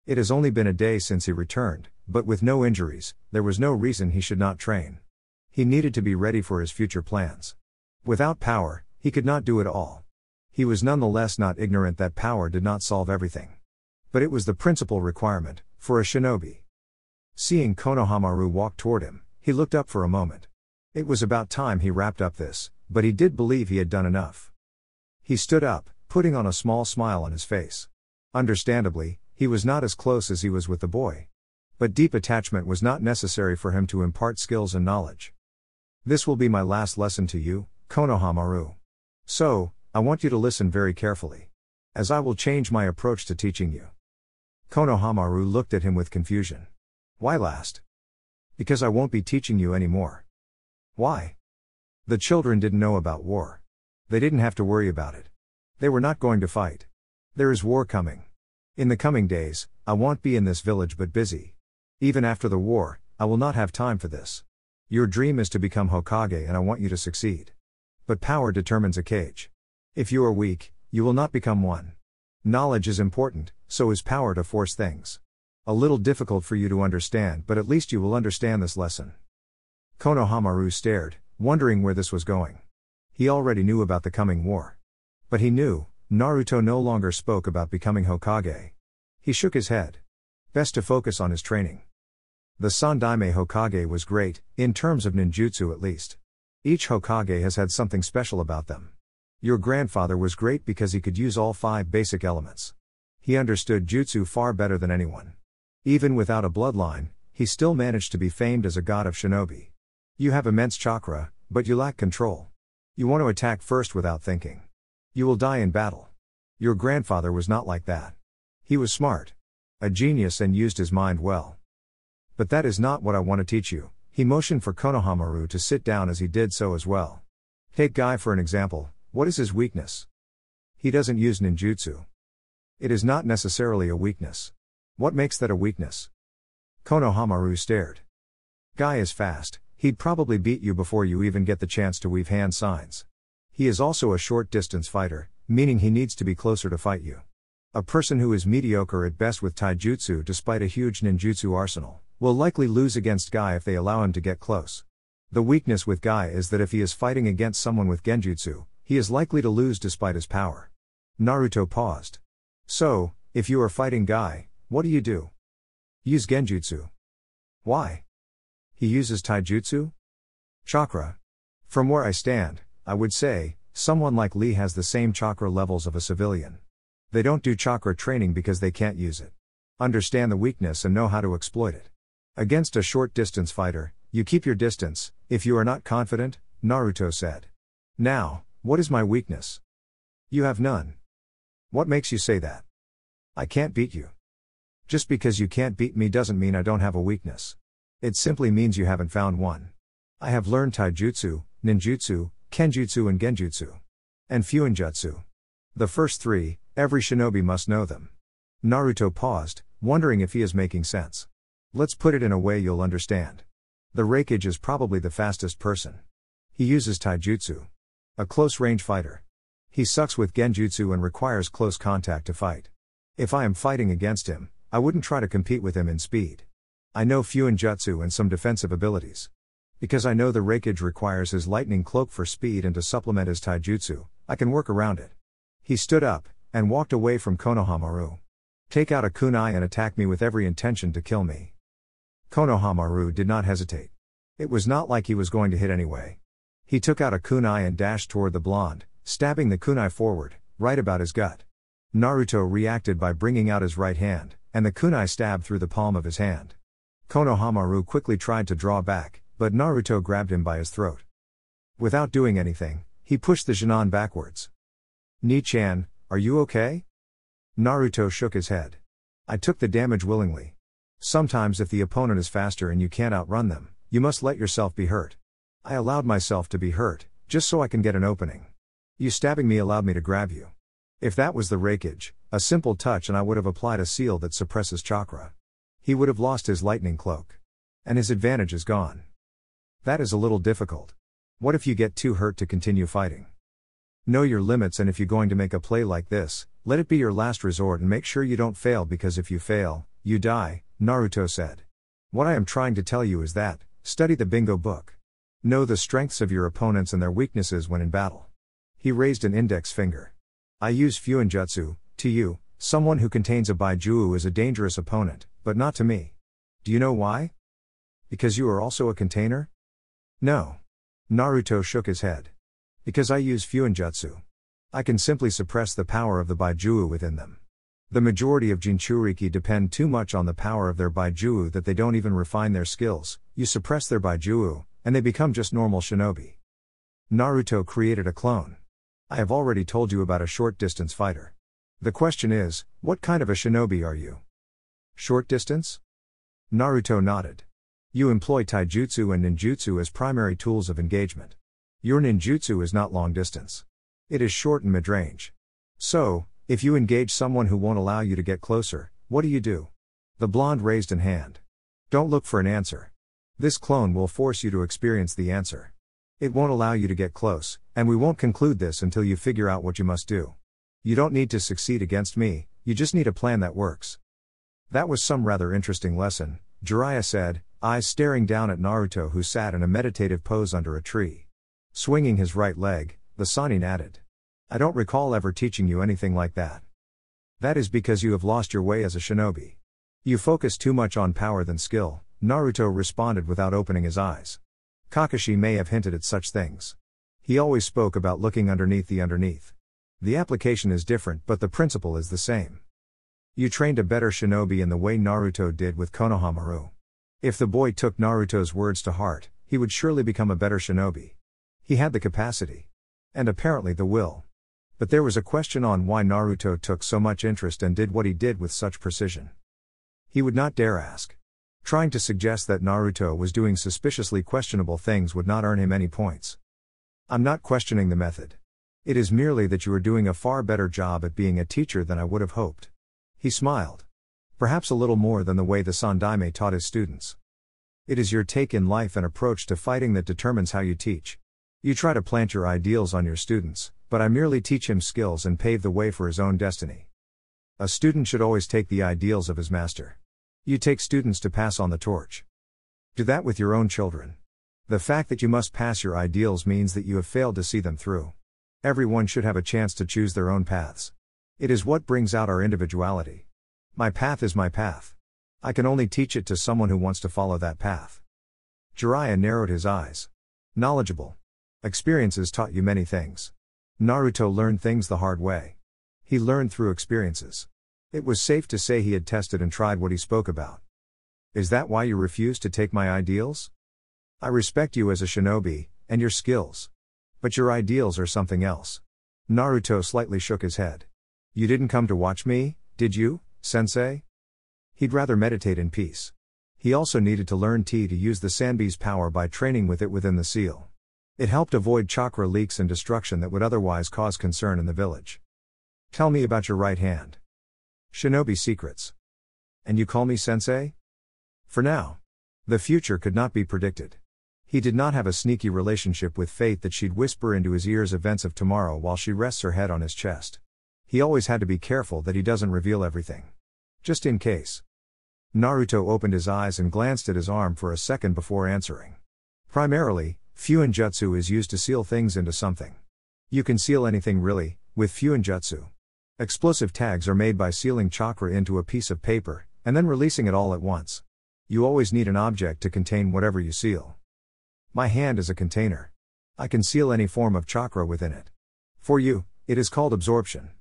It has only been a day since he returned, but with no injuries, there was no reason he should not train. He needed to be ready for his future plans. Without power, he could not do it all. He was nonetheless not ignorant that power did not solve everything. But it was the principal requirement, for a shinobi. Seeing Konohamaru walk toward him, he looked up for a moment. It was about time he wrapped up this, but he did believe he had done enough. He stood up, putting on a small smile on his face. Understandably, he was not as close as he was with the boy. But deep attachment was not necessary for him to impart skills and knowledge. This will be my last lesson to you, Konohamaru. So, I want you to listen very carefully. As I will change my approach to teaching you. Konohamaru looked at him with confusion. Why last? Because I won't be teaching you anymore. Why? The children didn't know about war. They didn't have to worry about it. They were not going to fight. There is war coming. In the coming days, I won't be in this village but busy. Even after the war, I will not have time for this. Your dream is to become Hokage and I want you to succeed. But power determines a cage. If you are weak, you will not become one. Knowledge is important, so is power to force things. A little difficult for you to understand, but at least you will understand this lesson. Konohamaru stared, wondering where this was going. He already knew about the coming war. But he knew, Naruto no longer spoke about becoming Hokage. He shook his head. Best to focus on his training. The Sandaime Hokage was great, in terms of ninjutsu at least. Each Hokage has had something special about them. Your grandfather was great because he could use all 5 basic elements. He understood jutsu far better than anyone. Even without a bloodline, he still managed to be famed as a god of shinobi. You have immense chakra, but you lack control. You want to attack first without thinking. You will die in battle. Your grandfather was not like that. He was smart. A genius and used his mind well. But that is not what I want to teach you. He motioned for Konohamaru to sit down as he did so as well. Take Guy for an example. What is his weakness? He doesn't use ninjutsu. It is not necessarily a weakness. What makes that a weakness? Konohamaru stared. Guy is fast, he'd probably beat you before you even get the chance to weave hand signs. He is also a short distance fighter, meaning he needs to be closer to fight you. A person who is mediocre at best with taijutsu despite a huge ninjutsu arsenal, will likely lose against Guy if they allow him to get close. The weakness with Guy is that if he is fighting against someone with genjutsu, he is likely to lose despite his power. Naruto paused. So, if you are fighting Guy, what do? Use genjutsu. Why? He uses taijutsu? Chakra. From where I stand, I would say, someone like Lee has the same chakra levels of a civilian. They don't do chakra training because they can't use it. Understand the weakness and know how to exploit it. Against a short distance fighter, you keep your distance, if you are not confident, Naruto said. Now, what is my weakness? You have none. What makes you say that? I can't beat you. Just because you can't beat me doesn't mean I don't have a weakness. It simply means you haven't found one. I have learned taijutsu, ninjutsu, kenjutsu and genjutsu. And fuinjutsu. The first 3, every shinobi must know them. Naruto paused, wondering if he is making sense. Let's put it in a way you'll understand. The Raikage is probably the fastest person. He uses taijutsu. A close-range fighter. He sucks with genjutsu and requires close contact to fight. If I am fighting against him, I wouldn't try to compete with him in speed. I know fuinjutsu and some defensive abilities. Because I know the Raikage requires his lightning cloak for speed and to supplement his taijutsu, I can work around it. He stood up, and walked away from Konohamaru. Take out a kunai and attack me with every intention to kill me. Konohamaru did not hesitate. It was not like he was going to hit anyway. He took out a kunai and dashed toward the blonde, stabbing the kunai forward, right about his gut. Naruto reacted by bringing out his right hand, and the kunai stabbed through the palm of his hand. Konohamaru quickly tried to draw back, but Naruto grabbed him by his throat. Without doing anything, he pushed the Jinan backwards. Ni-chan, are you okay? Naruto shook his head. I took the damage willingly. Sometimes if the opponent is faster and you can't outrun them, you must let yourself be hurt. I allowed myself to be hurt, just so I can get an opening. You stabbing me allowed me to grab you. If that was the rakeage, a simple touch and I would have applied a seal that suppresses chakra. He would have lost his lightning cloak. And his advantage is gone. That is a little difficult. What if you get too hurt to continue fighting? Know your limits, and if you're going to make a play like this, let it be your last resort and make sure you don't fail, because if you fail, you die, Naruto said. What I am trying to tell you is that, study the bingo book. Know the strengths of your opponents and their weaknesses when in battle. He raised an index finger. I use Fuinjutsu. To you, someone who contains a Baijuu is a dangerous opponent, but not to me. Do you know why? Because you are also a container? No. Naruto shook his head. Because I use Fuinjutsu. I can simply suppress the power of the Baijuu within them. The majority of Jinchuriki depend too much on the power of their Baijuu that they don't even refine their skills. You suppress their Baijuu, and they become just normal shinobi. Naruto created a clone. I have already told you about a short-distance fighter. The question is, what kind of a shinobi are you? Short distance? Naruto nodded. You employ taijutsu and ninjutsu as primary tools of engagement. Your ninjutsu is not long distance. It is short and mid-range. So, if you engage someone who won't allow you to get closer, what do? The blonde raised an hand. Don't look for an answer. This clone will force you to experience the answer. It won't allow you to get close, and we won't conclude this until you figure out what you must do. You don't need to succeed against me, you just need a plan that works. That was some rather interesting lesson, Jiraiya said, eyes staring down at Naruto, who sat in a meditative pose under a tree. Swinging his right leg, the Sannin added. I don't recall ever teaching you anything like that. That is because you have lost your way as a shinobi. You focus too much on power than skill, Naruto responded without opening his eyes. Kakashi may have hinted at such things. He always spoke about looking underneath the underneath. The application is different, but the principle is the same. You trained a better shinobi in the way Naruto did with Konohamaru. If the boy took Naruto's words to heart, he would surely become a better shinobi. He had the capacity. And apparently the will. But there was a question on why Naruto took so much interest and did what he did with such precision. He would not dare ask. Trying to suggest that Naruto was doing suspiciously questionable things would not earn him any points. I'm not questioning the method. It is merely that you are doing a far better job at being a teacher than I would have hoped. He smiled. Perhaps a little more than the way the Sandaime taught his students. It is your take in life and approach to fighting that determines how you teach. You try to plant your ideals on your students, but I merely teach him skills and pave the way for his own destiny. A student should always take the ideals of his master. You take students to pass on the torch. Do that with your own children. The fact that you must pass your ideals means that you have failed to see them through. Everyone should have a chance to choose their own paths. It is what brings out our individuality. My path is my path. I can only teach it to someone who wants to follow that path. Jiraiya narrowed his eyes. Knowledgeable. Experiences taught you many things. Naruto learned things the hard way. He learned through experiences. It was safe to say he had tested and tried what he spoke about. Is that why you refuse to take my ideals? I respect you as a shinobi, and your skills. But your ideals are something else. Naruto slightly shook his head. You didn't come to watch me, did you, sensei? He'd rather meditate in peace. He also needed to learn to use the Sanbi's power by training with it within the seal. It helped avoid chakra leaks and destruction that would otherwise cause concern in the village. Tell me about your right hand. Shinobi secrets. And you call me sensei? For now. The future could not be predicted. He did not have a sneaky relationship with fate that she'd whisper into his ears events of tomorrow while she rests her head on his chest. He always had to be careful that he doesn't reveal everything. Just in case. Naruto opened his eyes and glanced at his arm for a second before answering. Primarily, Fuinjutsu is used to seal things into something. You can seal anything really, with Fuinjutsu. Explosive tags are made by sealing chakra into a piece of paper, and then releasing it all at once. You always need an object to contain whatever you seal. My hand is a container. I can seal any form of chakra within it. For you, it is called absorption.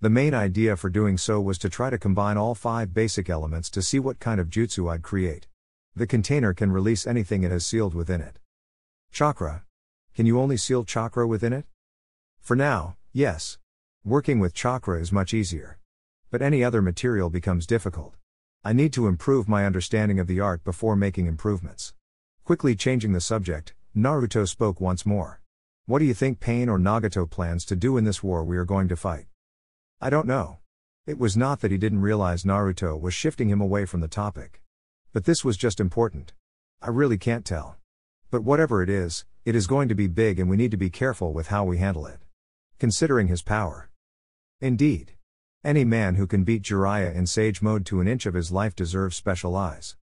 The main idea for doing so was to try to combine all 5 basic elements to see what kind of jutsu I'd create. The container can release anything it has sealed within it. Chakra. Can you only seal chakra within it? For now, yes. Working with chakra is much easier. But any other material becomes difficult. I need to improve my understanding of the art before making improvements. Quickly changing the subject, Naruto spoke once more. What do you think Pain or Nagato plans to do in this war we are going to fight? I don't know. It was not that he didn't realize Naruto was shifting him away from the topic. But this was just important. I really can't tell. But whatever it is going to be big and we need to be careful with how we handle it. Considering his power. Indeed. Any man who can beat Jiraiya in Sage Mode to an inch of his life deserves special eyes.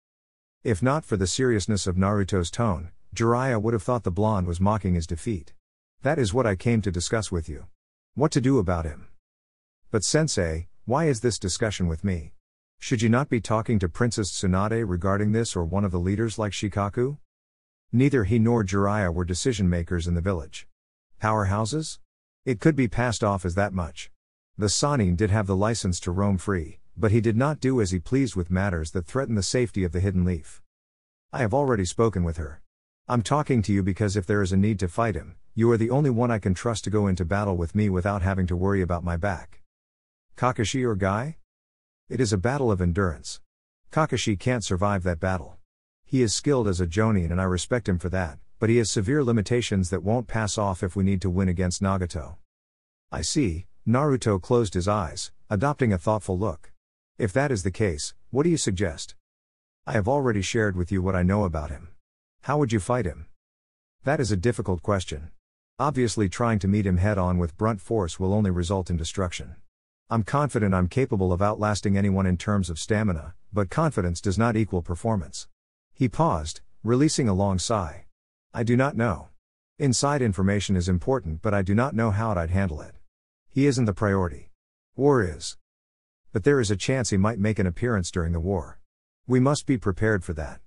If not for the seriousness of Naruto's tone, Jiraiya would have thought the blonde was mocking his defeat. That is what I came to discuss with you. What to do about him. But sensei, why is this discussion with me? Should you not be talking to Princess Tsunade regarding this or one of the leaders like Shikaku? Neither he nor Jiraiya were decision makers in the village. Powerhouses? It could be passed off as that much. The Sannin did have the license to roam free, but he did not do as he pleased with matters that threatened the safety of the Hidden Leaf. I have already spoken with her. I'm talking to you because if there is a need to fight him, you are the only one I can trust to go into battle with me without having to worry about my back. Kakashi or Guy? It is a battle of endurance. Kakashi can't survive that battle. He is skilled as a Jonin and I respect him for that, but he has severe limitations that won't pass off if we need to win against Nagato. I see. Naruto closed his eyes, adopting a thoughtful look. If that is the case, what do you suggest? I have already shared with you what I know about him. How would you fight him? That is a difficult question. Obviously trying to meet him head-on with blunt force will only result in destruction. I'm confident I'm capable of outlasting anyone in terms of stamina, but confidence does not equal performance. He paused, releasing a long sigh. I do not know. Inside information is important but I do not know how I'd handle it. He isn't the priority. War is. But there is a chance he might make an appearance during the war. We must be prepared for that.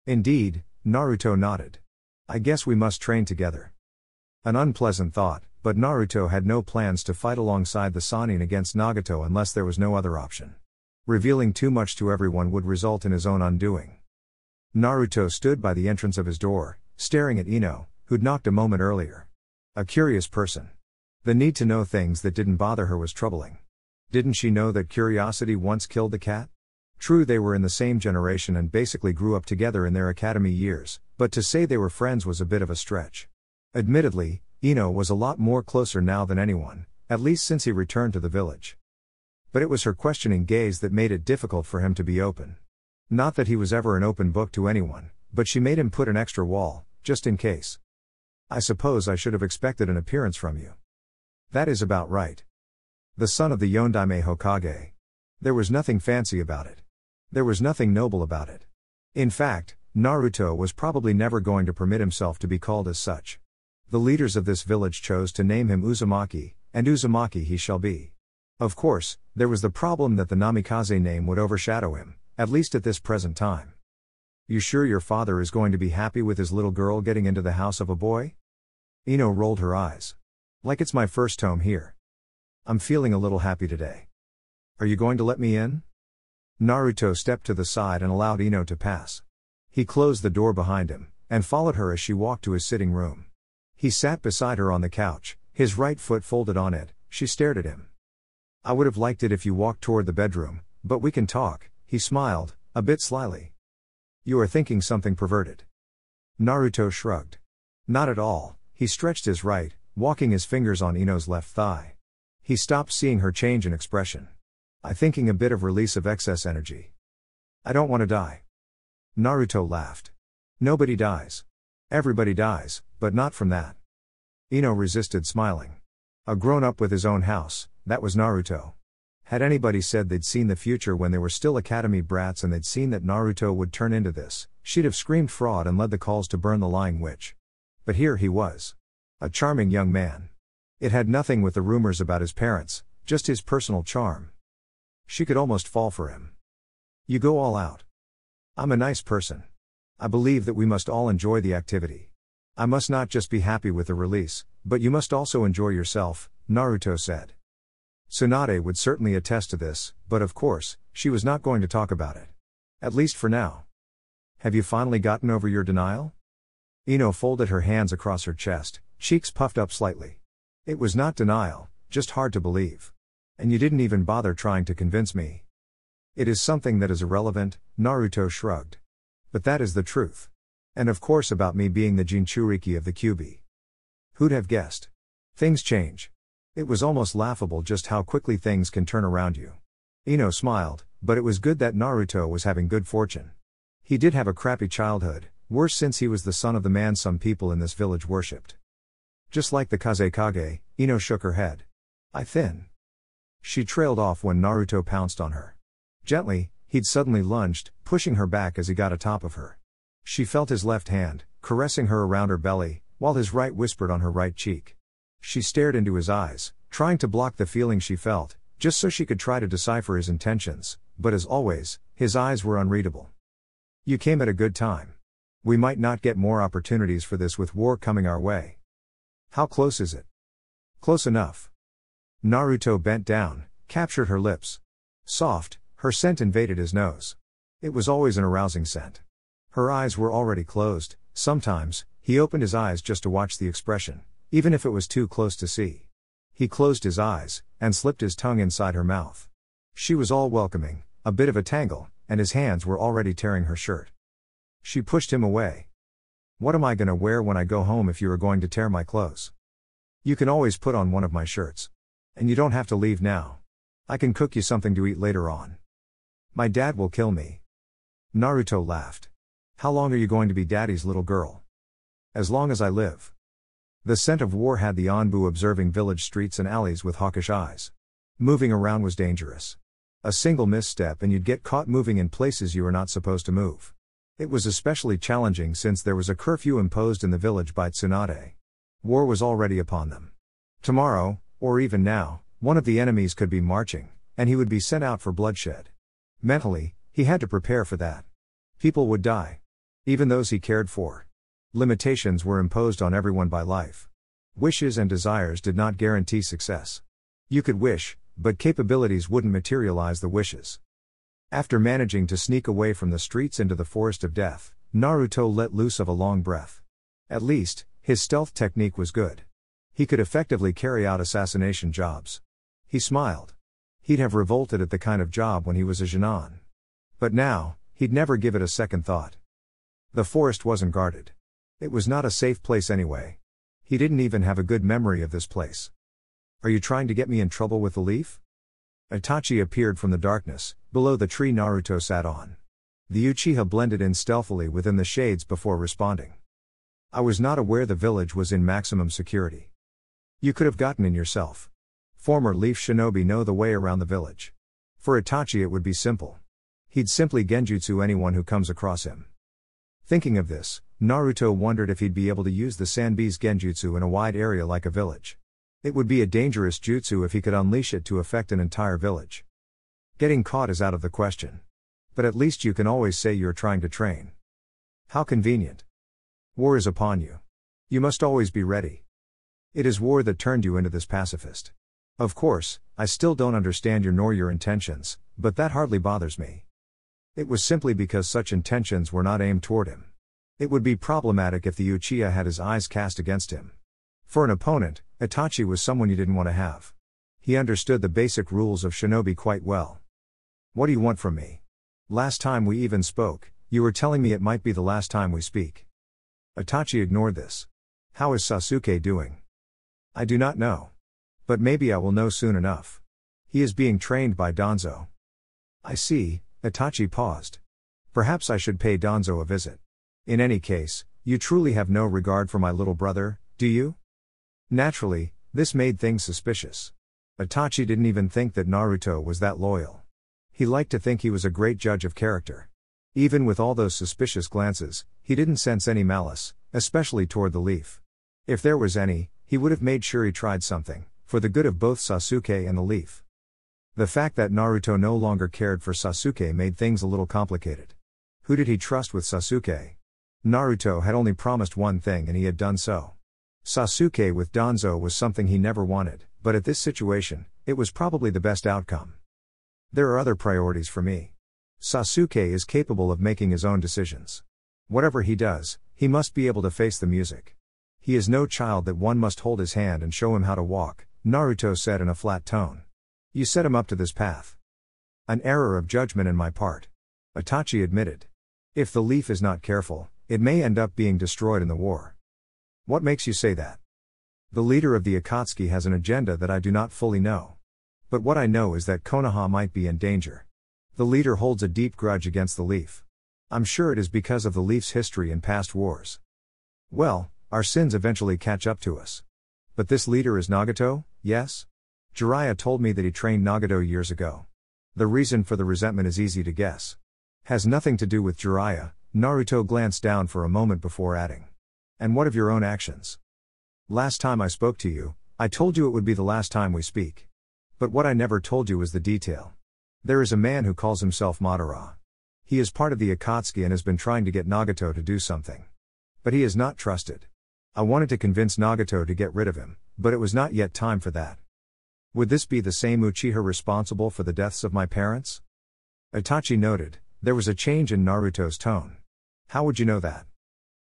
Indeed, Naruto nodded. I guess we must train together. An unpleasant thought, but Naruto had no plans to fight alongside the Sannin against Nagato unless there was no other option. Revealing too much to everyone would result in his own undoing. Naruto stood by the entrance of his door, staring at Ino, who'd knocked a moment earlier. A curious person. The need to know things that didn't bother her was troubling. Didn't she know that curiosity once killed the cat? True, they were in the same generation and basically grew up together in their academy years, but to say they were friends was a bit of a stretch. Admittedly, Ino was a lot more closer now than anyone, at least since he returned to the village. But it was her questioning gaze that made it difficult for him to be open. Not that he was ever an open book to anyone, but she made him put an extra wall, just in case. I suppose I should have expected an appearance from you. That is about right. The son of the Yondaime Hokage. There was nothing fancy about it. There was nothing noble about it. In fact, Naruto was probably never going to permit himself to be called as such. The leaders of this village chose to name him Uzumaki, and Uzumaki he shall be. Of course, there was the problem that the Namikaze name would overshadow him, at least at this present time. You sure your father is going to be happy with his little girl getting into the house of a boy? Ino rolled her eyes. Like it's my first home here. I'm feeling a little happy today. Are you going to let me in? Naruto stepped to the side and allowed Ino to pass. He closed the door behind him, and followed her as she walked to his sitting room. He sat beside her on the couch, his right foot folded on it. She stared at him. I would have liked it if you walked toward the bedroom, but we can talk, he smiled, a bit slyly. You are thinking something perverted. Naruto shrugged. Not at all. He stretched his right, walking his fingers on Ino's left thigh. He stopped seeing her change in expression. I thinking a bit of release of excess energy. I don't want to die. Naruto laughed. Nobody dies. Everybody dies, but not from that. Ino resisted smiling. A grown-up with his own house, that was Naruto. Had anybody said they'd seen the future when they were still academy brats and they'd seen that Naruto would turn into this, she'd have screamed fraud and led the calls to burn the lying witch. But here he was. A charming young man. It had nothing with the rumors about his parents, just his personal charm. She could almost fall for him. You go all out. I'm a nice person. I believe that we must all enjoy the activity. I must not just be happy with the release, but you must also enjoy yourself, Naruto said. Tsunade would certainly attest to this, but of course, she was not going to talk about it. At least for now. Have you finally gotten over your denial? Ino folded her hands across her chest, cheeks puffed up slightly. It was not denial, just hard to believe. And you didn't even bother trying to convince me. It is something that is irrelevant, Naruto shrugged. But that is the truth. And of course about me being the Jinchuriki of the Kyuubi. Who'd have guessed? Things change. It was almost laughable just how quickly things can turn around you. Ino smiled, but it was good that Naruto was having good fortune. He did have a crappy childhood, worse since he was the son of the man some people in this village worshipped. Just like the Kazekage, Ino shook her head. I thin. She trailed off when Naruto pounced on her. Gently, he'd suddenly lunged, pushing her back as he got atop of her. She felt his left hand, caressing her around her belly, while his right whispered on her right cheek. She stared into his eyes, trying to block the feeling she felt, just so she could try to decipher his intentions, but as always, his eyes were unreadable. You came at a good time. We might not get more opportunities for this with war coming our way. How close is it? Close enough. Naruto bent down, captured her lips. Soft, her scent invaded his nose. It was always an arousing scent. Her eyes were already closed. Sometimes, he opened his eyes just to watch the expression, even if it was too close to see. He closed his eyes, and slipped his tongue inside her mouth. She was all welcoming, a bit of a tangle, and his hands were already tearing her shirt. She pushed him away. What am I gonna wear when I go home if you are going to tear my clothes? You can always put on one of my shirts. And you don't have to leave now. I can cook you something to eat later on. My dad will kill me. Naruto laughed. How long are you going to be daddy's little girl? As long as I live. The scent of war had the Anbu observing village streets and alleys with hawkish eyes. Moving around was dangerous. A single misstep and you'd get caught moving in places you are not supposed to move. It was especially challenging since there was a curfew imposed in the village by Tsunade. War was already upon them. Tomorrow, or even now, one of the enemies could be marching, and he would be sent out for bloodshed. Mentally, he had to prepare for that. People would die. Even those he cared for. Limitations were imposed on everyone by life. Wishes and desires did not guarantee success. You could wish, but capabilities wouldn't materialize the wishes. After managing to sneak away from the streets into the forest of death, Naruto let loose of a long breath. At least, his stealth technique was good. He could effectively carry out assassination jobs. He smiled. He'd have revolted at the kind of job when he was a Genin. But now, he'd never give it a second thought. The forest wasn't guarded. It was not a safe place anyway. He didn't even have a good memory of this place. Are you trying to get me in trouble with the leaf? Itachi appeared from the darkness, below the tree Naruto sat on. The Uchiha blended in stealthily within the shades before responding. I was not aware the village was in maximum security. You could have gotten in yourself. Former Leaf Shinobi know the way around the village. For Itachi it would be simple. He'd simply genjutsu anyone who comes across him. Thinking of this, Naruto wondered if he'd be able to use the Sanbi's genjutsu in a wide area like a village. It would be a dangerous jutsu if he could unleash it to affect an entire village. Getting caught is out of the question. But at least you can always say you're trying to train. How convenient. War is upon you. You must always be ready. It is war that turned you into this pacifist. Of course, I still don't understand your nor your intentions, but that hardly bothers me. It was simply because such intentions were not aimed toward him. It would be problematic if the Uchiha had his eyes cast against him. For an opponent, Itachi was someone you didn't want to have. He understood the basic rules of shinobi quite well. What do you want from me? Last time we even spoke, you were telling me it might be the last time we speak. Itachi ignored this. How is Sasuke doing? I do not know. But maybe I will know soon enough. He is being trained by Danzo. I see, Itachi paused. Perhaps I should pay Danzo a visit. In any case, you truly have no regard for my little brother, do you? Naturally, this made things suspicious. Itachi didn't even think that Naruto was that loyal. He liked to think he was a great judge of character. Even with all those suspicious glances, he didn't sense any malice, especially toward the leaf. If there was any, he would have made sure he tried something, for the good of both Sasuke and the leaf. The fact that Naruto no longer cared for Sasuke made things a little complicated. Who did he trust with Sasuke? Naruto had only promised one thing and he had done so. Sasuke with Danzo was something he never wanted, but at this situation, it was probably the best outcome. There are other priorities for me. Sasuke is capable of making his own decisions. Whatever he does, he must be able to face the music. He is no child that one must hold his hand and show him how to walk, Naruto said in a flat tone. You set him up to this path. An error of judgment in my part. Itachi admitted. If the leaf is not careful, it may end up being destroyed in the war. What makes you say that? The leader of the Akatsuki has an agenda that I do not fully know. But what I know is that Konoha might be in danger. The leader holds a deep grudge against the leaf. I'm sure it is because of the leaf's history in past wars. Well, our sins eventually catch up to us. But this leader is Nagato, yes? Jiraiya told me that he trained Nagato years ago. The reason for the resentment is easy to guess. Has nothing to do with Jiraiya. Naruto glanced down for a moment before adding. And what of your own actions? Last time I spoke to you, I told you it would be the last time we speak. But what I never told you was the detail. There is a man who calls himself Madara. He is part of the Akatsuki and has been trying to get Nagato to do something. But he is not trusted. I wanted to convince Nagato to get rid of him, but it was not yet time for that. Would this be the same Uchiha responsible for the deaths of my parents? Itachi noted. There was a change in Naruto's tone. How would you know that?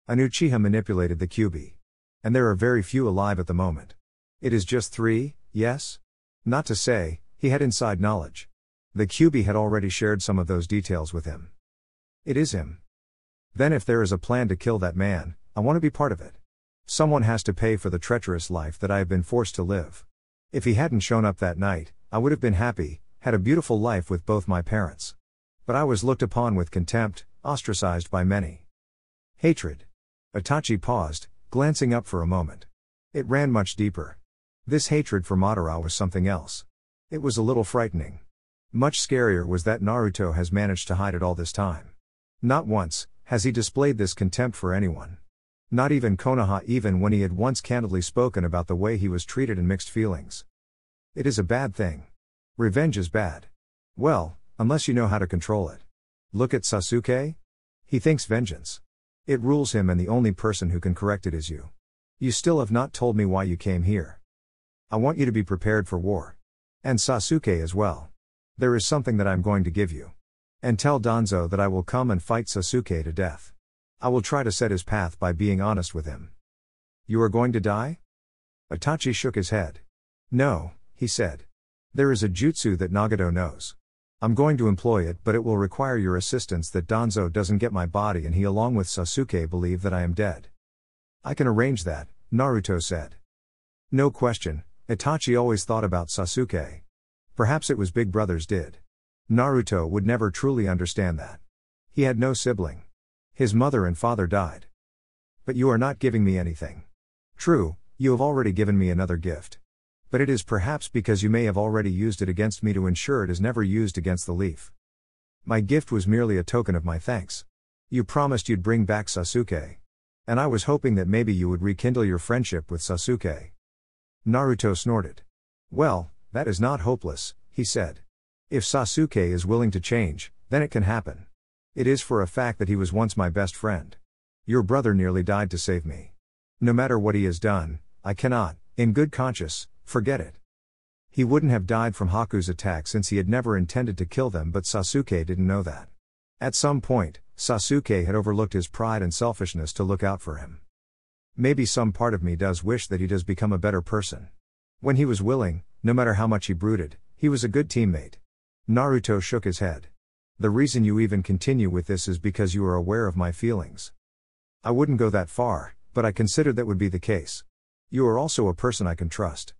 An Uchiha manipulated the Kyuubi. And there are very few alive at the moment. It is just 3, yes? Not to say, he had inside knowledge. The Kyuubi had already shared some of those details with him. It is him. Then if there is a plan to kill that man, I want to be part of it. Someone has to pay for the treacherous life that I have been forced to live. If he hadn't shown up that night, I would have been happy, had a beautiful life with both my parents. But I was looked upon with contempt, ostracized by many. Hatred. Itachi paused, glancing up for a moment. It ran much deeper. This hatred for Madara was something else. It was a little frightening. Much scarier was that Naruto has managed to hide it all this time. Not once has he displayed this contempt for anyone. Not even Konoha, even when he had once candidly spoken about the way he was treated and mixed feelings. It is a bad thing. Revenge is bad. Well, unless you know how to control it. Look at Sasuke. He thinks vengeance. It rules him and the only person who can correct it is you. You still have not told me why you came here. I want you to be prepared for war. And Sasuke as well. There is something that I am going to give you. And tell Danzo that I will come and fight Sasuke to death. I will try to set his path by being honest with him. You are going to die? Itachi shook his head. No, he said. There is a jutsu that Nagato knows. I'm going to employ it, but it will require your assistance that Danzo doesn't get my body and he along with Sasuke believe that I am dead. I can arrange that, Naruto said. No question, Itachi always thought about Sasuke. Perhaps it was big brothers did. Naruto would never truly understand that. He had no sibling. His mother and father died. But you are not giving me anything. True, you have already given me another gift. But it is perhaps because you may have already used it against me to ensure it is never used against the leaf. My gift was merely a token of my thanks. You promised you'd bring back Sasuke. And I was hoping that maybe you would rekindle your friendship with Sasuke. Naruto snorted. Well, that is not hopeless, he said. If Sasuke is willing to change, then it can happen. It is for a fact that he was once my best friend. Your brother nearly died to save me. No matter what he has done, I cannot, in good conscience, forget it. He wouldn't have died from Haku's attack since he had never intended to kill them, but Sasuke didn't know that. At some point, Sasuke had overlooked his pride and selfishness to look out for him. Maybe some part of me does wish that he does become a better person. When he was willing, no matter how much he brooded, he was a good teammate. Naruto shook his head. The reason you even continue with this is because you are aware of my feelings. I wouldn't go that far, but I considered that would be the case. You are also a person I can trust.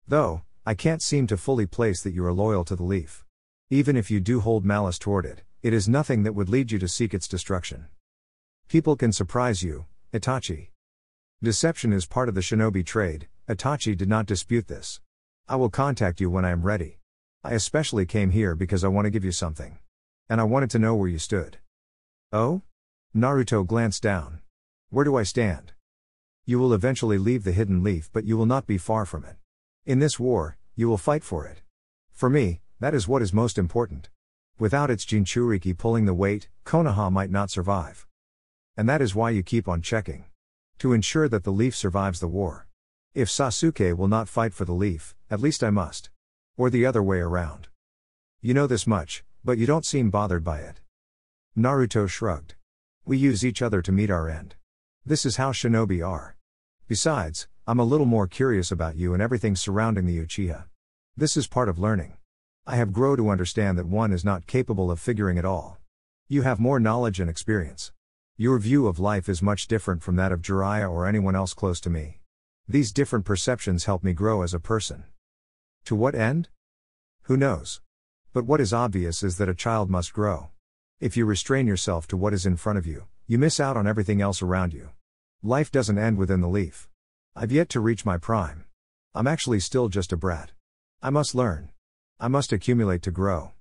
Though, I can't seem to fully place that you are loyal to the leaf. Even if you do hold malice toward it, it is nothing that would lead you to seek its destruction. People can surprise you, Itachi. Deception is part of the shinobi trade. Itachi did not dispute this. I will contact you when I am ready. I especially came here because I want to give you something. And I wanted to know where you stood. Oh? Naruto glanced down. Where do I stand? You will eventually leave the hidden leaf, but you will not be far from it. In this war, you will fight for it. For me, that is what is most important. Without its Jinchuriki pulling the weight, Konoha might not survive. And that is why you keep on checking. To ensure that the leaf survives the war. If Sasuke will not fight for the leaf, at least I must. Or the other way around. You know this much, but you don't seem bothered by it. Naruto shrugged. We use each other to meet our end. This is how shinobi are. Besides, I'm a little more curious about you and everything surrounding the Uchiha. This is part of learning. I have grown to understand that one is not capable of figuring it all. You have more knowledge and experience. Your view of life is much different from that of Jiraiya or anyone else close to me. These different perceptions help me grow as a person. To what end? Who knows? But what is obvious is that a child must grow. If you restrain yourself to what is in front of you, you miss out on everything else around you. Life doesn't end within the leaf. I've yet to reach my prime. I'm actually still just a brat. I must learn. I must accumulate to grow.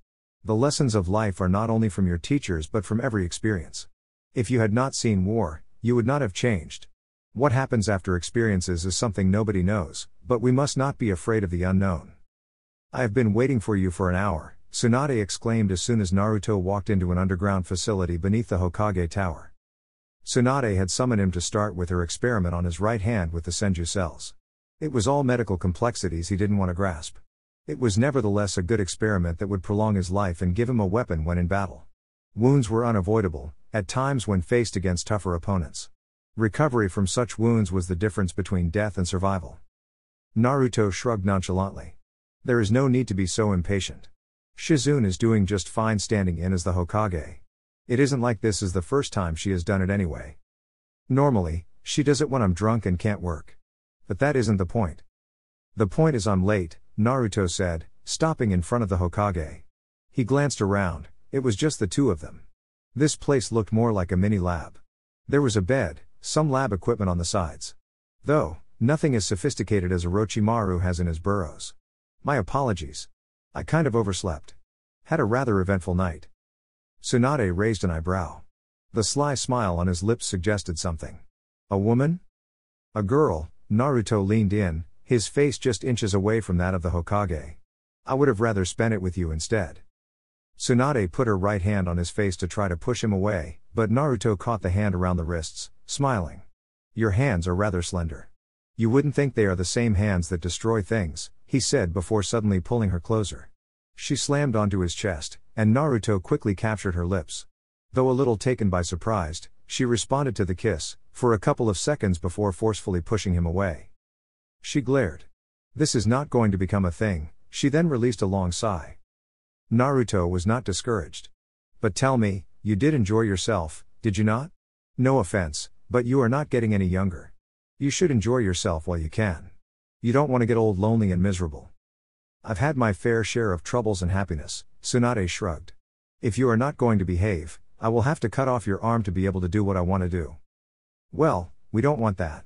The lessons of life are not only from your teachers but from every experience. If you had not seen war, you would not have changed. What happens after experiences is something nobody knows, but we must not be afraid of the unknown. I have been waiting for you for an hour, Tsunade exclaimed as soon as Naruto walked into an underground facility beneath the Hokage Tower. Tsunade had summoned him to start with her experiment on his right hand with the Senju cells. It was all medical complexities he didn't want to grasp. It was nevertheless a good experiment that would prolong his life and give him a weapon when in battle. Wounds were unavoidable, at times when faced against tougher opponents. Recovery from such wounds was the difference between death and survival. Naruto shrugged nonchalantly. There is no need to be so impatient. Shizune is doing just fine standing in as the Hokage. It isn't like this is the first time she has done it anyway. Normally, she does it when I'm drunk and can't work. But that isn't the point. The point is I'm late, Naruto said, stopping in front of the Hokage. He glanced around, it was just the two of them. This place looked more like a mini lab. There was a bed, some lab equipment on the sides. Though, nothing as sophisticated as Orochimaru has in his burrows. My apologies. I kind of overslept. Had a rather eventful night. Tsunade raised an eyebrow. The sly smile on his lips suggested something. A woman? A girl, Naruto leaned in, his face just inches away from that of the Hokage. I would have rather spent it with you instead. Tsunade put her right hand on his face to try to push him away, but Naruto caught the hand around the wrists, smiling. Your hands are rather slender. You wouldn't think they are the same hands that destroy things, he said before suddenly pulling her closer. She slammed onto his chest, and Naruto quickly captured her lips. Though a little taken by surprise, she responded to the kiss, for a couple of seconds before forcefully pushing him away. She glared. This is not going to become a thing, she then released a long sigh. Naruto was not discouraged. But tell me, you did enjoy yourself, did you not? No offense, but you are not getting any younger. You should enjoy yourself while you can. You don't want to get old, lonely and miserable. I've had my fair share of troubles and happiness, Tsunade shrugged. If you are not going to behave, I will have to cut off your arm to be able to do what I want to do. Well, we don't want that.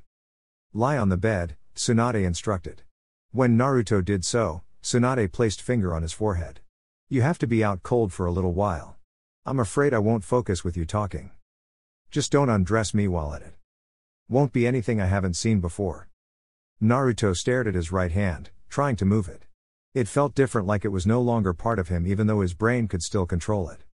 Lie on the bed, Tsunade instructed. When Naruto did so, Tsunade placed finger on his forehead. You have to be out cold for a little while. I'm afraid I won't focus with you talking. Just don't undress me while at it. Won't be anything I haven't seen before. Naruto stared at his right hand, trying to move it. It felt different, like it was no longer part of him even though his brain could still control it.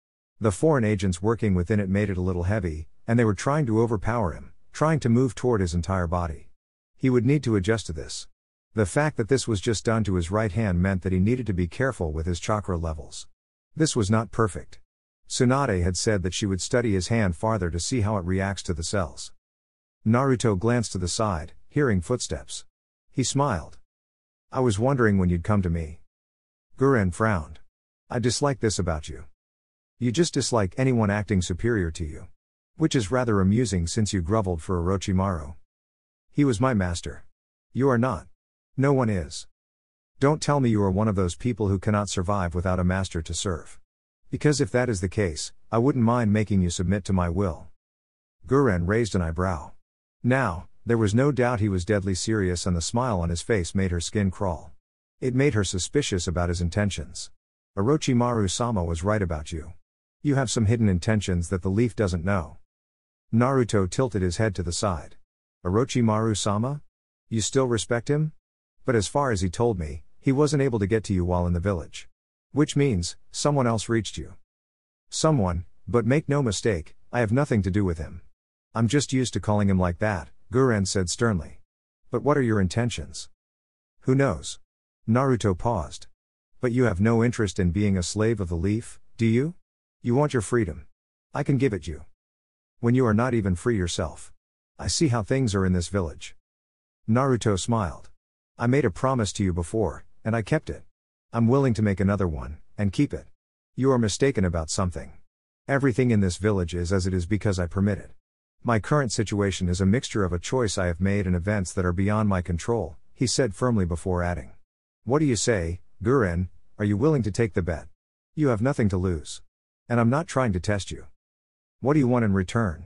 The foreign agents working within it made it a little heavy, and they were trying to overpower him, trying to move toward his entire body. He would need to adjust to this. The fact that this was just done to his right hand meant that he needed to be careful with his chakra levels. This was not perfect. Tsunade had said that she would study his hand farther to see how it reacts to the cells. Naruto glanced to the side, hearing footsteps. He smiled. I was wondering when you'd come to me. Guren frowned. I dislike this about you. You just dislike anyone acting superior to you. Which is rather amusing since you groveled for Orochimaru. He was my master. You are not. No one is. Don't tell me you are one of those people who cannot survive without a master to serve. Because if that is the case, I wouldn't mind making you submit to my will. Guren raised an eyebrow. Now, there was no doubt he was deadly serious, and the smile on his face made her skin crawl. It made her suspicious about his intentions. Orochimaru-sama was right about you. You have some hidden intentions that the leaf doesn't know. Naruto tilted his head to the side. Orochimaru-sama? You still respect him? But as far as he told me, he wasn't able to get to you while in the village. Which means, someone else reached you. Someone, but make no mistake, I have nothing to do with him. I'm just used to calling him like that, Guren said sternly. But what are your intentions? Who knows? Naruto paused. But you have no interest in being a slave of the leaf, do you? You want your freedom. I can give it you. When you are not even free yourself. I see how things are in this village. Naruto smiled. I made a promise to you before, and I kept it. I'm willing to make another one, and keep it. You are mistaken about something. Everything in this village is as it is because I permit it. My current situation is a mixture of a choice I have made and events that are beyond my control, he said firmly before adding. What do you say, Guren, are you willing to take the bet? You have nothing to lose. And I'm not trying to test you. What do you want in return?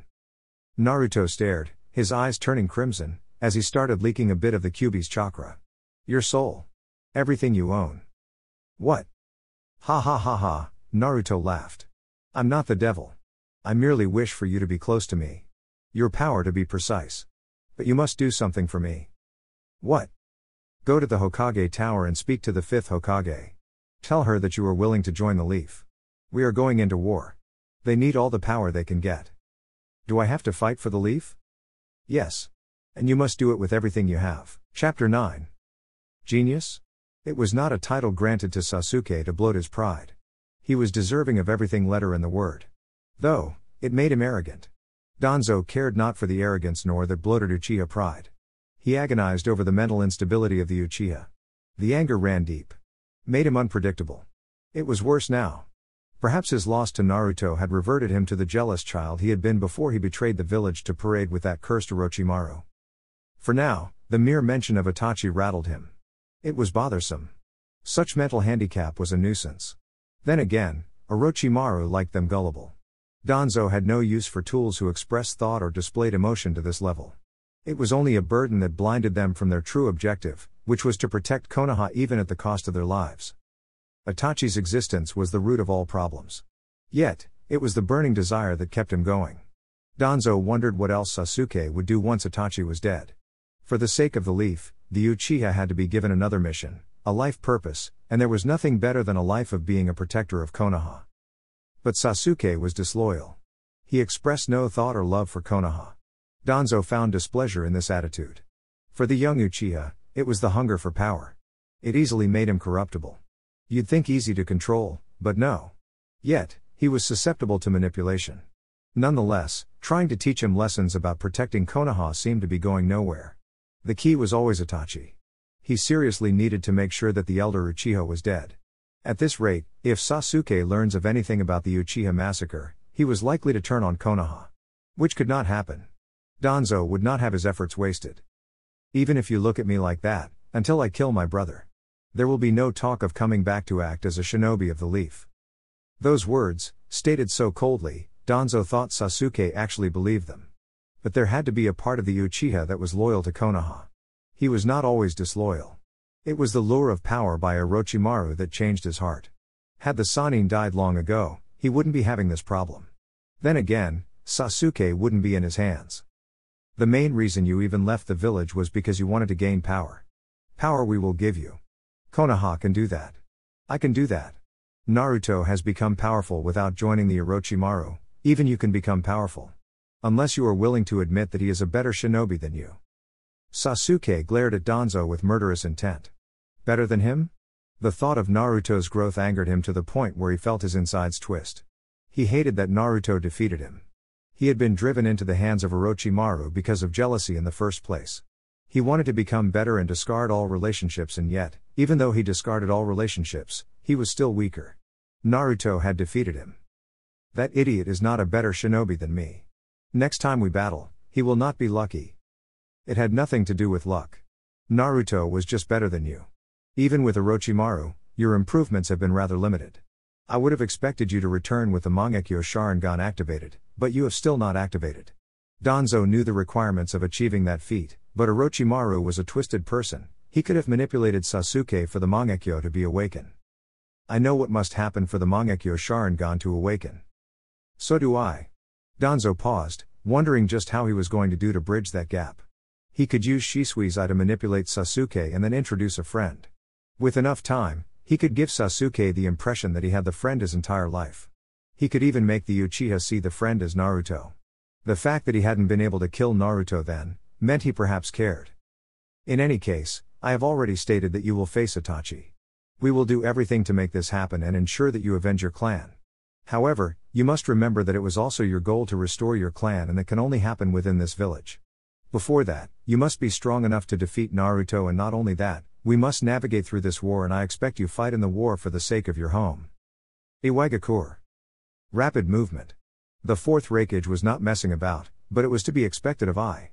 Naruto stared, his eyes turning crimson, as he started leaking a bit of the Kyuubi's chakra. Your soul. Everything you own. What? Ha ha ha ha, Naruto laughed. I'm not the devil. I merely wish for you to be close to me. Your power to be precise. But you must do something for me. What? Go to the Hokage Tower and speak to the 5th Hokage. Tell her that you are willing to join the Leaf. We are going into war. They need all the power they can get. Do I have to fight for the Leaf? Yes. And you must do it with everything you have. Chapter 9. Genius? It was not a title granted to Sasuke to bloat his pride. He was deserving of everything letter in the word. Though, it made him arrogant. Danzo cared not for the arrogance nor that bloated Uchiha pride. He agonized over the mental instability of the Uchiha. The anger ran deep. Made him unpredictable. It was worse now. Perhaps his loss to Naruto had reverted him to the jealous child he had been before he betrayed the village to parade with that cursed Orochimaru. For now, the mere mention of Itachi rattled him. It was bothersome. Such mental handicap was a nuisance. Then again, Orochimaru liked them gullible. Danzo had no use for tools who expressed thought or displayed emotion to this level. It was only a burden that blinded them from their true objective, which was to protect Konoha even at the cost of their lives. Itachi's existence was the root of all problems. Yet, it was the burning desire that kept him going. Danzo wondered what else Sasuke would do once Itachi was dead. For the sake of the Leaf, the Uchiha had to be given another mission, a life purpose, and there was nothing better than a life of being a protector of Konoha. But Sasuke was disloyal. He expressed no thought or love for Konoha. Danzo found displeasure in this attitude. For the young Uchiha, it was the hunger for power. It easily made him corruptible. You'd think easy to control, but no. Yet, he was susceptible to manipulation. Nonetheless, trying to teach him lessons about protecting Konoha seemed to be going nowhere. The key was always Itachi. He seriously needed to make sure that the elder Uchiha was dead. At this rate, if Sasuke learns of anything about the Uchiha massacre, he was likely to turn on Konoha. Which could not happen. Danzo would not have his efforts wasted. Even if you look at me like that, until I kill my brother. There will be no talk of coming back to act as a shinobi of the Leaf. Those words, stated so coldly, Danzo thought Sasuke actually believed them. But there had to be a part of the Uchiha that was loyal to Konoha. He was not always disloyal. It was the lure of power by Orochimaru that changed his heart. Had the Sannin died long ago, he wouldn't be having this problem. Then again, Sasuke wouldn't be in his hands. The main reason you even left the village was because you wanted to gain power. Power we will give you. Konoha can do that. I can do that. Naruto has become powerful without joining the Orochimaru, even you can become powerful. Unless you are willing to admit that he is a better shinobi than you. Sasuke glared at Danzo with murderous intent. Better than him? The thought of Naruto's growth angered him to the point where he felt his insides twist. He hated that Naruto defeated him. He had been driven into the hands of Orochimaru because of jealousy in the first place. He wanted to become better and discard all relationships, and yet, even though he discarded all relationships, he was still weaker. Naruto had defeated him. That idiot is not a better shinobi than me. Next time we battle, he will not be lucky. It had nothing to do with luck. Naruto was just better than you. Even with Orochimaru, your improvements have been rather limited. I would have expected you to return with the Mangekyo Sharingan activated, but you have still not activated. Danzo knew the requirements of achieving that feat, but Orochimaru was a twisted person. He could have manipulated Sasuke for the Mangekyo to be awakened. I know what must happen for the Mangekyo Sharingan to awaken. So do I. Danzo paused, wondering just how he was going to do to bridge that gap. He could use Shisui's eye to manipulate Sasuke and then introduce a friend. With enough time, he could give Sasuke the impression that he had the friend his entire life. He could even make the Uchiha see the friend as Naruto. The fact that he hadn't been able to kill Naruto then, meant he perhaps cared. In any case, I have already stated that you will face Itachi. We will do everything to make this happen and ensure that you avenge your clan. However, you must remember that it was also your goal to restore your clan, and that can only happen within this village. Before that, you must be strong enough to defeat Naruto, and not only that, we must navigate through this war and I expect you fight in the war for the sake of your home. Iwagakur. Rapid movement. The fourth Raikage was not messing about, but it was to be expected of I.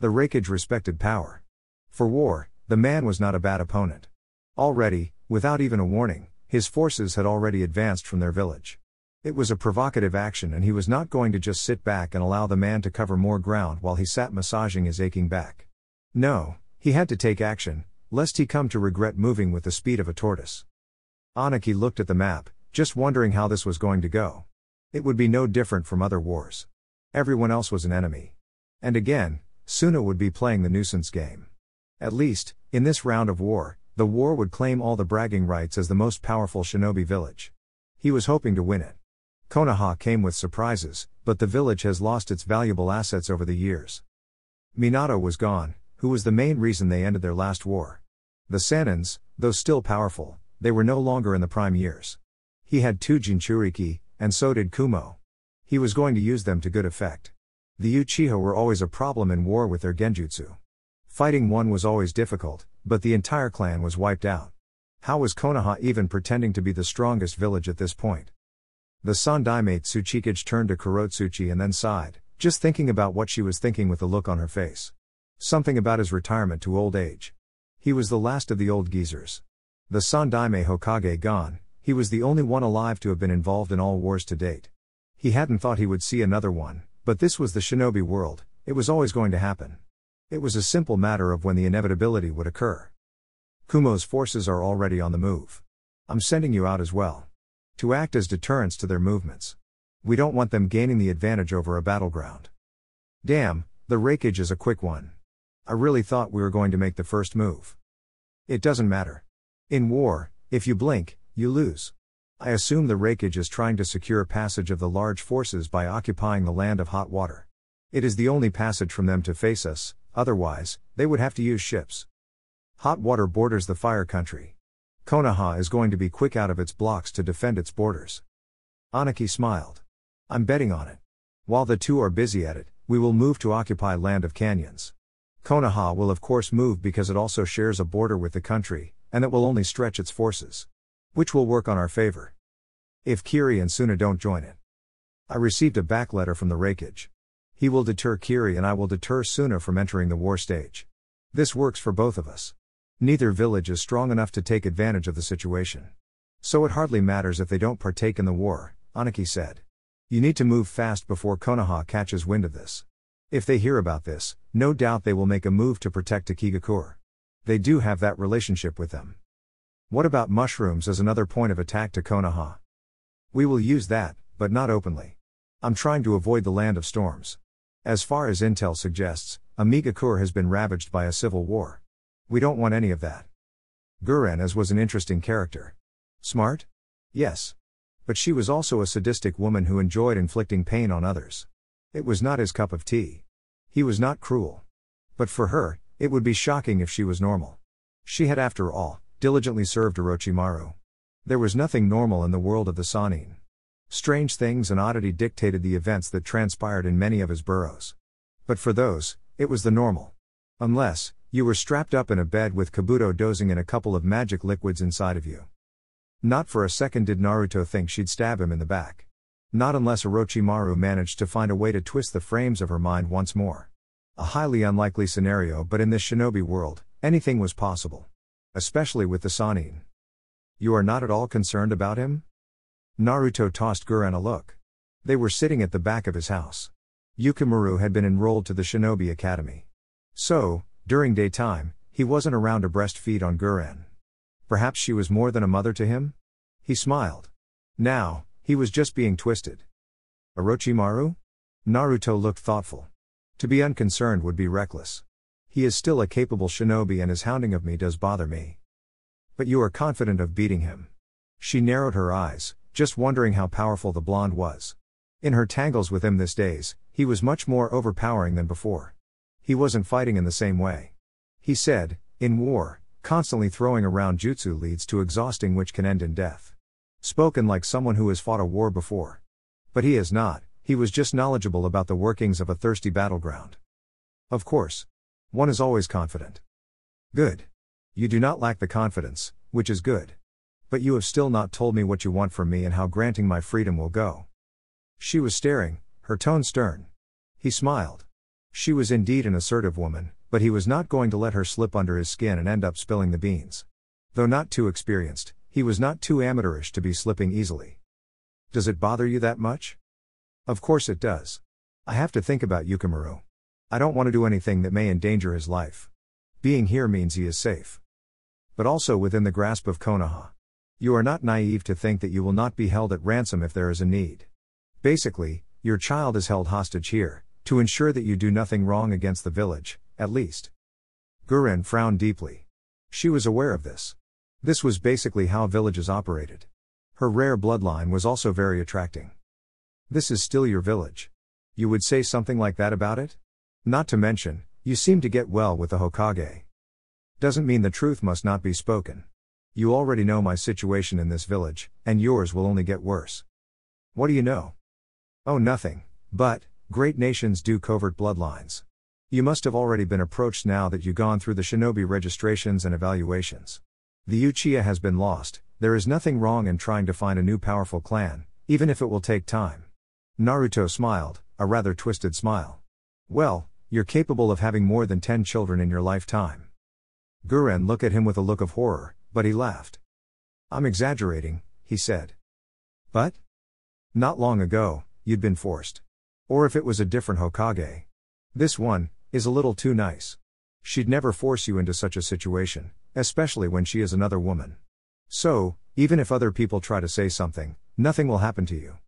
The Raikage respected power. For war, the man was not a bad opponent. Already, without even a warning, his forces had already advanced from their village. It was a provocative action and he was not going to just sit back and allow the man to cover more ground while he sat massaging his aching back. No, he had to take action, lest he come to regret moving with the speed of a tortoise. Aniki looked at the map, just wondering how this was going to go. It would be no different from other wars. Everyone else was an enemy. And again, Suna would be playing the nuisance game. At least, in this round of war, the war would claim all the bragging rights as the most powerful shinobi village. He was hoping to win it. Konoha came with surprises, but the village has lost its valuable assets over the years. Minato was gone, who was the main reason they ended their last war. The Sanins, though still powerful, they were no longer in the prime years. He had 2 Jinchuriki, and so did Kumo. He was going to use them to good effect. The Uchiha were always a problem in war with their genjutsu. Fighting one was always difficult, but the entire clan was wiped out. How was Konoha even pretending to be the strongest village at this point? The Sandaime Tsuchikage turned to Kurotsuchi and then sighed, just thinking about what she was thinking with the look on her face. Something about his retirement to old age. He was the last of the old geezers. The Sandaime Hokage gone, he was the only one alive to have been involved in all wars to date. He hadn't thought he would see another one, but this was the shinobi world, it was always going to happen. It was a simple matter of when the inevitability would occur. Kumo's forces are already on the move. I'm sending you out as well. To act as deterrents to their movements. We don't want them gaining the advantage over a battleground. Damn, the Raikage is a quick one. I really thought we were going to make the first move. It doesn't matter. In war, if you blink, you lose. I assume the Raikage is trying to secure passage of the large forces by occupying the land of hot water. It is the only passage from them to face us, otherwise, they would have to use ships. Hot water borders the fire country. Konoha is going to be quick out of its blocks to defend its borders. Aniki smiled. I'm betting on it. While the two are busy at it, we will move to occupy land of canyons. Konoha will of course move because it also shares a border with the country, and it will only stretch its forces. Which will work on our favor. If Kiri and Suna don't join it. I received a back letter from the Raikage. He will deter Kiri and I will deter Suna from entering the war stage. This works for both of us. Neither village is strong enough to take advantage of the situation. So it hardly matters if they don't partake in the war, Aniki said. You need to move fast before Konoha catches wind of this. If they hear about this, no doubt they will make a move to protect Takigakur. They do have that relationship with them. What about mushrooms as another point of attack to Konoha? We will use that, but not openly. I'm trying to avoid the land of storms. As far as intel suggests, Amigakur has been ravaged by a civil war. We don't want any of that. Guren was an interesting character. Smart? Yes. But she was also a sadistic woman who enjoyed inflicting pain on others. It was not his cup of tea. He was not cruel. But for her, it would be shocking if she was normal. She had after all, diligently served Orochimaru. There was nothing normal in the world of the Sannin. Strange things and oddity dictated the events that transpired in many of his boroughs. But for those, it was the normal. Unless, you were strapped up in a bed with Kabuto dozing in a couple of magic liquids inside of you. Not for a second did Naruto think she'd stab him in the back. Not unless Orochimaru managed to find a way to twist the frames of her mind once more. A highly unlikely scenario, but in this shinobi world, anything was possible. Especially with the Sannin. You are not at all concerned about him? Naruto tossed Guren a look. They were sitting at the back of his house. Yukimaru had been enrolled to the Shinobi Academy. So, during daytime, he wasn't around to breastfeed on Guren. Perhaps she was more than a mother to him? He smiled. Now, he was just being twisted. Orochimaru? Naruto looked thoughtful. To be unconcerned would be reckless. He is still a capable shinobi and his hounding of me does bother me. But you are confident of beating him. She narrowed her eyes, just wondering how powerful the blonde was. In her tangles with him these days, he was much more overpowering than before. He wasn't fighting in the same way. He said, in war, constantly throwing around jutsu leads to exhausting which can end in death. Spoken like someone who has fought a war before. But he has not, he was just knowledgeable about the workings of a thirsty battleground. Of course. One is always confident. Good. You do not lack the confidence, which is good. But you have still not told me what you want from me and how granting my freedom will go. She was staring, her tone stern. He smiled. She was indeed an assertive woman, but he was not going to let her slip under his skin and end up spilling the beans. Though not too experienced, he was not too amateurish to be slipping easily. Does it bother you that much? Of course it does. I have to think about Yukimaru. I don't want to do anything that may endanger his life. Being here means he is safe. But also within the grasp of Konoha. You are not naive to think that you will not be held at ransom if there is a need. Basically, your child is held hostage here, to ensure that you do nothing wrong against the village, at least. Guren frowned deeply. She was aware of this. This was basically how villages operated. Her rare bloodline was also very attracting. This is still your village. You would say something like that about it? Not to mention, you seem to get well with the Hokage. Doesn't mean the truth must not be spoken. You already know my situation in this village, and yours will only get worse. What do you know? Oh, nothing, but, great nations do covert bloodlines. You must have already been approached now that you've gone through the shinobi registrations and evaluations. The Uchiha has been lost, there is nothing wrong in trying to find a new powerful clan, even if it will take time. Naruto smiled, a rather twisted smile. Well, you're capable of having more than 10 children in your lifetime. Guren looked at him with a look of horror, but he laughed. I'm exaggerating, he said. But? Not long ago, you'd been forced. Or if it was a different Hokage. This one is a little too nice. She'd never force you into such a situation, especially when she is another woman. So, even if other people try to say something, nothing will happen to you.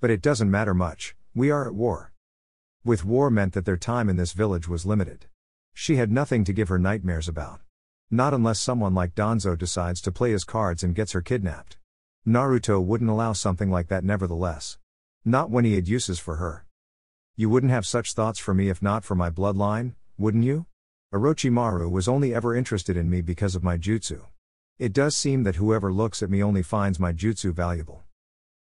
But it doesn't matter much, we are at war. With war meant that their time in this village was limited. She had nothing to give her nightmares about. Not unless someone like Danzo decides to play his cards and gets her kidnapped. Naruto wouldn't allow something like that nevertheless. Not when he had uses for her. You wouldn't have such thoughts for me if not for my bloodline, wouldn't you? Orochimaru was only ever interested in me because of my jutsu. It does seem that whoever looks at me only finds my jutsu valuable.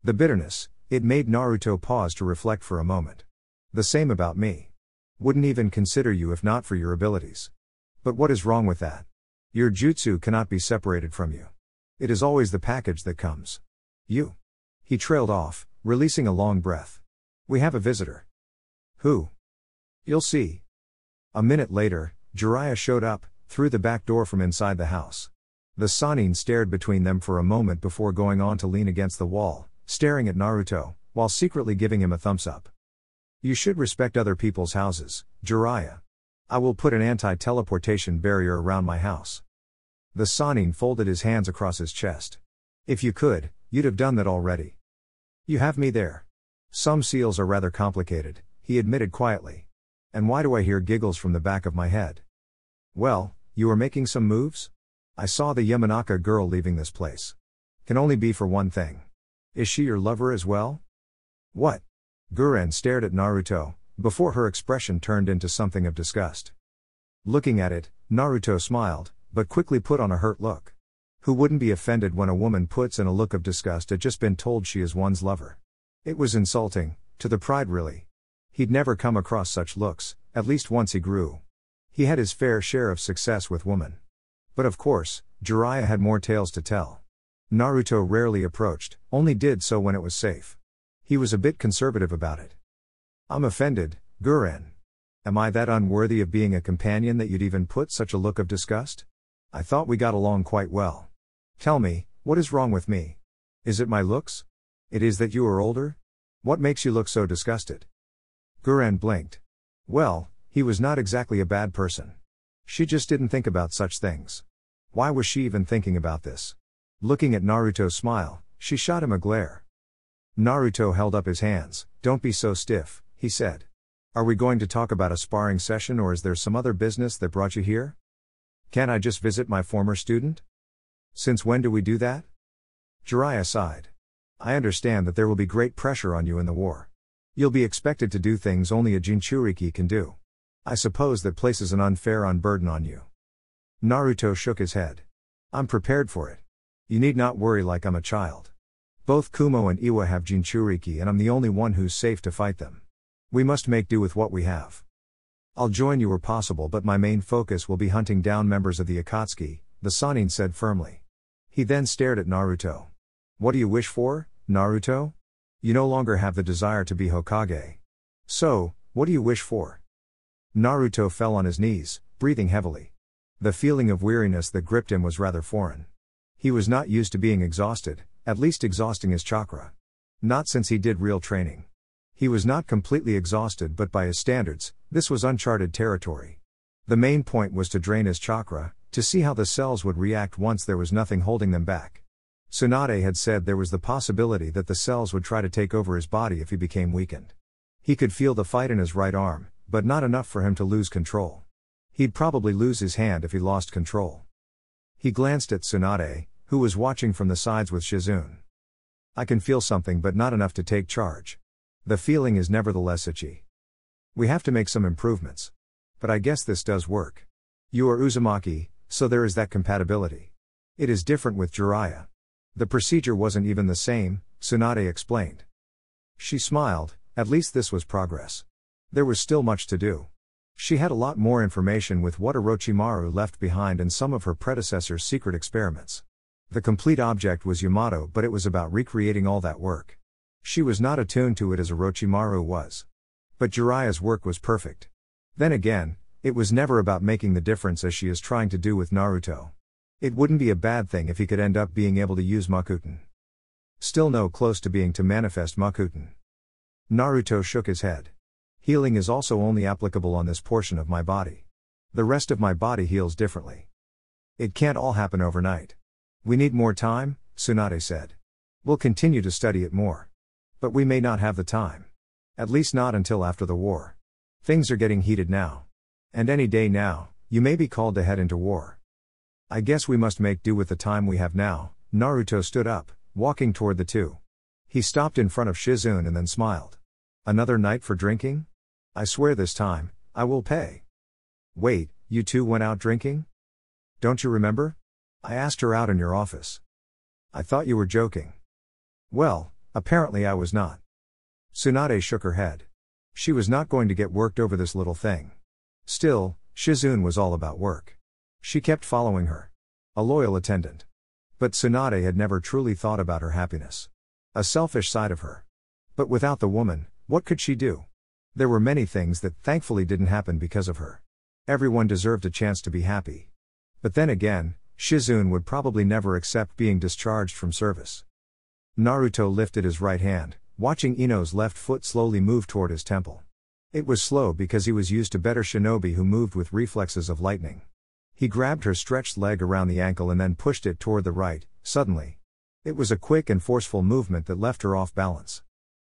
The bitterness, it made Naruto pause to reflect for a moment. The same about me. Wouldn't even consider you if not for your abilities. But what is wrong with that? Your jutsu cannot be separated from you. It is always the package that comes. You. He trailed off, releasing a long breath. We have a visitor. Who? You'll see. A minute later, Jiraiya showed up, through the back door from inside the house. The Sannin stared between them for a moment before going on to lean against the wall, staring at Naruto, while secretly giving him a thumbs up. You should respect other people's houses, Jiraiya. I will put an anti-teleportation barrier around my house. The Sannin folded his hands across his chest. If you could, you'd have done that already. You have me there. Some seals are rather complicated, he admitted quietly. And why do I hear giggles from the back of my head? Well, you are making some moves? I saw the Yamanaka girl leaving this place. Can only be for one thing. Is she your lover as well? What? Guren stared at Naruto, before her expression turned into something of disgust. Looking at it, Naruto smiled, but quickly put on a hurt look. Who wouldn't be offended when a woman puts in a look of disgust at just been told she is one's lover? It was insulting, to the pride really. He'd never come across such looks, at least once he grew. He had his fair share of success with women. But of course, Jiraiya had more tales to tell. Naruto rarely approached, only did so when it was safe. He was a bit conservative about it. I'm offended, Guren. Am I that unworthy of being a companion that you'd even put such a look of disgust? I thought we got along quite well. Tell me, what is wrong with me? Is it my looks? It is that you are older? What makes you look so disgusted? Guren blinked. Well, he was not exactly a bad person. She just didn't think about such things. Why was she even thinking about this? Looking at Naruto's smile, she shot him a glare. Naruto held up his hands. Don't be so stiff, he said. Are we going to talk about a sparring session or is there some other business that brought you here? Can't I just visit my former student? Since when do we do that? Jiraiya sighed. I understand that there will be great pressure on you in the war. You'll be expected to do things only a Jinchuriki can do. I suppose that places an unfair burden on you. Naruto shook his head. I'm prepared for it. You need not worry like I'm a child. Both Kumo and Iwa have Jinchuriki and I'm the only one who's safe to fight them. We must make do with what we have. I'll join you where possible but my main focus will be hunting down members of the Akatsuki, the Sannin said firmly. He then stared at Naruto. What do you wish for, Naruto? You no longer have the desire to be Hokage. So, what do you wish for? Naruto fell on his knees, breathing heavily. The feeling of weariness that gripped him was rather foreign. He was not used to being exhausted, at least exhausting his chakra. Not since he did real training. He was not completely exhausted, but by his standards, this was uncharted territory. The main point was to drain his chakra, to see how the cells would react once there was nothing holding them back. Tsunade had said there was the possibility that the cells would try to take over his body if he became weakened. He could feel the fight in his right arm, but not enough for him to lose control. He'd probably lose his hand if he lost control. He glanced at Tsunade, who was watching from the sides with Shizune. I can feel something but not enough to take charge. The feeling is nevertheless itchy. We have to make some improvements. But I guess this does work. You are Uzumaki, so there is that compatibility. It is different with Jiraiya. The procedure wasn't even the same, Tsunade explained. She smiled, at least this was progress. There was still much to do. She had a lot more information with what Orochimaru left behind and some of her predecessor's secret experiments. The complete object was Yamato, but it was about recreating all that work. She was not attuned to it as Orochimaru was. But Jiraiya's work was perfect. Then again, it was never about making the difference as she is trying to do with Naruto. It wouldn't be a bad thing if he could end up being able to use Makuten. Still no close to being to manifest Makuten. Naruto shook his head. Healing is also only applicable on this portion of my body. The rest of my body heals differently. It can't all happen overnight. We need more time, Tsunade said. We'll continue to study it more. But we may not have the time. At least not until after the war. Things are getting heated now. And any day now, you may be called to head into war. I guess we must make do with the time we have now. Naruto stood up, walking toward the two. He stopped in front of Shizune and then smiled. Another night for drinking? I swear this time, I will pay. Wait, you two went out drinking? Don't you remember? I asked her out in your office. I thought you were joking. Well, apparently I was not. Tsunade shook her head. She was not going to get worked over this little thing. Still, Shizune was all about work. She kept following her. A loyal attendant. But Tsunade had never truly thought about her happiness. A selfish side of her. But without the woman, what could she do? There were many things that thankfully didn't happen because of her. Everyone deserved a chance to be happy. But then again, Shizune would probably never accept being discharged from service. Naruto lifted his right hand, watching Ino's left foot slowly move toward his temple. It was slow because he was used to better shinobi who moved with reflexes of lightning. He grabbed her stretched leg around the ankle and then pushed it toward the right, suddenly. It was a quick and forceful movement that left her off balance.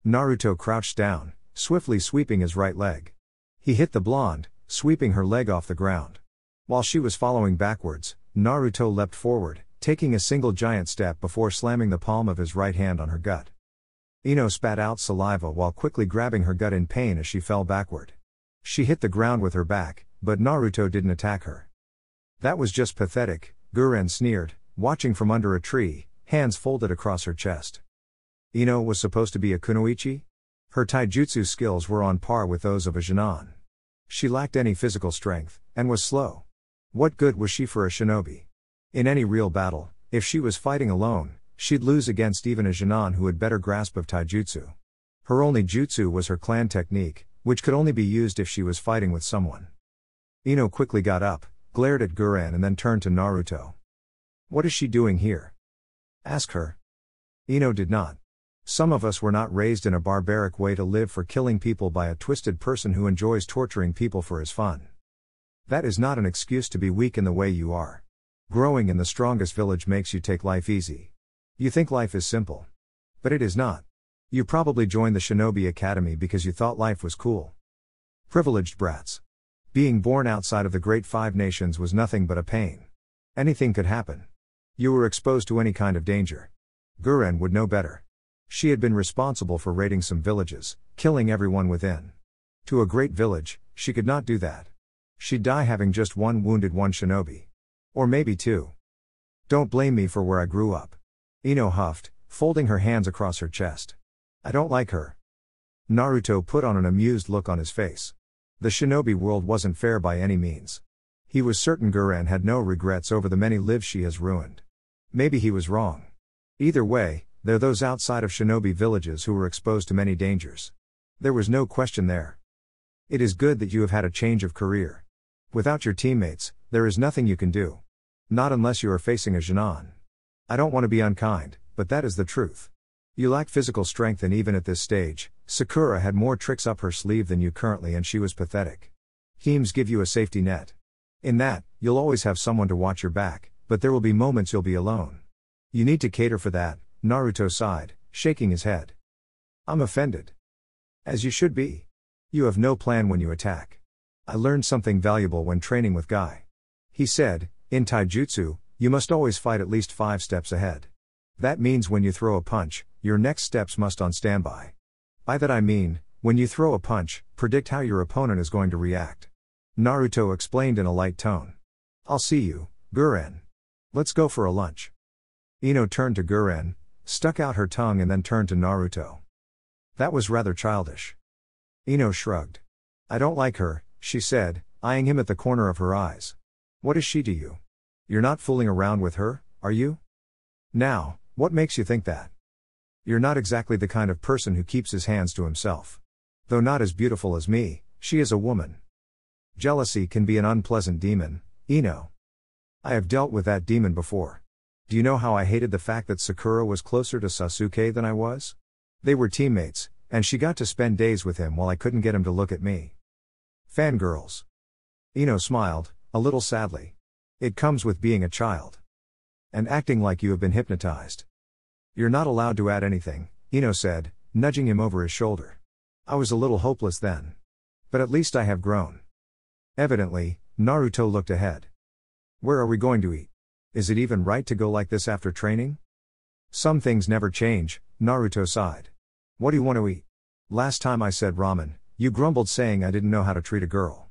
Naruto crouched down, swiftly sweeping his right leg. He hit the blonde, sweeping her leg off the ground. While she was following backwards, Naruto leapt forward, taking a single giant step before slamming the palm of his right hand on her gut. Ino spat out saliva while quickly grabbing her gut in pain as she fell backward. She hit the ground with her back, but Naruto didn't attack her. That was just pathetic, Guren sneered, watching from under a tree, hands folded across her chest. Ino was supposed to be a kunoichi? Her taijutsu skills were on par with those of a Jinan. She lacked any physical strength, and was slow. What good was she for a shinobi? In any real battle, if she was fighting alone, she'd lose against even a Jinan who had better grasp of taijutsu. Her only jutsu was her clan technique, which could only be used if she was fighting with someone. Ino quickly got up, glared at Guren and then turned to Naruto. What is she doing here? Ask her. Ino did not. Some of us were not raised in a barbaric way to live for killing people by a twisted person who enjoys torturing people for his fun. That is not an excuse to be weak in the way you are. Growing in the strongest village makes you take life easy. You think life is simple. But it is not. You probably joined the Shinobi Academy because you thought life was cool. Privileged brats. Being born outside of the Great Five Nations was nothing but a pain. Anything could happen. You were exposed to any kind of danger. Guren would know better. She had been responsible for raiding some villages, killing everyone within. To a great village, she could not do that. She'd die having just one shinobi. Or maybe two. Don't blame me for where I grew up. Ino huffed, folding her hands across her chest. I don't like her. Naruto put on an amused look on his face. The shinobi world wasn't fair by any means. He was certain Guren had no regrets over the many lives she has ruined. Maybe he was wrong. Either way, there are those outside of shinobi villages who were exposed to many dangers. There was no question there. It is good that you have had a change of career. Without your teammates, there is nothing you can do. Not unless you are facing a Jinan. I don't want to be unkind, but that is the truth. You lack physical strength, and even at this stage, Sakura had more tricks up her sleeve than you currently, and she was pathetic. Teams give you a safety net. In that, you'll always have someone to watch your back, but there will be moments you'll be alone. You need to cater for that, Naruto sighed, shaking his head. I'm offended. As you should be. You have no plan when you attack. I learned something valuable when training with Guy. He said, in taijutsu, you must always fight at least 5 steps ahead. That means when you throw a punch, your next steps must on standby. By that I mean, when you throw a punch, predict how your opponent is going to react. Naruto explained in a light tone. I'll see you, Guren. Let's go for a lunch. Ino turned to Guren, stuck out her tongue, and then turned to Naruto. That was rather childish. Ino shrugged. I don't like her, she said, eyeing him at the corner of her eyes. What is she to you? You're not fooling around with her, are you? Now, what makes you think that? You're not exactly the kind of person who keeps his hands to himself. Though not as beautiful as me, she is a woman. Jealousy can be an unpleasant demon, Ino. I have dealt with that demon before. Do you know how I hated the fact that Sakura was closer to Sasuke than I was? They were teammates, and she got to spend days with him while I couldn't get him to look at me. Fangirls. Ino smiled, a little sadly. It comes with being a child. And acting like you have been hypnotized. You're not allowed to add anything, Ino said, nudging him over his shoulder. I was a little hopeless then. But at least I have grown. Evidently, Naruto looked ahead. Where are we going to eat? Is it even right to go like this after training? Some things never change, Naruto sighed. What do you want to eat? Last time I said ramen, you grumbled saying I didn't know how to treat a girl.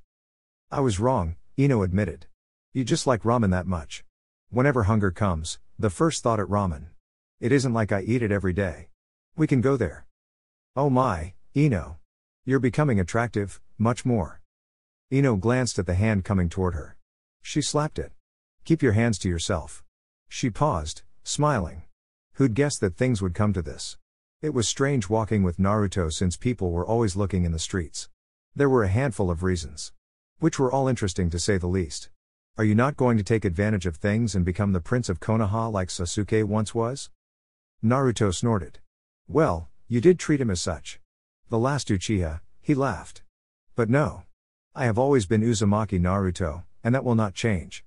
I was wrong, Ino admitted. You just like ramen that much. Whenever hunger comes, the first thought at ramen. It isn't like I eat it every day. We can go there. Oh my, Ino. You're becoming attractive, much more. Ino glanced at the hand coming toward her. She slapped it. Keep your hands to yourself. She paused, smiling. Who'd guessed that things would come to this? It was strange walking with Naruto since people were always looking in the streets. There were a handful of reasons. Which were all interesting to say the least. Are you not going to take advantage of things and become the Prince of Konoha like Sasuke once was? Naruto snorted. Well, you did treat him as such. The last Uchiha, he laughed. But no. I have always been Uzumaki Naruto, and that will not change.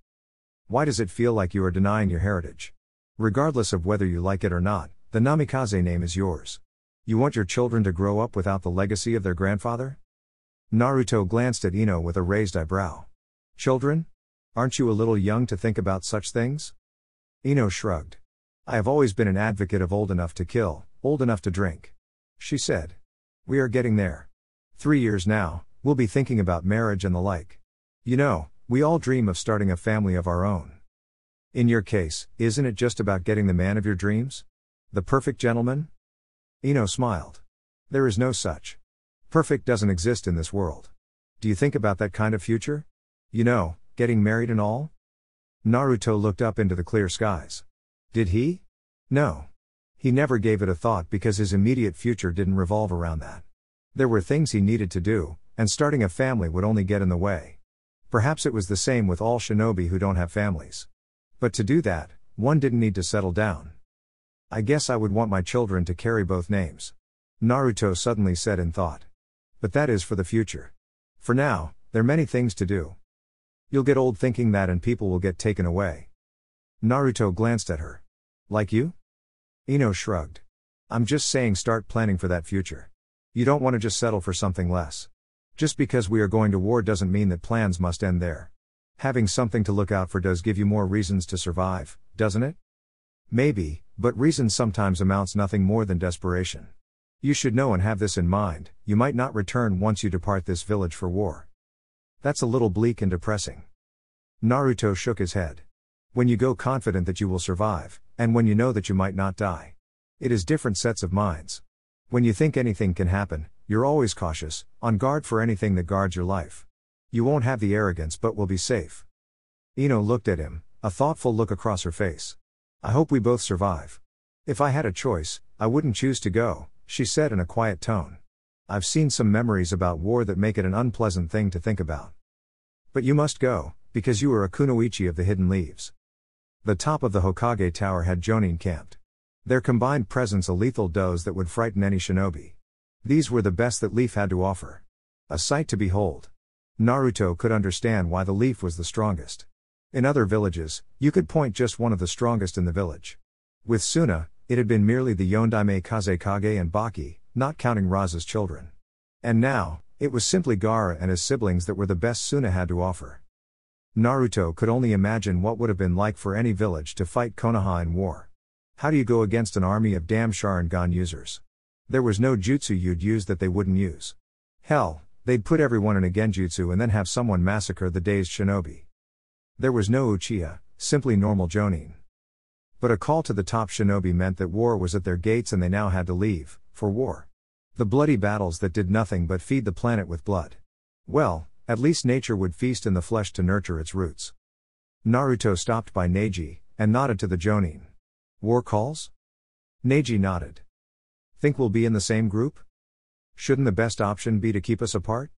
Why does it feel like you are denying your heritage? Regardless of whether you like it or not, the Namikaze name is yours. You want your children to grow up without the legacy of their grandfather? Naruto glanced at Ino with a raised eyebrow. Children? Aren't you a little young to think about such things? Ino shrugged. I have always been an advocate of old enough to kill, old enough to drink. She said. We are getting there. 3 years now, we'll be thinking about marriage and the like. You know, we all dream of starting a family of our own. In your case, isn't it just about getting the man of your dreams? The perfect gentleman? Ino smiled. There is no such. Perfect doesn't exist in this world. Do you think about that kind of future? You know, getting married and all? Naruto looked up into the clear skies. Did he? No. He never gave it a thought because his immediate future didn't revolve around that. There were things he needed to do, and starting a family would only get in the way. Perhaps it was the same with all shinobi who don't have families. But to do that, one didn't need to settle down. I guess I would want my children to carry both names. Naruto suddenly said in thought. But that is for the future. For now, there are many things to do. You'll get old thinking that and people will get taken away. Naruto glanced at her. Like you? Ino shrugged. I'm just saying start planning for that future. You don't want to just settle for something less. Just because we are going to war doesn't mean that plans must end there. Having something to look out for does give you more reasons to survive, doesn't it? Maybe, but reason sometimes amounts nothing more than desperation. You should know and have this in mind, you might not return once you depart this village for war. That's a little bleak and depressing. Naruto shook his head. When you go confident that you will survive, and when you know that you might not die. It is different sets of minds. When you think anything can happen, you're always cautious, on guard for anything that guards your life. You won't have the arrogance but will be safe. Ino looked at him, a thoughtful look across her face. I hope we both survive. If I had a choice, I wouldn't choose to go, she said in a quiet tone. I've seen some memories about war that make it an unpleasant thing to think about. But you must go, because you are a kunoichi of the Hidden Leaves. The top of the Hokage Tower had Jonin camped. Their combined presence a lethal dose that would frighten any shinobi. These were the best that Leaf had to offer. A sight to behold. Naruto could understand why the Leaf was the strongest. In other villages, you could point just one of the strongest in the village. With Suna, it had been merely the Yondaime Kazekage and Baki, not counting Raza's children. And now, it was simply Gaara and his siblings that were the best Suna had to offer. Naruto could only imagine what would have been like for any village to fight Konoha in war. How do you go against an army of damn Sharingan users? There was no jutsu you'd use that they wouldn't use. Hell, they'd put everyone in a genjutsu and then have someone massacre the dazed shinobi. There was no Uchiha, simply normal Jonin. But a call to the top shinobi meant that war was at their gates and they now had to leave, for war. The bloody battles that did nothing but feed the planet with blood. Well, at least nature would feast in the flesh to nurture its roots. Naruto stopped by Neji, and nodded to the Jonin. War calls? Neji nodded. Think we'll be in the same group? Shouldn't the best option be to keep us apart?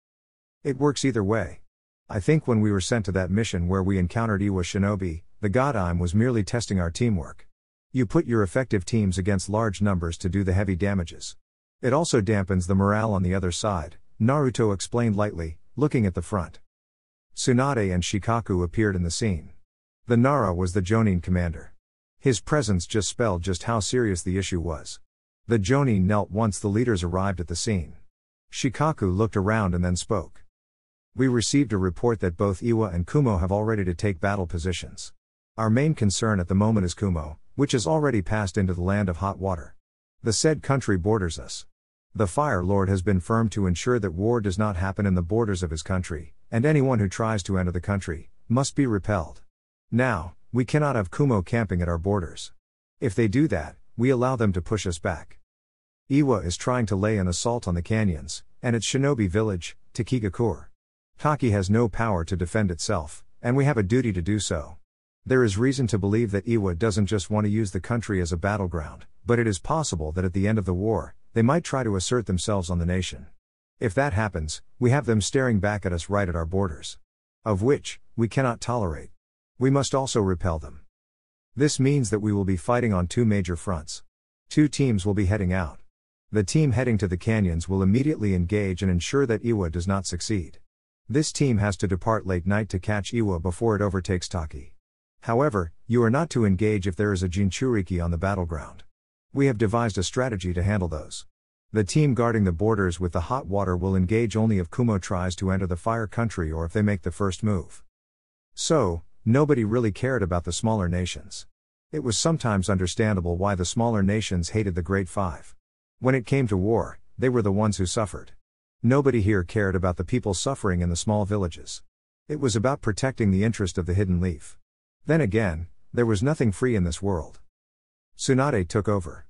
It works either way. I think when we were sent to that mission where we encountered Iwa Shinobi, the Godheim was merely testing our teamwork. You put your effective teams against large numbers to do the heavy damages. It also dampens the morale on the other side, Naruto explained lightly, looking at the front. Tsunade and Shikaku appeared in the scene. The Nara was the Jonin commander. His presence just spelled just how serious the issue was. The Jonin knelt once the leaders arrived at the scene. Shikaku looked around and then spoke. We received a report that both Iwa and Kumo have already to take battle positions. Our main concern at the moment is Kumo, which has already passed into the land of hot water. The said country borders us. The Fire Lord has been firm to ensure that war does not happen in the borders of his country, and anyone who tries to enter the country must be repelled. Now, we cannot have Kumo camping at our borders. If they do that, we allow them to push us back. Iwa is trying to lay an assault on the canyons, and its shinobi village, Takigakure. Taki has no power to defend itself, and we have a duty to do so. There is reason to believe that Iwa doesn't just want to use the country as a battleground, but it is possible that at the end of the war, they might try to assert themselves on the nation. If that happens, we have them staring back at us right at our borders. Of which, we cannot tolerate. We must also repel them. This means that we will be fighting on two major fronts. Two teams will be heading out. The team heading to the canyons will immediately engage and ensure that Iwa does not succeed. This team has to depart late night to catch Iwa before it overtakes Taki. However, you are not to engage if there is a Jinchuriki on the battleground. We have devised a strategy to handle those. The team guarding the borders with the hot water will engage only if Kumo tries to enter the fire country or if they make the first move. So, nobody really cared about the smaller nations. It was sometimes understandable why the smaller nations hated the Great Five. When it came to war, they were the ones who suffered. Nobody here cared about the people suffering in the small villages. It was about protecting the interest of the Hidden Leaf. Then again, there was nothing free in this world. Tsunade took over.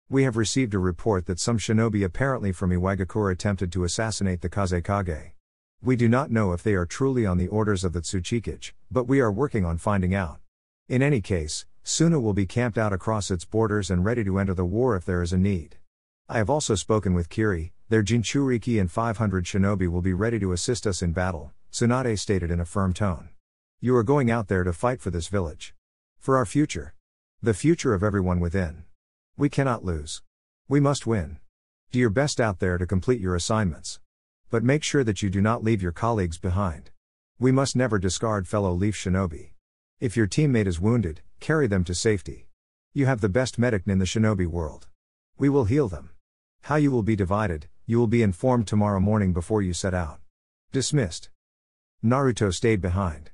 We have received a report that some shinobi apparently from Iwagakure attempted to assassinate the Kazekage. We do not know if they are truly on the orders of the Tsuchikage, but we are working on finding out. In any case, Suna will be camped out across its borders and ready to enter the war if there is a need. I have also spoken with Kiri, their Jinchuriki and 500 shinobi will be ready to assist us in battle, Tsunade stated in a firm tone. You are going out there to fight for this village. For our future. The future of everyone within. We cannot lose. We must win. Do your best out there to complete your assignments. But make sure that you do not leave your colleagues behind. We must never discard fellow Leaf shinobi. If your teammate is wounded, carry them to safety. You have the best medic in the shinobi world. We will heal them. How you will be divided, you will be informed tomorrow morning before you set out. Dismissed. Naruto stayed behind.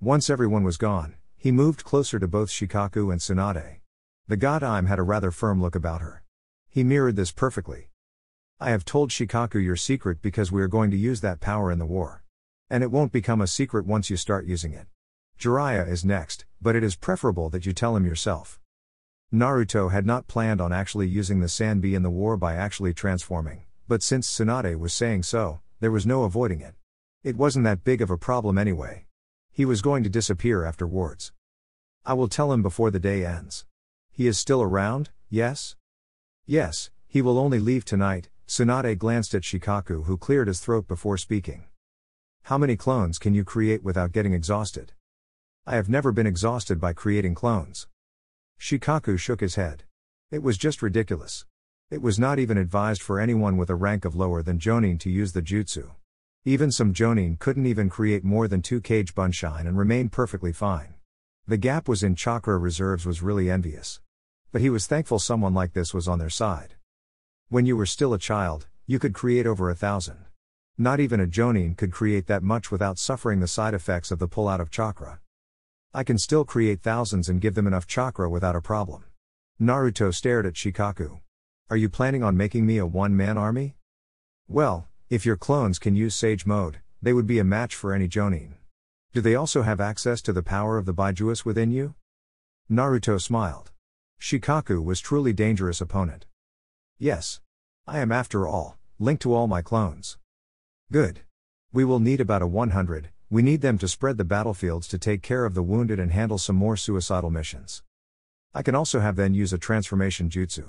Once everyone was gone, he moved closer to both Shikaku and Tsunade. The Godheim had a rather firm look about her. He mirrored this perfectly. I have told Shikaku your secret because we are going to use that power in the war. And it won't become a secret once you start using it. Jiraiya is next, but it is preferable that you tell him yourself. Naruto had not planned on actually using the Sanbi in the war by actually transforming, but since Tsunade was saying so, there was no avoiding it. It wasn't that big of a problem anyway. He was going to disappear afterwards. I will tell him before the day ends. He is still around, yes? Yes, he will only leave tonight. Tsunade glanced at Shikaku, who cleared his throat before speaking. How many clones can you create without getting exhausted? I have never been exhausted by creating clones. Shikaku shook his head. It was just ridiculous. It was not even advised for anyone with a rank of lower than Jonin to use the jutsu. Even some Jonin couldn't even create more than 2 Kage Bunshine and remain perfectly fine. The gap was in chakra reserves was really envious. But he was thankful someone like this was on their side. When you were still a child, you could create over 1,000. Not even a Jonin could create that much without suffering the side effects of the pull-out of chakra. I can still create thousands and give them enough chakra without a problem. Naruto stared at Shikaku. Are you planning on making me a one-man army? Well, if your clones can use Sage Mode, they would be a match for any Jonin. Do they also have access to the power of the Baijuas within you? Naruto smiled. Shikaku was truly dangerous opponent. Yes. I am after all, linked to all my clones. Good. We will need about a 100, we need them to spread the battlefields to take care of the wounded and handle some more suicidal missions. I can also have them use a transformation jutsu.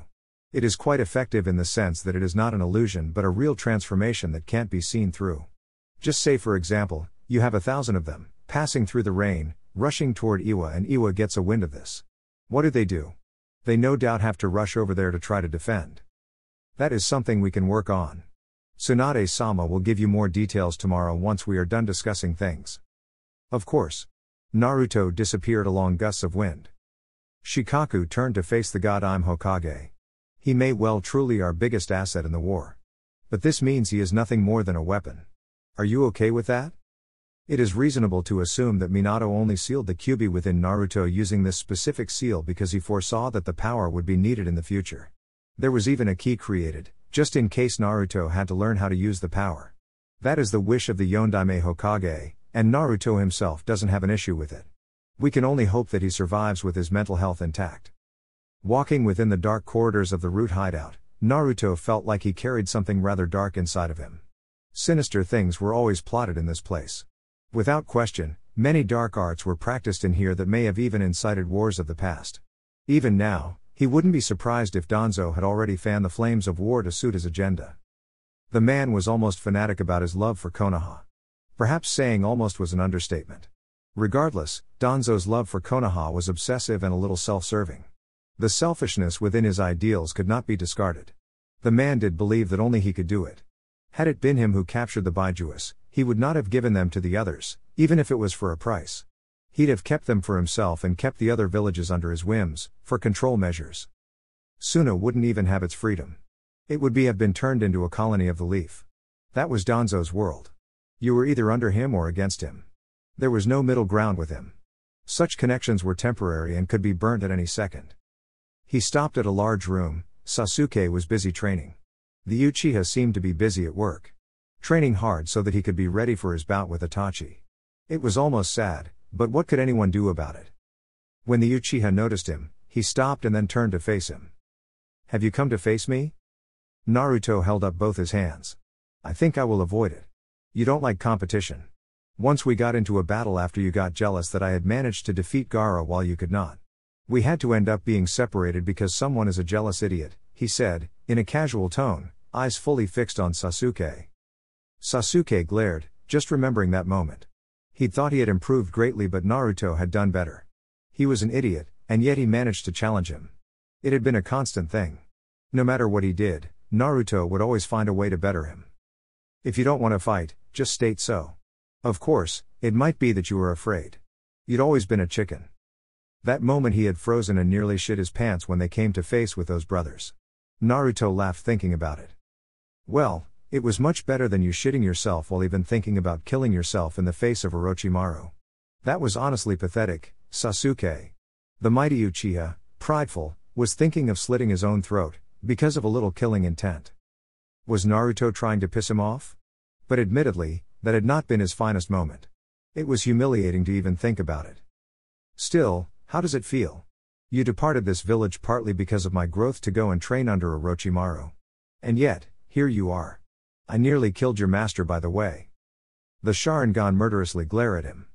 It is quite effective in the sense that it is not an illusion but a real transformation that can't be seen through. Just say for example, you have 1,000 of them, passing through the rain, rushing toward Iwa and Iwa gets a wind of this. What do? They no doubt have to rush over there to try to defend. That is something we can work on. Tsunade-sama will give you more details tomorrow once we are done discussing things. Of course. Naruto disappeared along gusts of wind. Shikaku turned to face the god I'm Hokage. He may well truly our biggest asset in the war. But this means he is nothing more than a weapon. Are you okay with that? It is reasonable to assume that Minato only sealed the Kyuubi within Naruto using this specific seal because he foresaw that the power would be needed in the future. There was even a key created, just in case Naruto had to learn how to use the power. That is the wish of the Yondaime Hokage, and Naruto himself doesn't have an issue with it. We can only hope that he survives with his mental health intact. Walking within the dark corridors of the Root hideout, Naruto felt like he carried something rather dark inside of him. Sinister things were always plotted in this place. Without question, many dark arts were practiced in here that may have even incited wars of the past. Even now, he wouldn't be surprised if Danzo had already fanned the flames of war to suit his agenda. The man was almost fanatic about his love for Konoha. Perhaps saying almost was an understatement. Regardless, Danzo's love for Konoha was obsessive and a little self-serving. The selfishness within his ideals could not be discarded. The man did believe that only he could do it. Had it been him who captured the Baijuas, he would not have given them to the others, even if it was for a price. He'd have kept them for himself and kept the other villages under his whims, for control measures. Suna wouldn't even have its freedom. It would have been turned into a colony of the leaf. That was Danzo's world. You were either under him or against him. There was no middle ground with him. Such connections were temporary and could be burnt at any second. He stopped at a large room. Sasuke was busy training. The Uchiha seemed to be busy at work. Training hard so that he could be ready for his bout with Itachi. It was almost sad, but what could anyone do about it? When the Uchiha noticed him, he stopped and then turned to face him. Have you come to face me? Naruto held up both his hands. I think I will avoid it. You don't like competition. Once we got into a battle after you got jealous that I had managed to defeat Gaara while you could not. We had to end up being separated because someone is a jealous idiot, he said, in a casual tone, eyes fully fixed on Sasuke. Sasuke glared, just remembering that moment. He'd thought he had improved greatly but Naruto had done better. He was an idiot, and yet he managed to challenge him. It had been a constant thing. No matter what he did, Naruto would always find a way to better him. If you don't want to fight, just state so. Of course, it might be that you were afraid. You'd always been a chicken. That moment he had frozen and nearly shit his pants when they came to face with those brothers. Naruto laughed thinking about it. Well, it was much better than you shitting yourself while even thinking about killing yourself in the face of Orochimaru. That was honestly pathetic, Sasuke. The mighty Uchiha, prideful, was thinking of slitting his own throat, because of a little killing intent. Was Naruto trying to piss him off? But admittedly, that had not been his finest moment. It was humiliating to even think about it. Still, how does it feel? You departed this village partly because of my growth to go and train under Orochimaru. And yet, here you are. I nearly killed your master by the way. The Sharingan murderously glare at him.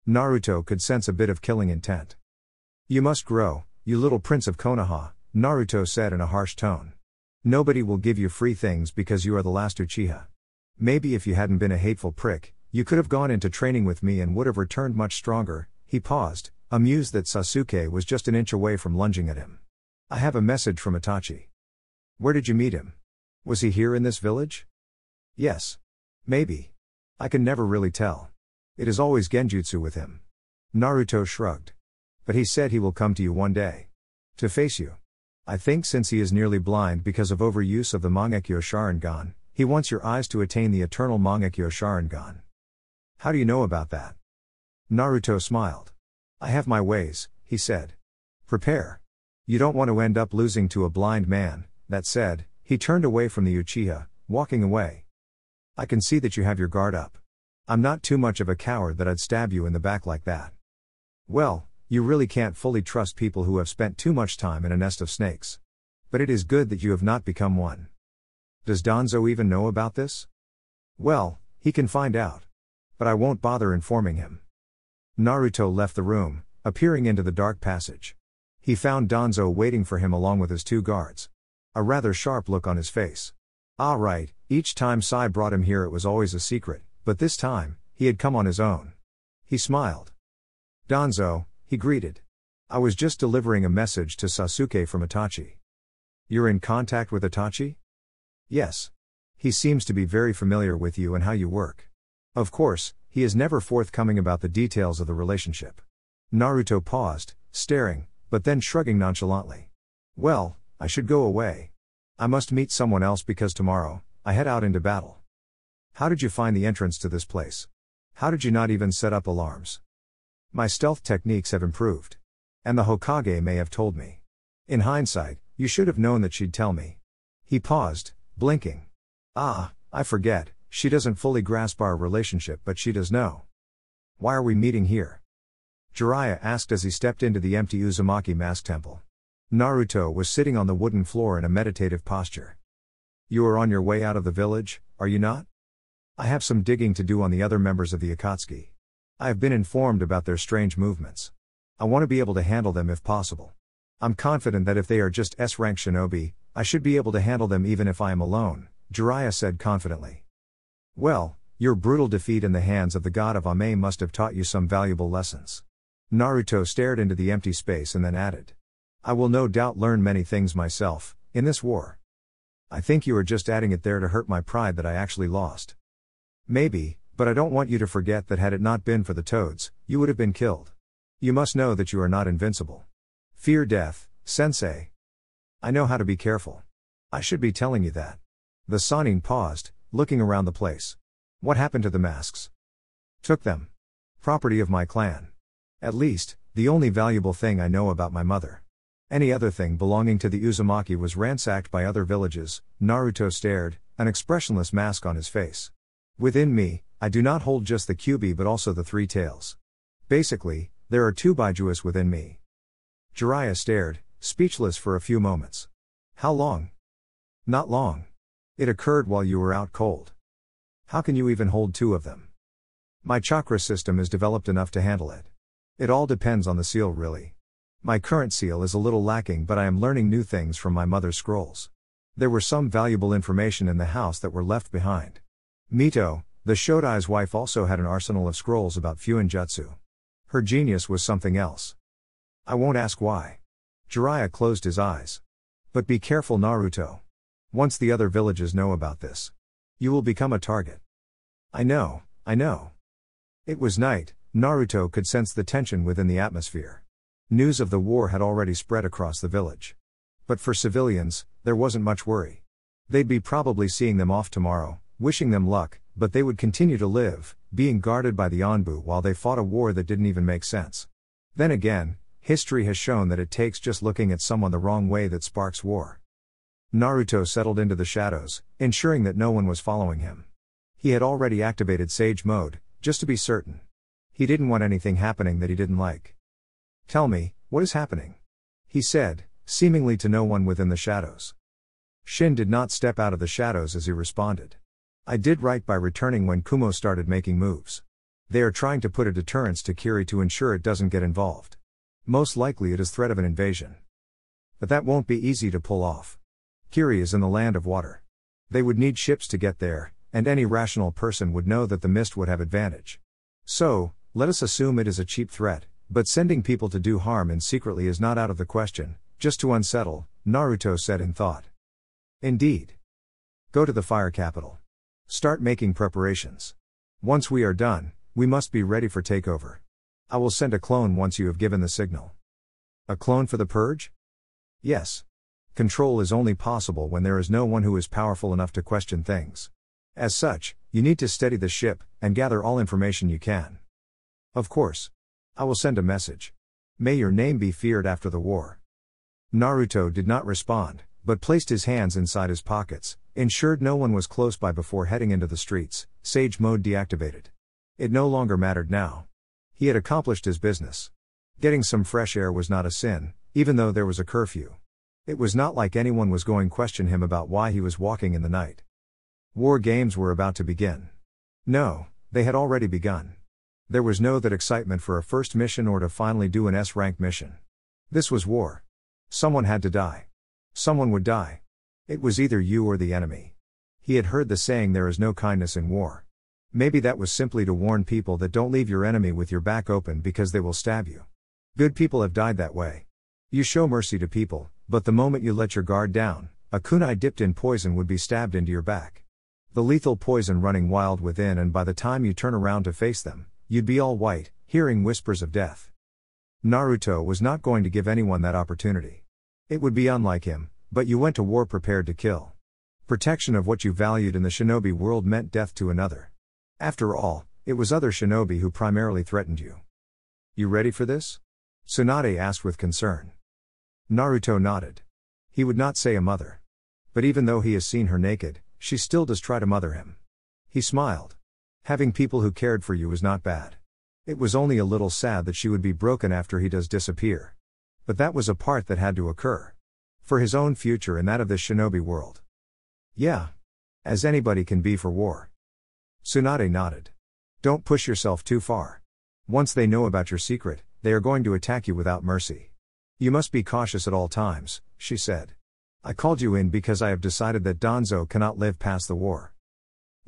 Naruto could sense a bit of killing intent. You must grow, you little prince of Konoha, Naruto said in a harsh tone. Nobody will give you free things because you are the last Uchiha. Maybe if you hadn't been a hateful prick, you could have gone into training with me and would have returned much stronger. He paused, amused that Sasuke was just an inch away from lunging at him. I have a message from Itachi. Where did you meet him? Was he here in this village? Yes. Maybe. I can never really tell. It is always genjutsu with him. Naruto shrugged. But he said he will come to you one day. To face you. I think since he is nearly blind because of overuse of the Mangekyo Sharingan, he wants your eyes to attain the eternal Mangekyo Sharingan. How do you know about that? Naruto smiled. I have my ways, he said. Prepare. You don't want to end up losing to a blind man. That said, he turned away from the Uchiha, walking away. I can see that you have your guard up. I'm not too much of a coward that I'd stab you in the back like that. Well, you really can't fully trust people who have spent too much time in a nest of snakes. But it is good that you have not become one. Does Danzo even know about this? Well, he can find out. But I won't bother informing him. Naruto left the room, appearing into the dark passage. He found Danzo waiting for him along with his two guards. A rather sharp look on his face. Ah right, each time Sai brought him here it was always a secret, but this time, he had come on his own. He smiled. Danzo, he greeted. I was just delivering a message to Sasuke from Itachi. You're in contact with Itachi? Yes. He seems to be very familiar with you and how you work. Of course, he is never forthcoming about the details of the relationship. Naruto paused, staring, but then shrugging nonchalantly. Well, I should go away. I must meet someone else because tomorrow, I head out into battle. How did you find the entrance to this place? How did you not even set up alarms? My stealth techniques have improved. And the Hokage may have told me. In hindsight, you should have known that she'd tell me. He paused, blinking. Ah, I forget, she doesn't fully grasp our relationship but she does know. Why are we meeting here? Jiraiya asked as he stepped into the empty Uzumaki mask temple. Naruto was sitting on the wooden floor in a meditative posture. You are on your way out of the village, are you not? I have some digging to do on the other members of the Akatsuki. I have been informed about their strange movements. I want to be able to handle them if possible. I'm confident that if they are just S-rank shinobi, I should be able to handle them even if I am alone, Jiraiya said confidently. Well, your brutal defeat in the hands of the god of Ame must have taught you some valuable lessons. Naruto stared into the empty space and then added. I will no doubt learn many things myself, in this war. I think you are just adding it there to hurt my pride that I actually lost. Maybe, but I don't want you to forget that had it not been for the toads, you would have been killed. You must know that you are not invincible. Fear death, sensei. I know how to be careful. I should be telling you that. The Sannin paused, looking around the place. What happened to the masks? Took them. Property of my clan. At least, the only valuable thing I know about my mother. Any other thing belonging to the Uzumaki was ransacked by other villages. Naruto stared, an expressionless mask on his face. Within me, I do not hold just the Kyuubi but also the three tails. Basically, there are two Baijuas within me. Jiraiya stared, speechless for a few moments. How long? Not long. It occurred while you were out cold. How can you even hold two of them? My chakra system is developed enough to handle it. It all depends on the seal really. My current seal is a little lacking but I am learning new things from my mother's scrolls. There were some valuable information in the house that were left behind. Mito, the Shodai's wife also had an arsenal of scrolls about Fuinjutsu. Her genius was something else. I won't ask why. Jiraiya closed his eyes. But be careful Naruto. Once the other villages know about this, you will become a target. I know. It was night, Naruto could sense the tension within the atmosphere. News of the war had already spread across the village. But for civilians, there wasn't much worry. They'd be probably seeing them off tomorrow, wishing them luck, but they would continue to live, being guarded by the Anbu while they fought a war that didn't even make sense. Then again, history has shown that it takes just looking at someone the wrong way that sparks war. Naruto settled into the shadows, ensuring that no one was following him. He had already activated Sage Mode, just to be certain. He didn't want anything happening that he didn't like. Tell me, what is happening? He said, seemingly to no one within the shadows. Shin did not step out of the shadows as he responded. I did right by returning when Kumo started making moves. They are trying to put a deterrence to Kiri to ensure it doesn't get involved. Most likely it is threat of an invasion. But that won't be easy to pull off. Kiri is in the land of water. They would need ships to get there, and any rational person would know that the mist would have advantage. So, let us assume it is a cheap threat, but sending people to do harm in secretly is not out of the question, just to unsettle, Naruto said in thought. Indeed. Go to the fire capital. Start making preparations. Once we are done, we must be ready for takeover. I will send a clone once you have given the signal. A clone for the purge? Yes. Control is only possible when there is no one who is powerful enough to question things. As such, you need to steady the ship, and gather all information you can. Of course. I will send a message. May your name be feared after the war. Naruto did not respond, but placed his hands inside his pockets, ensured no one was close by before heading into the streets, Sage Mode deactivated. It no longer mattered now. He had accomplished his business. Getting some fresh air was not a sin, even though there was a curfew. It was not like anyone was going to question him about why he was walking in the night. War games were about to begin. No, they had already begun. There was no that excitement for a first mission or to finally do an S-rank mission. This was war. Someone had to die. Someone would die. It was either you or the enemy. He had heard the saying there is no kindness in war. Maybe that was simply to warn people that don't leave your enemy with your back open because they will stab you. Good people have died that way. You show mercy to people, but the moment you let your guard down, a kunai dipped in poison would be stabbed into your back. The lethal poison running wild within, and by the time you turn around to face them, you'd be all white, hearing whispers of death. Naruto was not going to give anyone that opportunity. It would be unlike him, but you went to war prepared to kill. Protection of what you valued in the shinobi world meant death to another. After all, it was other shinobi who primarily threatened you. You ready for this? Tsunade asked with concern. Naruto nodded. He would not say a mother. But even though he has seen her naked, she still does try to mother him. He smiled. Having people who cared for you was not bad. It was only a little sad that she would be broken after he does disappear. But that was a part that had to occur. For his own future and that of this shinobi world. Yeah. As anybody can be for war. Tsunade nodded. Don't push yourself too far. Once they know about your secret, they are going to attack you without mercy. You must be cautious at all times, she said. I called you in because I have decided that Danzo cannot live past the war.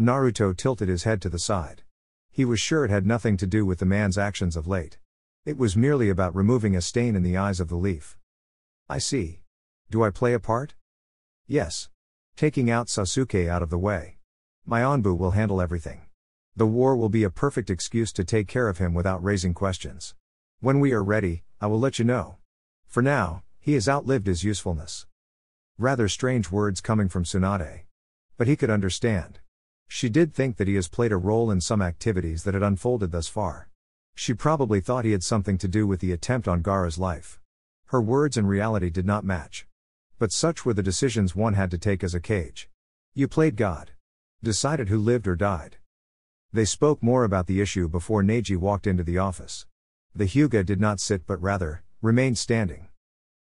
Naruto tilted his head to the side. He was sure it had nothing to do with the man's actions of late. It was merely about removing a stain in the eyes of the leaf. I see. Do I play a part? Yes. Taking out Sasuke out of the way. My Anbu will handle everything. The war will be a perfect excuse to take care of him without raising questions. When we are ready, I will let you know. For now, he has outlived his usefulness. Rather strange words coming from Tsunade. But he could understand. She did think that he has played a role in some activities that had unfolded thus far. She probably thought he had something to do with the attempt on Gaara's life. Her words and reality did not match. But such were the decisions one had to take as a cage. You played God. Decided who lived or died. They spoke more about the issue before Neji walked into the office. The Hyuga did not sit but rather, remained standing.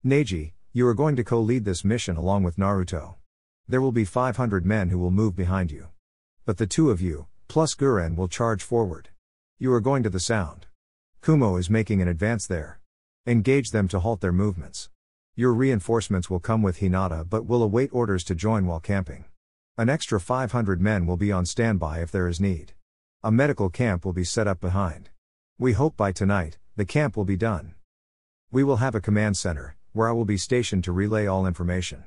Neji, you are going to co-lead this mission along with Naruto. There will be 500 men who will move behind you. But the two of you, plus Guren, will charge forward. You are going to the sound. Kumo is making an advance there. Engage them to halt their movements. Your reinforcements will come with Hinata but will await orders to join while camping. An extra 500 men will be on standby if there is need. A medical camp will be set up behind. We hope by tonight, the camp will be done. We will have a command center, where I will be stationed to relay all information.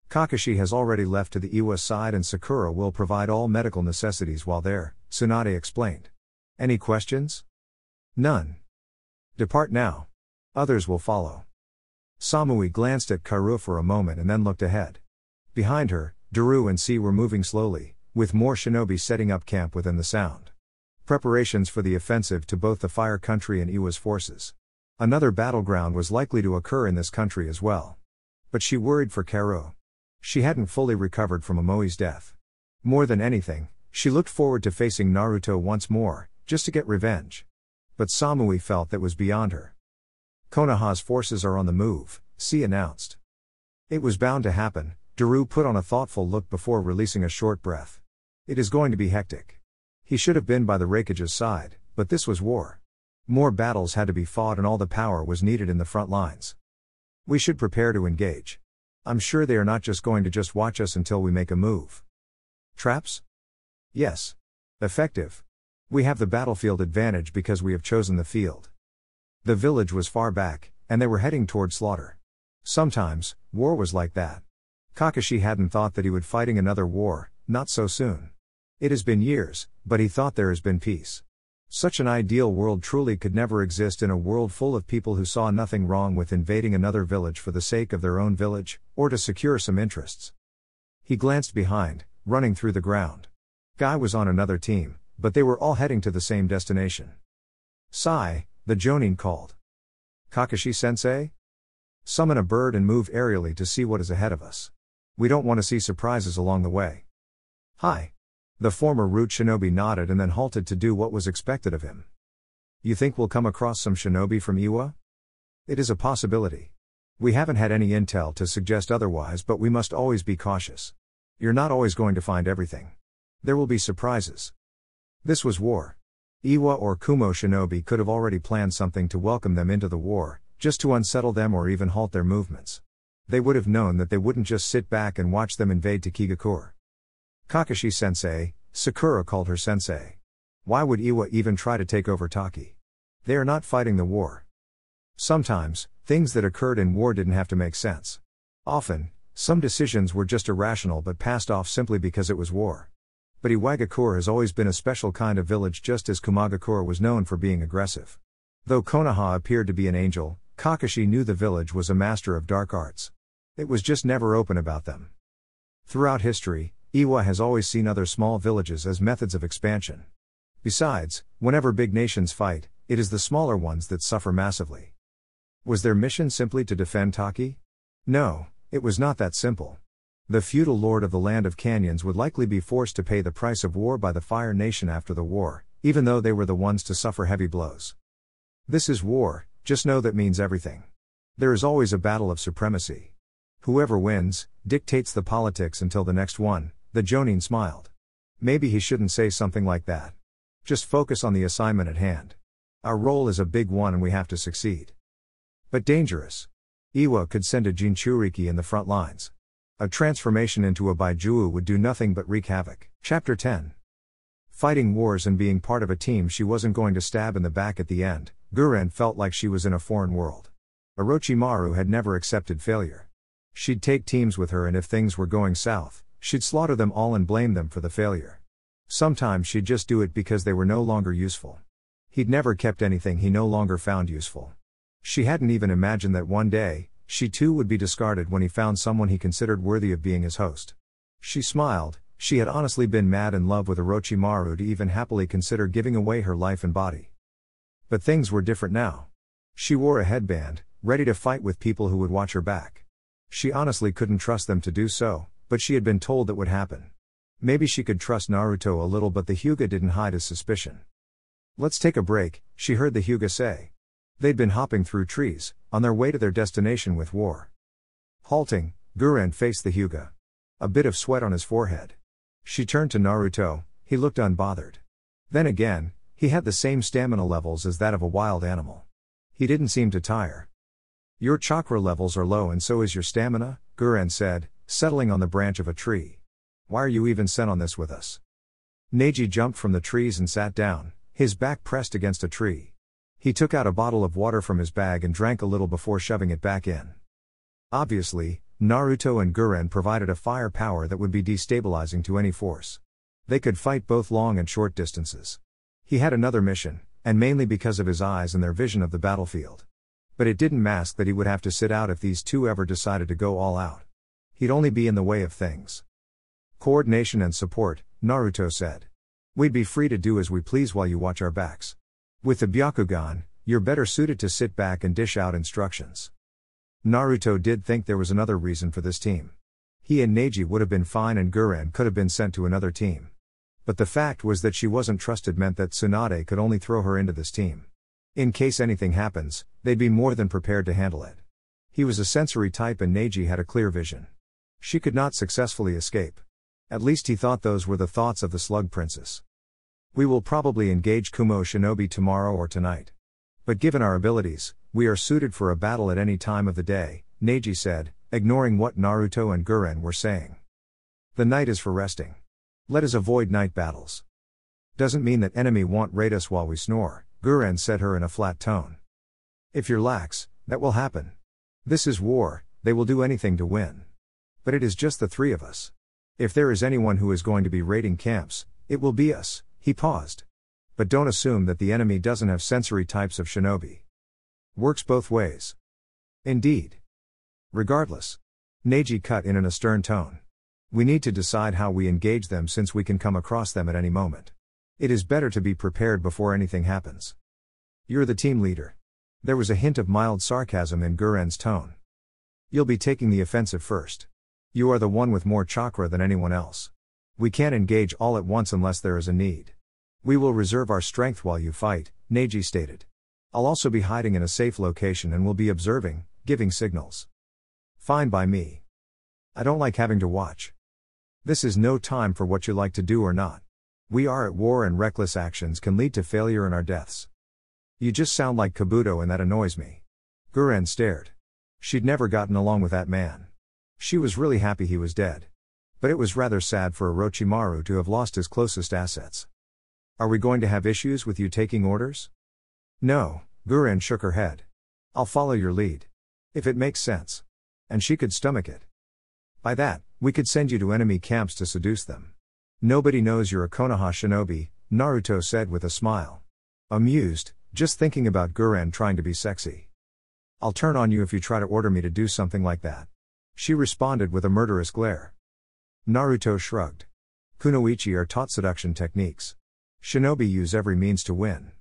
Kakashi has already left to the Iwa side and Sakura will provide all medical necessities while there, Tsunade explained. Any questions? None. Depart now. Others will follow. Samui glanced at Karu for a moment and then looked ahead. Behind her, Daru and C were moving slowly, with more shinobi setting up camp within the sound. Preparations for the offensive to both the Fire Country and Iwa's forces. Another battleground was likely to occur in this country as well. But she worried for Karu. She hadn't fully recovered from Amoi's death. More than anything, she looked forward to facing Naruto once more, just to get revenge. But Samui felt that was beyond her. Konoha's forces are on the move, C announced. It was bound to happen. Daru put on a thoughtful look before releasing a short breath. It is going to be hectic. He should have been by the Raikage's side, but this was war. More battles had to be fought and all the power was needed in the front lines. We should prepare to engage. I'm sure they are not just going to just watch us until we make a move. Traps? Yes. Effective. We have the battlefield advantage because we have chosen the field. The village was far back, and they were heading toward slaughter. Sometimes, war was like that. Kakashi hadn't thought that he would fighting another war, not so soon. It has been years, but he thought there has been peace. Such an ideal world truly could never exist in a world full of people who saw nothing wrong with invading another village for the sake of their own village, or to secure some interests. He glanced behind, running through the ground. Guy was on another team, but they were all heading to the same destination. Sai, the Jonin called. Kakashi-sensei? Summon a bird and move aerially to see what is ahead of us. We don't want to see surprises along the way. Hi. The former root shinobi nodded and then halted to do what was expected of him. You think we'll come across some shinobi from Iwa? It is a possibility. We haven't had any intel to suggest otherwise, but we must always be cautious. You're not always going to find everything. There will be surprises. This was war. Iwa or Kumo shinobi could have already planned something to welcome them into the war, just to unsettle them or even halt their movements. They would have known that they wouldn't just sit back and watch them invade Takigakure. Kakashi-sensei, Sakura called her sensei. Why would Iwa even try to take over Taki? They are not fighting the war. Sometimes, things that occurred in war didn't have to make sense. Often, some decisions were just irrational but passed off simply because it was war. But Iwagakure has always been a special kind of village, just as Kumagakure was known for being aggressive. Though Konoha appeared to be an angel, Kakashi knew the village was a master of dark arts. It was just never open about them. Throughout history, Iwa has always seen other small villages as methods of expansion. Besides, whenever big nations fight, it is the smaller ones that suffer massively. Was their mission simply to defend Taki? No, it was not that simple. The feudal lord of the land of canyons would likely be forced to pay the price of war by the Fire Nation after the war, even though they were the ones to suffer heavy blows. This is war, just know that means everything. There is always a battle of supremacy. Whoever wins, dictates the politics until the next one, the Jonin smiled. Maybe he shouldn't say something like that. Just focus on the assignment at hand. Our role is a big one and we have to succeed. But dangerous. Iwa could send a Jinchuriki in the front lines. A transformation into a Baijuu would do nothing but wreak havoc. Chapter 10. Fighting wars and being part of a team she wasn't going to stab in the back at the end, Guren felt like she was in a foreign world. Orochimaru had never accepted failure. She'd take teams with her and if things were going south, she'd slaughter them all and blame them for the failure. Sometimes she'd just do it because they were no longer useful. He'd never kept anything he no longer found useful. She hadn't even imagined that one day, she too would be discarded when he found someone he considered worthy of being his host. She smiled. She had honestly been mad in love with Orochimaru to even happily consider giving away her life and body. But things were different now. She wore a headband, ready to fight with people who would watch her back. She honestly couldn't trust them to do so, but she had been told that would happen. Maybe she could trust Naruto a little, but the Hyuga didn't hide his suspicion. Let's take a break, she heard the Hyuga say. They'd been hopping through trees, on their way to their destination with war. Halting, Guren faced the Hyuga. A bit of sweat on his forehead. She turned to Naruto, he looked unbothered. Then again, he had the same stamina levels as that of a wild animal. He didn't seem to tire. Your chakra levels are low and so is your stamina, Guren said, settling on the branch of a tree. Why are you even sent on this with us? Neji jumped from the trees and sat down, his back pressed against a tree. He took out a bottle of water from his bag and drank a little before shoving it back in. Obviously, Naruto and Guren provided a firepower that would be destabilizing to any force. They could fight both long and short distances. He had another mission, and mainly because of his eyes and their vision of the battlefield. But it didn't mask that he would have to sit out if these two ever decided to go all out. He'd only be in the way of things. Coordination and support, Naruto said. We'd be free to do as we please while you watch our backs. With the Byakugan, you're better suited to sit back and dish out instructions. Naruto did think there was another reason for this team. He and Neji would have been fine and Guren could have been sent to another team. But the fact was that she wasn't trusted meant that Tsunade could only throw her into this team. In case anything happens, they'd be more than prepared to handle it. He was a sensory type and Neji had a clear vision. She could not successfully escape. At least he thought those were the thoughts of the Slug Princess. We will probably engage Kumo Shinobi tomorrow or tonight. But given our abilities, we are suited for a battle at any time of the day, Neji said, ignoring what Naruto and Guren were saying. The night is for resting. Let us avoid night battles. Doesn't mean that enemy won't raid us while we snore, Guren said her in a flat tone. If you're lax, that will happen. This is war, they will do anything to win. But it is just the three of us. If there is anyone who is going to be raiding camps, it will be us, he paused. But don't assume that the enemy doesn't have sensory types of shinobi. Works both ways. Indeed. Regardless. Neji cut in a stern tone. We need to decide how we engage them since we can come across them at any moment. It is better to be prepared before anything happens. You're the team leader. There was a hint of mild sarcasm in Guren's tone. You'll be taking the offensive first. You are the one with more chakra than anyone else. We can't engage all at once unless there is a need. We will reserve our strength while you fight, Neji stated. I'll also be hiding in a safe location and will be observing, giving signals. Fine by me. I don't like having to watch. This is no time for what you like to do or not. We are at war and reckless actions can lead to failure and our deaths. You just sound like Kabuto and that annoys me. Guren stared. She'd never gotten along with that man. She was really happy he was dead. But it was rather sad for Orochimaru to have lost his closest assets. Are we going to have issues with you taking orders? No, Guren shook her head. I'll follow your lead. If it makes sense. And she could stomach it. By that, we could send you to enemy camps to seduce them. Nobody knows you're a Konoha shinobi, Naruto said with a smile. Amused, just thinking about Guren trying to be sexy. I'll turn on you if you try to order me to do something like that. She responded with a murderous glare. Naruto shrugged. Kunoichi are taught seduction techniques. Shinobi use every means to win.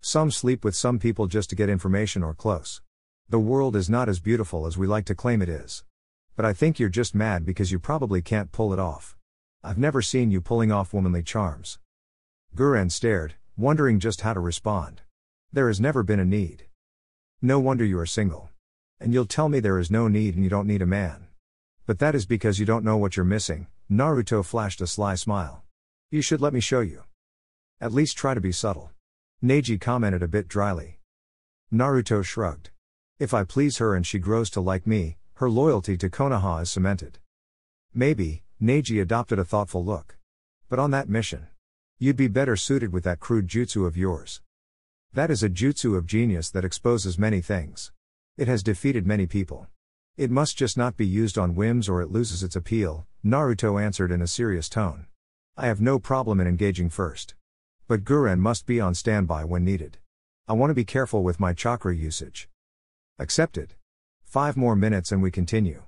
Some sleep with some people just to get information or close. The world is not as beautiful as we like to claim it is. But I think you're just mad because you probably can't pull it off. I've never seen you pulling off womanly charms. Guren stared, wondering just how to respond. There has never been a need. No wonder you are single. And you'll tell me there is no need and you don't need a man. But that is because you don't know what you're missing, Naruto flashed a sly smile. You should let me show you. At least try to be subtle. Neji commented a bit dryly. Naruto shrugged. If I please her and she grows to like me, her loyalty to Konoha is cemented. Maybe, Neji adopted a thoughtful look. But on that mission, you'd be better suited with that crude jutsu of yours. That is a jutsu of genius that exposes many things. It has defeated many people. It must just not be used on whims or it loses its appeal, Naruto answered in a serious tone. I have no problem in engaging first. But Guren must be on standby when needed. I want to be careful with my chakra usage. Accepted. 5 more minutes and we continue.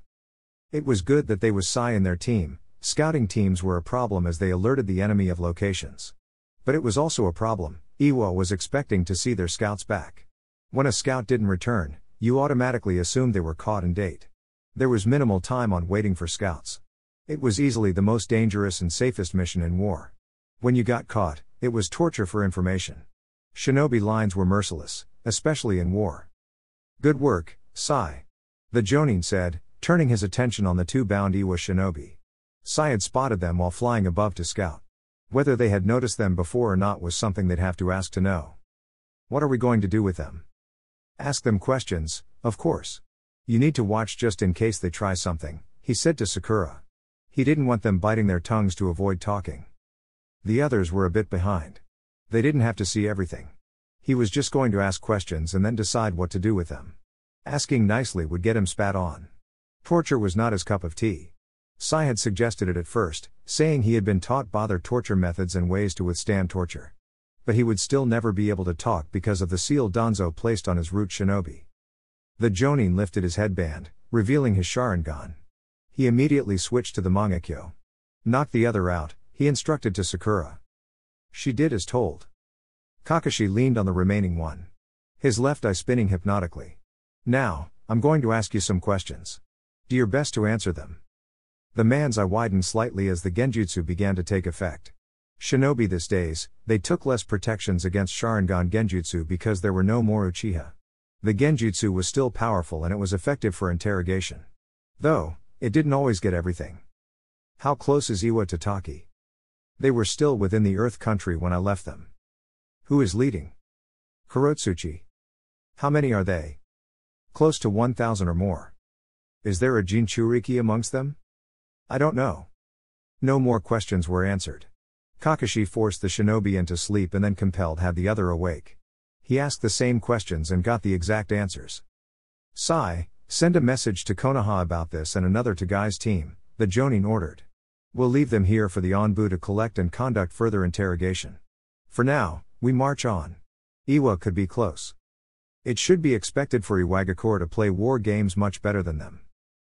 It was good that they was Sai in their team. Scouting teams were a problem as they alerted the enemy of locations. But it was also a problem, Iwa was expecting to see their scouts back. When a scout didn't return, you automatically assumed they were caught and date. There was minimal time on waiting for scouts. It was easily the most dangerous and safest mission in war. When you got caught, it was torture for information. Shinobi lines were merciless, especially in war. Good work, Sai. The Jonin said, turning his attention on the 2 bound Iwa shinobi. Sai had spotted them while flying above to scout. Whether they had noticed them before or not was something they'd have to ask to know. What are we going to do with them? Ask them questions, of course. You need to watch just in case they try something, he said to Sakura. He didn't want them biting their tongues to avoid talking. The others were a bit behind. They didn't have to see everything. He was just going to ask questions and then decide what to do with them. Asking nicely would get him spat on. Torture was not his cup of tea. Sai had suggested it at first, saying he had been taught bother torture methods and ways to withstand torture. But he would still never be able to talk because of the seal Danzo placed on his root shinobi. The Jonin lifted his headband, revealing his Sharingan. He immediately switched to the Mangekyo. Knock the other out, he instructed to Sakura. She did as told. Kakashi leaned on the remaining one. His left eye spinning hypnotically. Now, I'm going to ask you some questions. Do your best to answer them. The man's eye widened slightly as the genjutsu began to take effect. Shinobi these days, they took less protections against Sharingan genjutsu because there were no more Uchiha. The genjutsu was still powerful and it was effective for interrogation. Though, it didn't always get everything. How close is Iwa to Taki? They were still within the Earth country when I left them. Who is leading? Kurotsuchi. How many are they? Close to 1,000 or more. Is there a Jinchuriki amongst them? I don't know. No more questions were answered. Kakashi forced the shinobi into sleep and then compelled had the other awake. He asked the same questions and got the exact answers. Sai, send a message to Konoha about this and another to Guy's team, the Jonin ordered. We'll leave them here for the Anbu to collect and conduct further interrogation. For now, we march on. Iwa could be close. It should be expected for Iwagakure to play war games much better than them.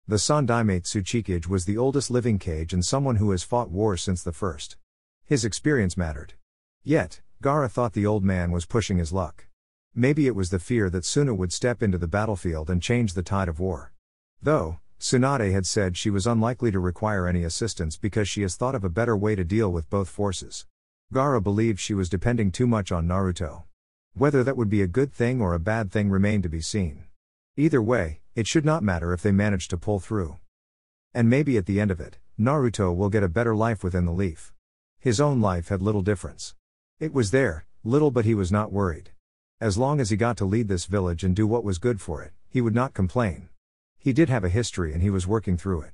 The Sandaimate Tsuchikage was the oldest living Kage and someone who has fought wars since the first. His experience mattered. Yet, Gaara thought the old man was pushing his luck. Maybe it was the fear that Suna would step into the battlefield and change the tide of war. Though, Tsunade had said she was unlikely to require any assistance because she has thought of a better way to deal with both forces. Gaara believed she was depending too much on Naruto. Whether that would be a good thing or a bad thing remained to be seen. Either way, it should not matter if they manage to pull through. And maybe at the end of it, Naruto will get a better life within the leaf. His own life had little difference. It was there, little, but he was not worried. As long as he got to lead this village and do what was good for it, he would not complain. He did have a history and he was working through it.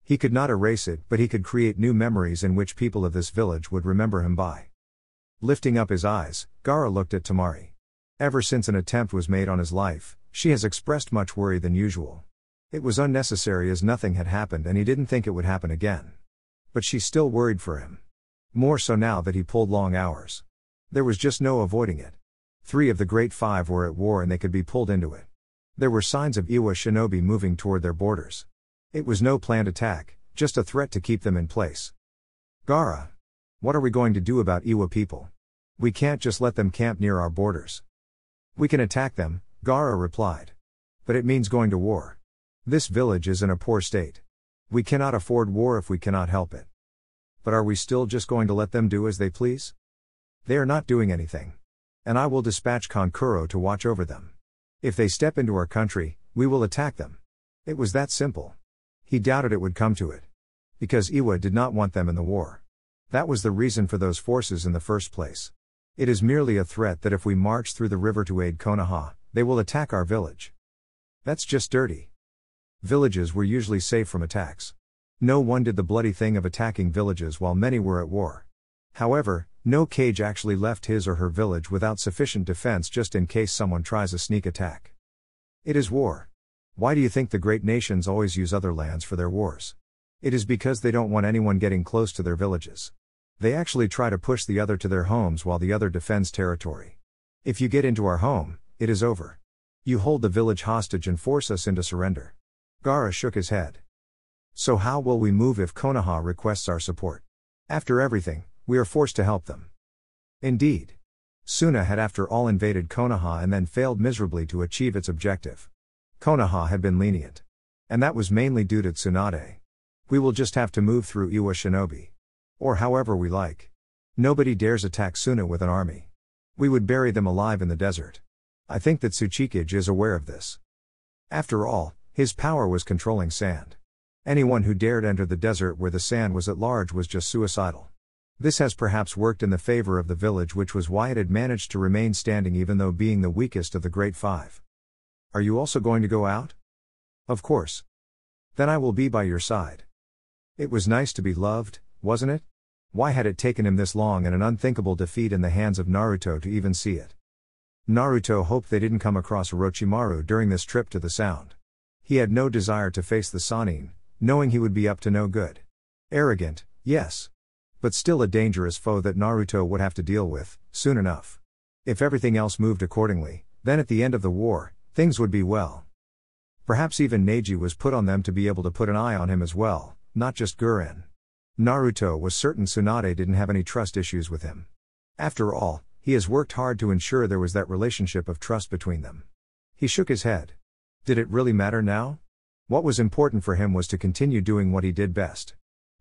He could not erase it, but he could create new memories in which people of this village would remember him by. Lifting up his eyes, Gaara looked at Temari. Ever since an attempt was made on his life, she has expressed much worry than usual. It was unnecessary as nothing had happened and he didn't think it would happen again. But she still worried for him. More so now that he pulled long hours. There was just no avoiding it. 3 of the Great Five were at war and they could be pulled into it. There were signs of Iwa shinobi moving toward their borders. It was no planned attack, just a threat to keep them in place. Gaara. What are we going to do about Iwa people? We can't just let them camp near our borders. We can attack them, Gaara replied. But it means going to war. This village is in a poor state. We cannot afford war if we cannot help it. But are we still just going to let them do as they please? They are not doing anything. And I will dispatch Kankuro to watch over them. If they step into our country, we will attack them. It was that simple. He doubted it would come to it. Because Iwa did not want them in the war. That was the reason for those forces in the first place. It is merely a threat that if we march through the river to aid Konoha, they will attack our village. That's just dirty. Villages were usually safe from attacks. No one did the bloody thing of attacking villages while many were at war. However, no Kage actually left his or her village without sufficient defense just in case someone tries a sneak attack. It is war. Why do you think the great nations always use other lands for their wars? It is because they don't want anyone getting close to their villages. They actually try to push the other to their homes while the other defends territory. If you get into our home, it is over. You hold the village hostage and force us into surrender. Gaara shook his head. So how will we move if Konoha requests our support? After everything, we are forced to help them. Indeed. Suna had after all invaded Konoha and then failed miserably to achieve its objective. Konoha had been lenient. And that was mainly due to Tsunade. We will just have to move through Iwa shinobi. Or however we like. Nobody dares attack Suna with an army. We would bury them alive in the desert. I think that Tsuchikage is aware of this. After all, his power was controlling sand. Anyone who dared enter the desert where the sand was at large was just suicidal. This has perhaps worked in the favor of the village, which was why it had managed to remain standing even though being the weakest of the Great Five. Are you also going to go out? Of course. Then I will be by your side. It was nice to be loved, wasn't it? Why had it taken him this long and an unthinkable defeat in the hands of Naruto to even see it? Naruto hoped they didn't come across Orochimaru during this trip to the Sound. He had no desire to face the Sannin, knowing he would be up to no good. Arrogant, yes. But still a dangerous foe that Naruto would have to deal with, soon enough. If everything else moved accordingly, then at the end of the war, things would be well. Perhaps even Neji was put on them to be able to put an eye on him as well, not just Guren. Naruto was certain Tsunade didn't have any trust issues with him. After all, he has worked hard to ensure there was that relationship of trust between them. He shook his head. Did it really matter now? What was important for him was to continue doing what he did best.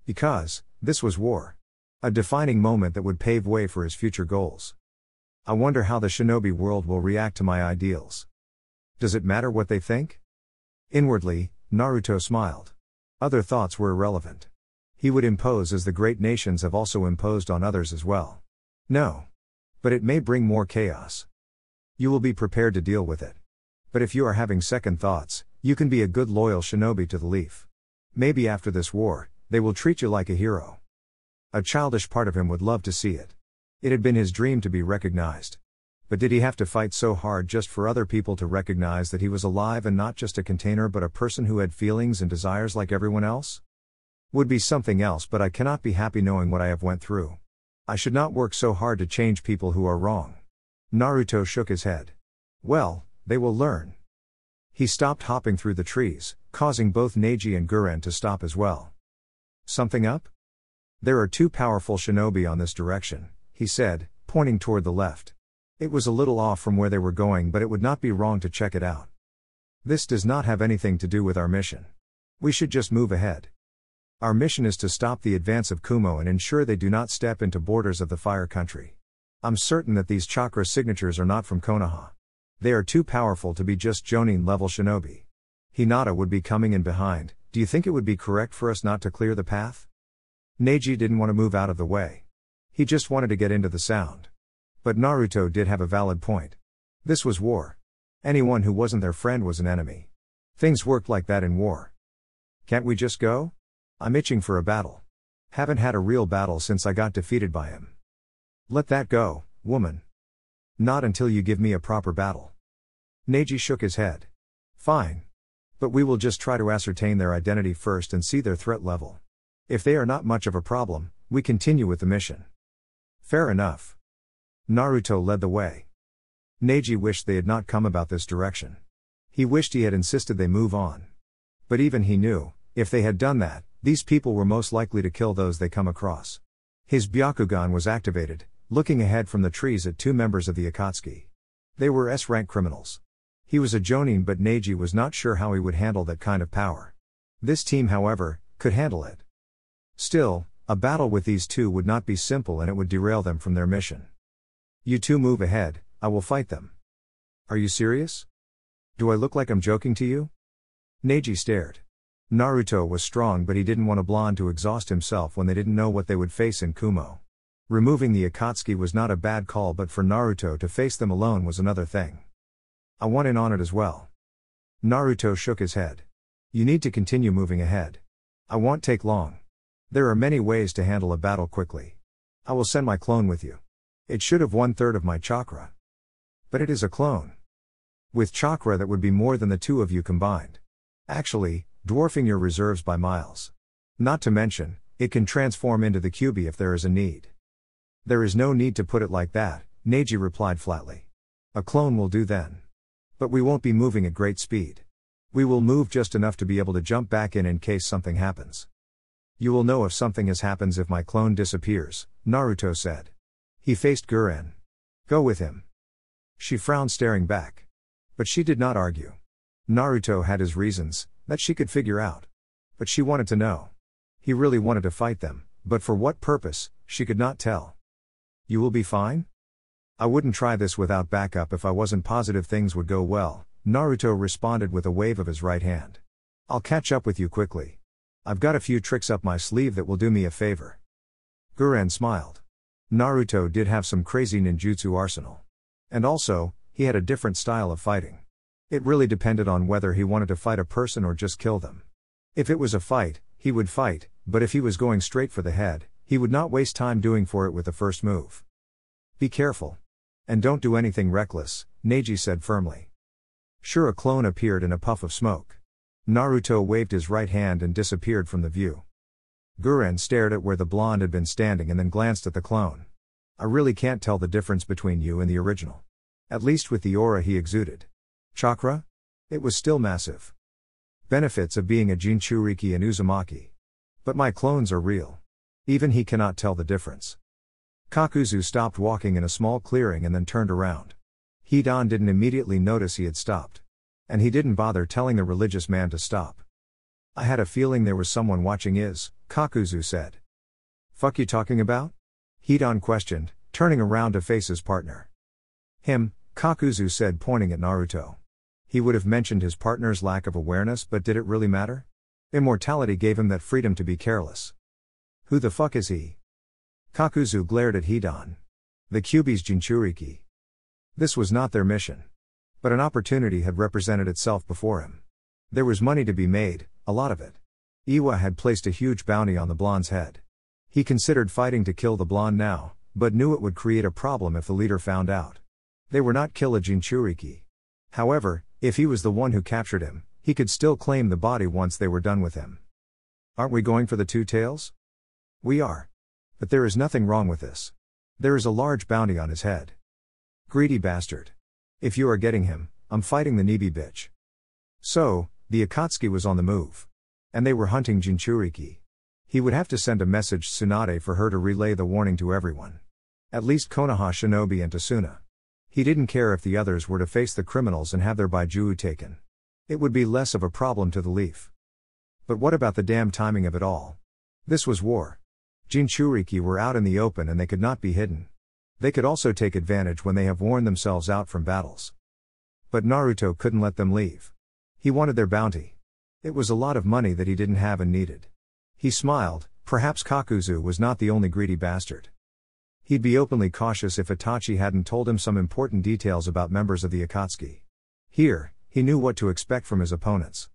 Because, this was war. A defining moment that would pave way for his future goals. I wonder how the shinobi world will react to my ideals. Does it matter what they think? Inwardly, Naruto smiled. Other thoughts were irrelevant. He would impose as the great nations have also imposed on others as well. No. But it may bring more chaos. You will be prepared to deal with it. But if you are having second thoughts, you can be a good loyal shinobi to the leaf. Maybe after this war, they will treat you like a hero. A childish part of him would love to see it. It had been his dream to be recognized. But did he have to fight so hard just for other people to recognize that he was alive and not just a container but a person who had feelings and desires like everyone else? Would be something else, but I cannot be happy knowing what I have went through. I should not work so hard to change people who are wrong. Naruto shook his head. Well, they will learn. He stopped hopping through the trees, causing both Neji and Guren to stop as well. Something up? There are two powerful shinobi on this direction, he said, pointing toward the left. It was a little off from where they were going, but it would not be wrong to check it out. This does not have anything to do with our mission. We should just move ahead. Our mission is to stop the advance of Kumo and ensure they do not step into borders of the Fire Country. I'm certain that these chakra signatures are not from Konoha. They are too powerful to be just Jonin-level shinobi. Hinata would be coming in behind. Do you think it would be correct for us not to clear the path? Neji didn't want to move out of the way. He just wanted to get into the sound. But Naruto did have a valid point. This was war. Anyone who wasn't their friend was an enemy. Things worked like that in war. Can't we just go? I'm itching for a battle. Haven't had a real battle since I got defeated by him. Let that go, woman. Not until you give me a proper battle. Neji shook his head. Fine. But we will just try to ascertain their identity first and see their threat level. If they are not much of a problem, we continue with the mission. Fair enough. Naruto led the way. Neji wished they had not come about this direction. He wished he had insisted they move on. But even he knew, if they had done that, these people were most likely to kill those they come across. His Byakugan was activated, looking ahead from the trees at two members of the Akatsuki. They were S-rank criminals. He was a Jonin, but Neji was not sure how he would handle that kind of power. This team, however, could handle it. Still, a battle with these two would not be simple and it would derail them from their mission. You two move ahead, I will fight them. Are you serious? Do I look like I'm joking to you? Neji stared. Naruto was strong, but he didn't want a blonde to exhaust himself when they didn't know what they would face in Kumo. Removing the Akatsuki was not a bad call, but for Naruto to face them alone was another thing. I want in on it as well. Naruto shook his head. You need to continue moving ahead. I won't take long. There are many ways to handle a battle quickly. I will send my clone with you. It should have 1/3 of my chakra. But it is a clone. With chakra that would be more than the two of you combined. Actually, dwarfing your reserves by miles. Not to mention, it can transform into the Kyuubi if there is a need. There is no need to put it like that, Neji replied flatly. A clone will do then. But we won't be moving at great speed. We will move just enough to be able to jump back in case something happens. You will know if something happens if my clone disappears, Naruto said. He faced Guren. Go with him. She frowned, staring back. But she did not argue. Naruto had his reasons, that she could figure out. But she wanted to know. He really wanted to fight them, but for what purpose, she could not tell. You will be fine? I wouldn't try this without backup if I wasn't positive things would go well, Naruto responded with a wave of his right hand. I'll catch up with you quickly. I've got a few tricks up my sleeve that will do me a favor. Guren smiled. Naruto did have some crazy ninjutsu arsenal. And also, he had a different style of fighting. It really depended on whether he wanted to fight a person or just kill them. If it was a fight, he would fight, but if he was going straight for the head, he would not waste time doing for it with the first move. Be careful. And don't do anything reckless, Neji said firmly. Sure. A clone appeared in a puff of smoke. Naruto waved his right hand and disappeared from the view. Guren stared at where the blonde had been standing and then glanced at the clone. I really can't tell the difference between you and the original. At least with the aura he exuded. Chakra? It was still massive. Benefits of being a Jinchuriki and Uzumaki. But my clones are real. Even he cannot tell the difference. Kakuzu stopped walking in a small clearing and then turned around. Hidan didn't immediately notice he had stopped. And he didn't bother telling the religious man to stop. I had a feeling there was someone watching. Kakuzu said. Fuck you talking about? Hidan questioned, turning around to face his partner. Him, Kakuzu said, pointing at Naruto. He would have mentioned his partner's lack of awareness, but did it really matter? Immortality gave him that freedom to be careless. Who the fuck is he? Kakuzu glared at Hidan. The Kyuubi's Jinchuriki. This was not their mission. But an opportunity had represented itself before him. There was money to be made, a lot of it. Iwa had placed a huge bounty on the blonde's head. He considered fighting to kill the blonde now, but knew it would create a problem if the leader found out. They were not kill a Jinchuriki. However, if he was the one who captured him, he could still claim the body once they were done with him. Aren't we going for the two tails? We are. But there is nothing wrong with this. There is a large bounty on his head. Greedy bastard. If you are getting him, I'm fighting the Nibi bitch. So, the Akatsuki was on the move. And they were hunting Jinchuriki. He would have to send a message to Tsunade for her to relay the warning to everyone. At least Konoha Shinobi and Tasuna. He didn't care if the others were to face the criminals and have their Baijuu taken. It would be less of a problem to the Leaf. But what about the damn timing of it all? This was war. Jinchuriki were out in the open and they could not be hidden. They could also take advantage when they have worn themselves out from battles. But Naruto couldn't let them leave. He wanted their bounty. It was a lot of money that he didn't have and needed. He smiled, perhaps Kakuzu was not the only greedy bastard. He'd be openly cautious if Itachi hadn't told him some important details about members of the Akatsuki. Here, he knew what to expect from his opponents.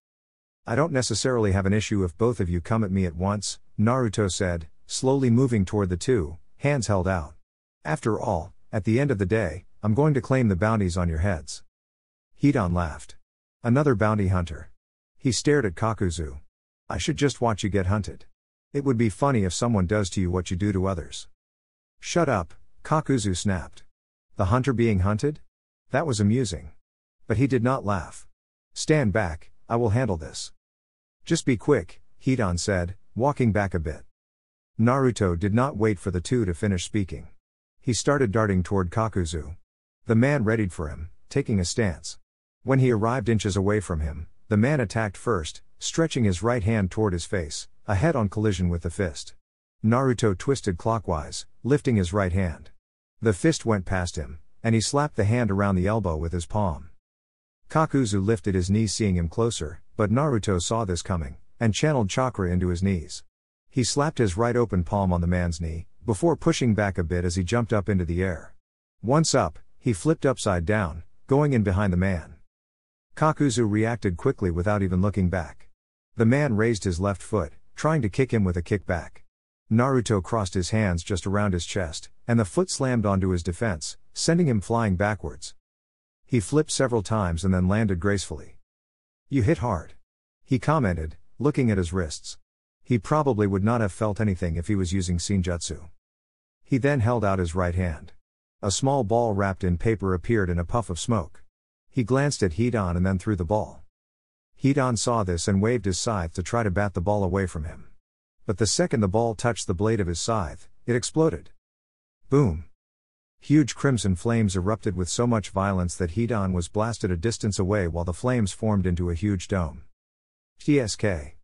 I don't necessarily have an issue if both of you come at me at once, Naruto said, slowly moving toward the two, hands held out. After all, at the end of the day, I'm going to claim the bounties on your heads. Hidan laughed. Another bounty hunter. He stared at Kakuzu. I should just watch you get hunted. It would be funny if someone does to you what you do to others. Shut up, Kakuzu snapped. The hunter being hunted? That was amusing. But he did not laugh. Stand back, I will handle this. Just be quick, Hidan said, walking back a bit. Naruto did not wait for the two to finish speaking. He started darting toward Kakuzu. The man readied for him, taking a stance. When he arrived inches away from him, the man attacked first, stretching his right hand toward his face, a head-on collision with the fist. Naruto twisted clockwise, lifting his right hand. The fist went past him, and he slapped the hand around the elbow with his palm. Kakuzu lifted his knees seeing him closer, but Naruto saw this coming, and channeled chakra into his knees. He slapped his right open palm on the man's knee, before pushing back a bit as he jumped up into the air. Once up, he flipped upside down, going in behind the man. Kakuzu reacted quickly without even looking back. The man raised his left foot, trying to kick him with a kickback. Naruto crossed his hands just around his chest, and the foot slammed onto his defense, sending him flying backwards. He flipped several times and then landed gracefully. You hit hard. He commented, looking at his wrists. He probably would not have felt anything if he was using Senjutsu. He then held out his right hand. A small ball wrapped in paper appeared in a puff of smoke. He glanced at Hidan and then threw the ball. Hidan saw this and waved his scythe to try to bat the ball away from him. But the second the ball touched the blade of his scythe, it exploded. Boom! Huge crimson flames erupted with so much violence that Hidan was blasted a distance away while the flames formed into a huge dome. TSK.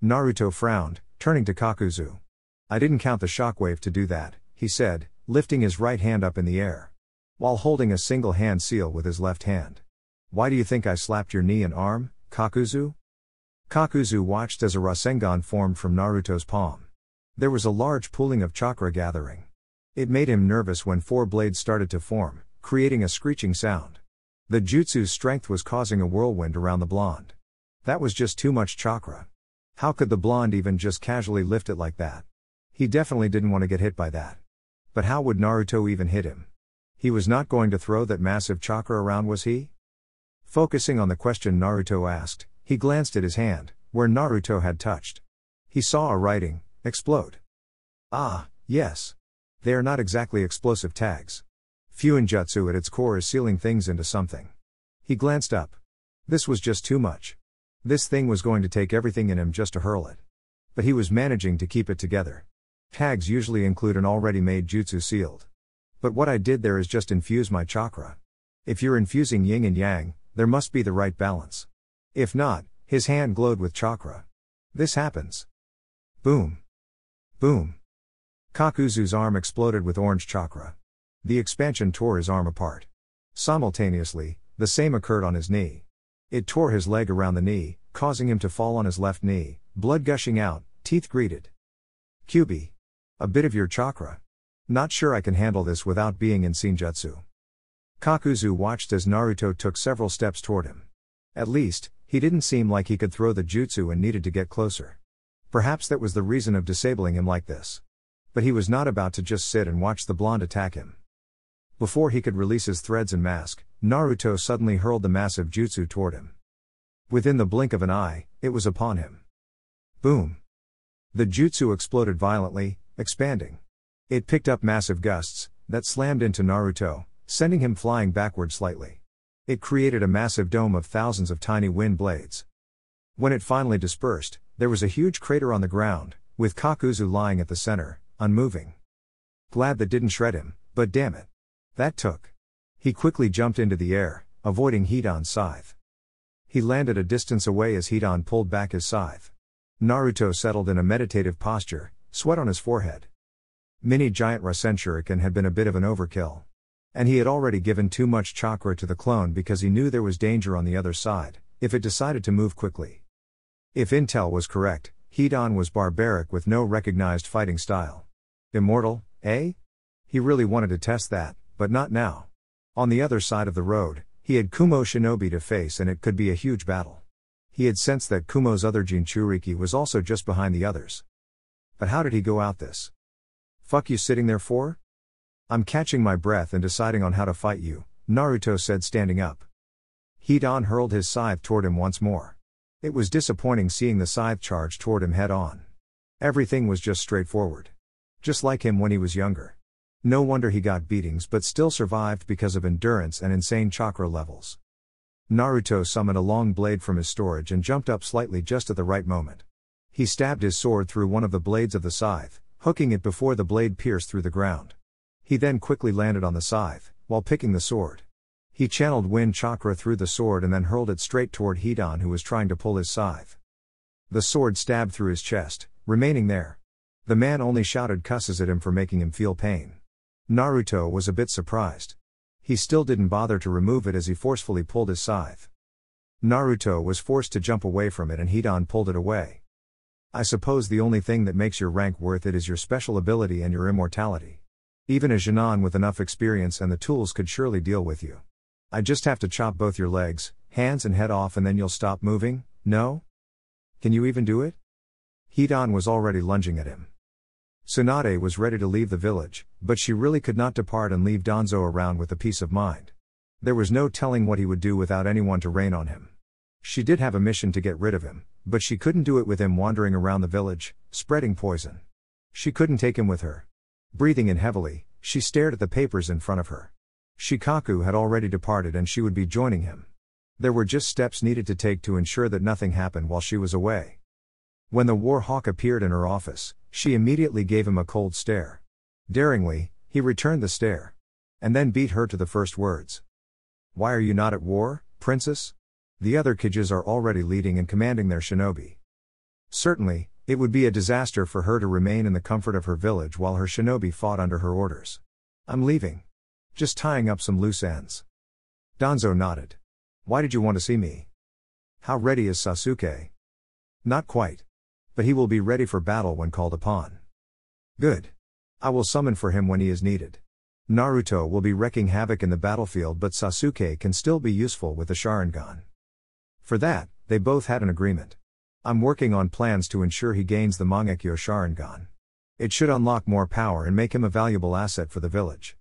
Naruto frowned, turning to Kakuzu. I didn't count the shockwave to do that, he said, lifting his right hand up in the air. While holding a single hand seal with his left hand. Why do you think I slapped your knee and arm, Kakuzu? Kakuzu watched as a Rasengan formed from Naruto's palm. There was a large pooling of chakra gathering. It made him nervous when 4 blades started to form, creating a screeching sound. The jutsu's strength was causing a whirlwind around the blonde. That was just too much chakra. How could the blonde even just casually lift it like that? He definitely didn't want to get hit by that. But how would Naruto even hit him? He was not going to throw that massive chakra around, was he? Focusing on the question Naruto asked, he glanced at his hand, where Naruto had touched. He saw a writing, explode. Ah, yes. They are not exactly explosive tags. Fuinjutsu at its core is sealing things into something. He glanced up. This was just too much. This thing was going to take everything in him just to hurl it. But he was managing to keep it together. Tags usually include an already made jutsu sealed. But what I did there is just infuse my chakra. If you're infusing yin and yang, there must be the right balance. If not, his hand glowed with chakra. This happens. Boom. Boom. Kakuzu's arm exploded with orange chakra. The expansion tore his arm apart. Simultaneously, the same occurred on his knee. It tore his leg around the knee, causing him to fall on his left knee, blood gushing out, teeth gritted. Kyuubi. A bit of your chakra. Not sure I can handle this without being in Senjutsu. Kakuzu watched as Naruto took several steps toward him. At least, he didn't seem like he could throw the jutsu and needed to get closer. Perhaps that was the reason of disabling him like this. But he was not about to just sit and watch the blonde attack him. Before he could release his threads and mask, Naruto suddenly hurled the massive jutsu toward him. Within the blink of an eye, it was upon him. Boom! The jutsu exploded violently, expanding. It picked up massive gusts that slammed into Naruto, sending him flying backward slightly. It created a massive dome of thousands of tiny wind blades. When it finally dispersed, there was a huge crater on the ground, with Kakuzu lying at the center, unmoving. Glad that didn't shred him, but damn it. That took. He quickly jumped into the air, avoiding Hidan's scythe. He landed a distance away as Hidan pulled back his scythe. Naruto settled in a meditative posture, sweat on his forehead. Mini Giant Rasen Shuriken had been a bit of an overkill. And he had already given too much chakra to the clone because he knew there was danger on the other side, if it decided to move quickly. If intel was correct, Hidan was barbaric with no recognized fighting style. Immortal, eh? He really wanted to test that, but not now. On the other side of the road, he had Kumo Shinobi to face and it could be a huge battle. He had sensed that Kumo's other Jinchuriki was also just behind the others. But how did he go out this? Fuck you sitting there for? I'm catching my breath and deciding on how to fight you, Naruto said standing up. Hidan hurled his scythe toward him once more. It was disappointing seeing the scythe charge toward him head on. Everything was just straightforward. Just like him when he was younger. No wonder he got beatings but still survived because of endurance and insane chakra levels. Naruto summoned a long blade from his storage and jumped up slightly just at the right moment. He stabbed his sword through one of the blades of the scythe, hooking it before the blade pierced through the ground. He then quickly landed on the scythe, while picking the sword. He channeled wind chakra through the sword and then hurled it straight toward Hidan who was trying to pull his scythe. The sword stabbed through his chest, remaining there. The man only shouted cusses at him for making him feel pain. Naruto was a bit surprised. He still didn't bother to remove it as he forcefully pulled his scythe. Naruto was forced to jump away from it and Hidan pulled it away. I suppose the only thing that makes your rank worth it is your special ability and your immortality. Even a Genin with enough experience and the tools could surely deal with you. I just have to chop both your legs, hands and head off and then you'll stop moving, no? Can you even do it? Hidan was already lunging at him. Tsunade was ready to leave the village, but she really could not depart and leave Danzo around with a peace of mind. There was no telling what he would do without anyone to rain on him. She did have a mission to get rid of him, but she couldn't do it with him wandering around the village, spreading poison. She couldn't take him with her. Breathing in heavily, she stared at the papers in front of her. Shikaku had already departed and she would be joining him. There were just steps needed to take to ensure that nothing happened while she was away. When the War Hawk appeared in her office, she immediately gave him a cold stare. Daringly, he returned the stare. And then beat her to the first words. Why are you not at war, princess? The other Kijis are already leading and commanding their shinobi. Certainly, it would be a disaster for her to remain in the comfort of her village while her shinobi fought under her orders. I'm leaving. Just tying up some loose ends. Danzo nodded. Why did you want to see me? How ready is Sasuke? Not quite. But he will be ready for battle when called upon. Good. I will summon for him when he is needed. Naruto will be wreaking havoc in the battlefield but Sasuke can still be useful with the Sharingan. For that, they both had an agreement. I'm working on plans to ensure he gains the Mangekyo Sharingan. It should unlock more power and make him a valuable asset for the village.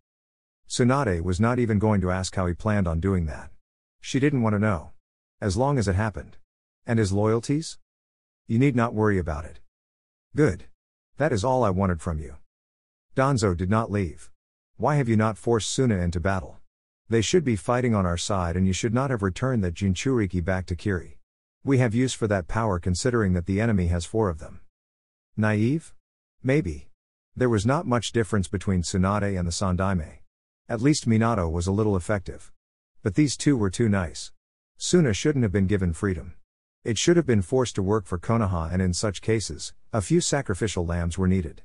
Tsunade was not even going to ask how he planned on doing that. She didn't want to know. As long as it happened. And his loyalties? You need not worry about it. Good. That is all I wanted from you. Danzo did not leave. Why have you not forced Suna into battle? They should be fighting on our side and you should not have returned that Jinchuriki back to Kiri. We have use for that power considering that the enemy has 4 of them. Naive? Maybe. There was not much difference between Tsunade and the Sandaime. At least Minato was a little effective. But these two were too nice. Suna shouldn't have been given freedom. It should have been forced to work for Konoha and in such cases, a few sacrificial lambs were needed.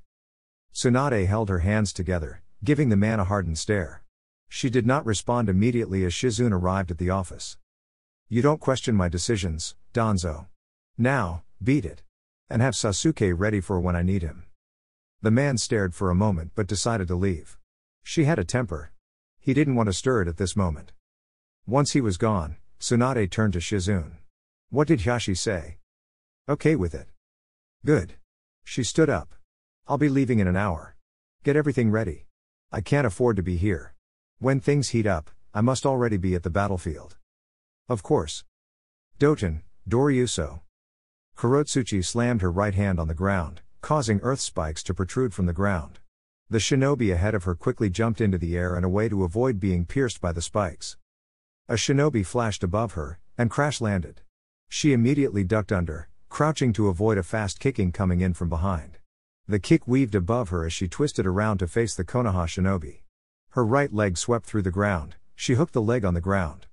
Tsunade held her hands together, giving the man a hardened stare. She did not respond immediately as Shizune arrived at the office. You don't question my decisions, Danzo. Now, beat it. And have Sasuke ready for when I need him. The man stared for a moment but decided to leave. She had a temper. He didn't want to stir it at this moment. Once he was gone, Tsunade turned to Shizune. What did Hyashi say? Okay with it. Good. She stood up. I'll be leaving in an hour. Get everything ready. I can't afford to be here. When things heat up, I must already be at the battlefield. Of course. Doton, Doryuso. Kurotsuchi slammed her right hand on the ground, causing earth spikes to protrude from the ground. The shinobi ahead of her quickly jumped into the air and away to avoid being pierced by the spikes. A shinobi flashed above her, and crash-landed. She immediately ducked under, crouching to avoid a fast kicking coming in from behind. The kick weaved above her as she twisted around to face the Konoha shinobi. Her right leg swept through the ground, she hooked the leg on the ground.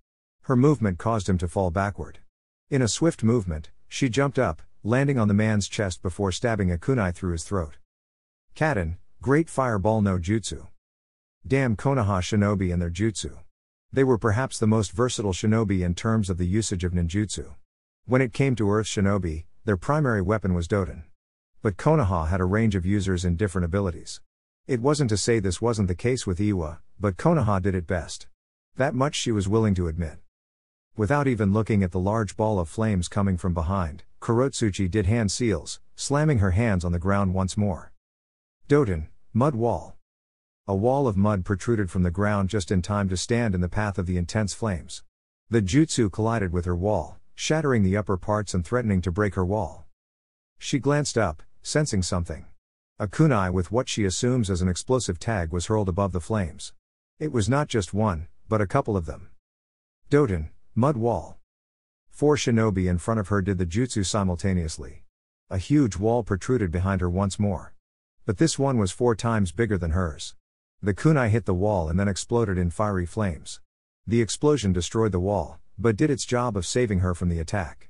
Her movement caused him to fall backward. In a swift movement, she jumped up, landing on the man's chest before stabbing a kunai through his throat. Kaden, Great Fireball no Jutsu. Damn Konoha shinobi and their jutsu. They were perhaps the most versatile shinobi in terms of the usage of ninjutsu. When it came to Earth shinobi, their primary weapon was Doton. But Konoha had a range of users in different abilities. It wasn't to say this wasn't the case with Iwa, but Konoha did it best. That much she was willing to admit. Without even looking at the large ball of flames coming from behind, Kurotsuchi did hand seals, slamming her hands on the ground once more. Doton, Mud Wall. A wall of mud protruded from the ground just in time to stand in the path of the intense flames. The jutsu collided with her wall, shattering the upper parts and threatening to break her wall. She glanced up, sensing something. A kunai with what she assumes as an explosive tag was hurled above the flames. It was not just one, but a couple of them. Doton, Mud Wall. 4 shinobi in front of her did the jutsu simultaneously. A huge wall protruded behind her once more. But this one was 4 times bigger than hers. The kunai hit the wall and then exploded in fiery flames. The explosion destroyed the wall, but did its job of saving her from the attack.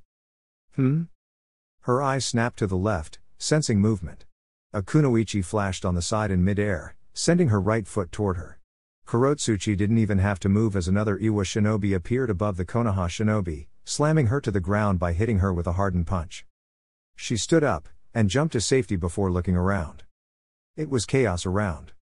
Her eyes snapped to the left, sensing movement. A kunoichi flashed on the side in mid-air, sending her right foot toward her. Kurotsuchi didn't even have to move as another Iwa shinobi appeared above the Konoha shinobi, slamming her to the ground by hitting her with a hardened punch. She stood up, and jumped to safety before looking around. It was chaos around.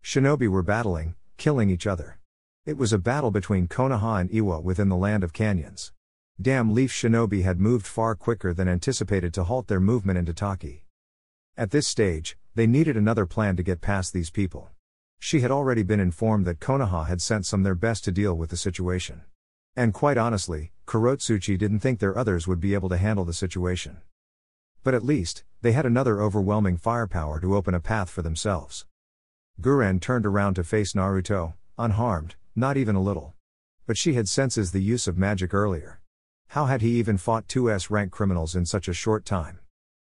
Shinobi were battling, killing each other. It was a battle between Konoha and Iwa within the land of canyons. Damn Leaf shinobi had moved far quicker than anticipated to halt their movement into Taki. At this stage, they needed another plan to get past these people. She had already been informed that Konoha had sent some their best to deal with the situation. And quite honestly, Kurotsuchi didn't think their others would be able to handle the situation. But at least, they had another overwhelming firepower to open a path for themselves. Guren turned around to face Naruto, unharmed, not even a little. But she had senses the use of magic earlier. How had he even fought 2S rank criminals in such a short time?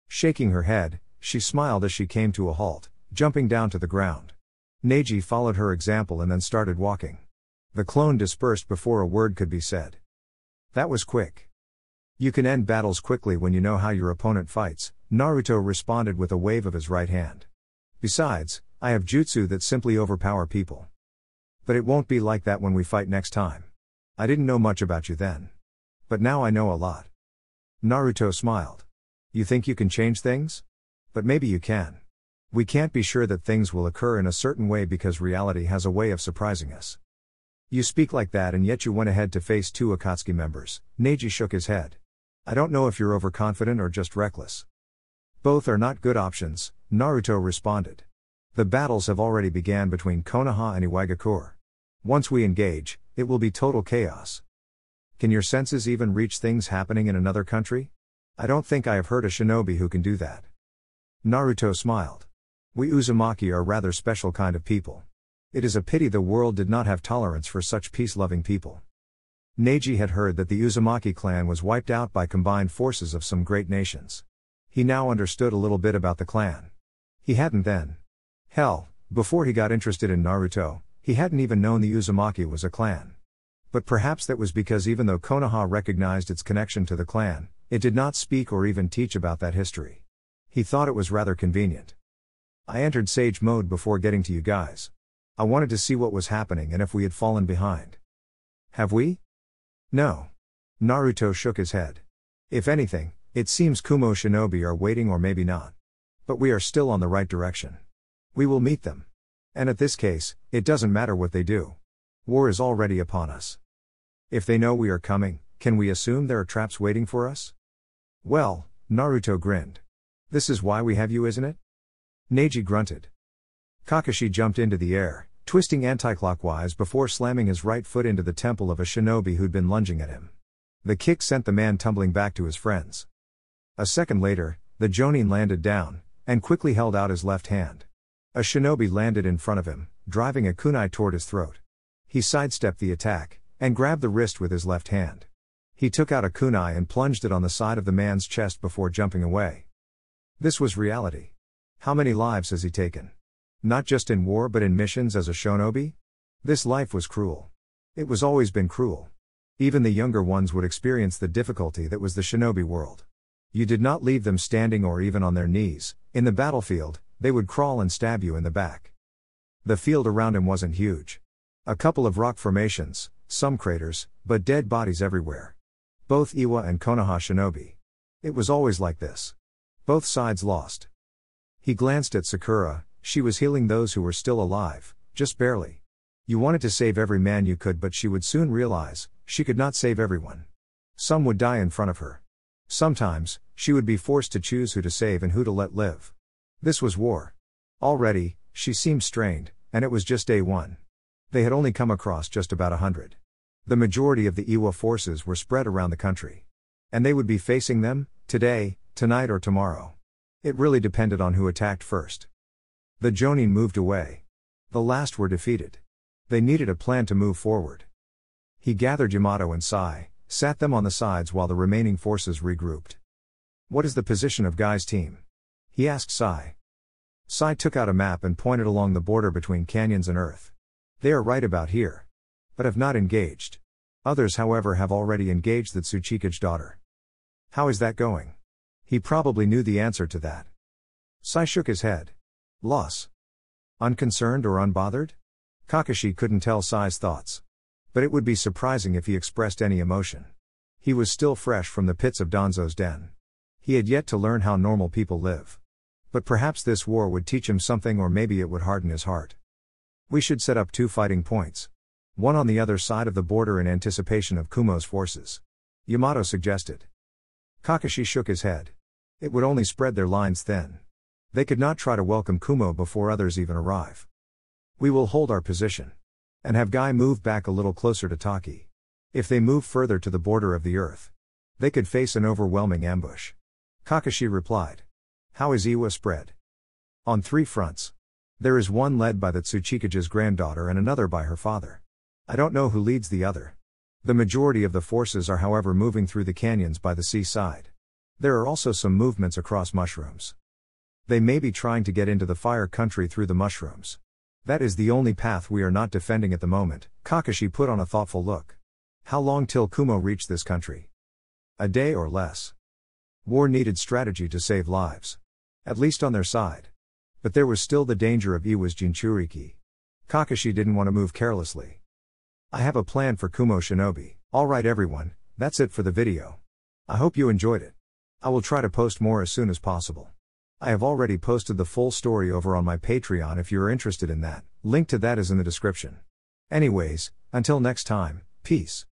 Shaking her head, she smiled as she came to a halt, jumping down to the ground. Neji followed her example and then started walking. The clone dispersed before a word could be said. That was quick. You can end battles quickly when you know how your opponent fights, Naruto responded with a wave of his right hand. Besides, I have jutsu that simply overpower people. But it won't be like that when we fight next time. I didn't know much about you then. But now I know a lot. Naruto smiled. You think you can change things? But maybe you can. We can't be sure that things will occur in a certain way because reality has a way of surprising us. You speak like that and yet you went ahead to face 2 Akatsuki members. Neji shook his head. I don't know if you're overconfident or just reckless. Both are not good options, Naruto responded. The battles have already began between Konoha and Iwagakure. Once we engage, it will be total chaos. Can your senses even reach things happening in another country? I don't think I have heard a shinobi who can do that. Naruto smiled. We Uzumaki are rather special kind of people. It is a pity the world did not have tolerance for such peace-loving people. Neji had heard that the Uzumaki clan was wiped out by combined forces of some great nations. He now understood a little bit about the clan. He hadn't then. Hell, before he got interested in Naruto, he hadn't even known the Uzumaki was a clan. But perhaps that was because even though Konoha recognized its connection to the clan, it did not speak or even teach about that history. He thought it was rather convenient. I entered sage mode before getting to you guys. I wanted to see what was happening and if we had fallen behind. Have we? No. Naruto shook his head. If anything, it seems Kumo shinobi are waiting or maybe not. But we are still on the right direction. We will meet them. And at this case, it doesn't matter what they do. War is already upon us. If they know we are coming, can we assume there are traps waiting for us? Well, Naruto grinned. This is why we have you, isn't it? Neji grunted. Kakashi jumped into the air, twisting anticlockwise before slamming his right foot into the temple of a shinobi who'd been lunging at him. The kick sent the man tumbling back to his friends. A second later, the Jonin landed down, and quickly held out his left hand. A shinobi landed in front of him, driving a kunai toward his throat. He sidestepped the attack, and grabbed the wrist with his left hand. He took out a kunai and plunged it on the side of the man's chest before jumping away. This was reality. How many lives has he taken? Not just in war but in missions as a shinobi? This life was cruel. It was always been cruel. Even the younger ones would experience the difficulty that was the shinobi world. You did not leave them standing or even on their knees. In the battlefield, they would crawl and stab you in the back. The field around him wasn't huge. A couple of rock formations, some craters, but dead bodies everywhere. Both Iwa and Konoha shinobi. It was always like this. Both sides lost. He glanced at Sakura. She was healing those who were still alive, just barely. You wanted to save every man you could, but she would soon realize, she could not save everyone. Some would die in front of her. Sometimes, she would be forced to choose who to save and who to let live. This was war. Already, she seemed strained, and it was just day one. They had only come across just about 100. The majority of the Iwa forces were spread around the country. And they would be facing them, today, tonight or tomorrow. It really depended on who attacked first. The Jonin moved away. The last were defeated. They needed a plan to move forward. He gathered Yamato and Sai, sat them on the sides while the remaining forces regrouped. What is the position of Guy's team? He asked Sai. Sai took out a map and pointed along the border between canyons and earth. They are right about here. But have not engaged. Others, however, have already engaged the Tsuchikage daughter. How is that going? He probably knew the answer to that. Sai shook his head. Loss. Unconcerned or unbothered? Kakashi couldn't tell Sai's thoughts. But it would be surprising if he expressed any emotion. He was still fresh from the pits of Danzo's den. He had yet to learn how normal people live. But perhaps this war would teach him something, or maybe it would harden his heart. We should set up 2 fighting points. One on the other side of the border in anticipation of Kumo's forces. Yamato suggested. Kakashi shook his head. It would only spread their lines thin. They could not try to welcome Kumo before others even arrive. We will hold our position. And have Guy move back a little closer to Taki. If they move further to the border of the earth, they could face an overwhelming ambush. Kakashi replied. How is Iwa spread? On 3 fronts. There is one led by the Tsuchikage's granddaughter and another by her father. I don't know who leads the other. The majority of the forces are, however, moving through the canyons by the seaside. There are also some movements across mushrooms. They may be trying to get into the fire country through the mushrooms. That is the only path we are not defending at the moment. Kakashi put on a thoughtful look. How long till Kumo reached this country? A day or less. War needed strategy to save lives. At least on their side. But there was still the danger of Iwa's Jinchuriki. Kakashi didn't want to move carelessly. I have a plan for Kumo shinobi. Alright everyone, that's it for the video. I hope you enjoyed it. I will try to post more as soon as possible. I have already posted the full story over on my Patreon if you are interested in that. Link to that is in the description. Anyways, until next time, peace.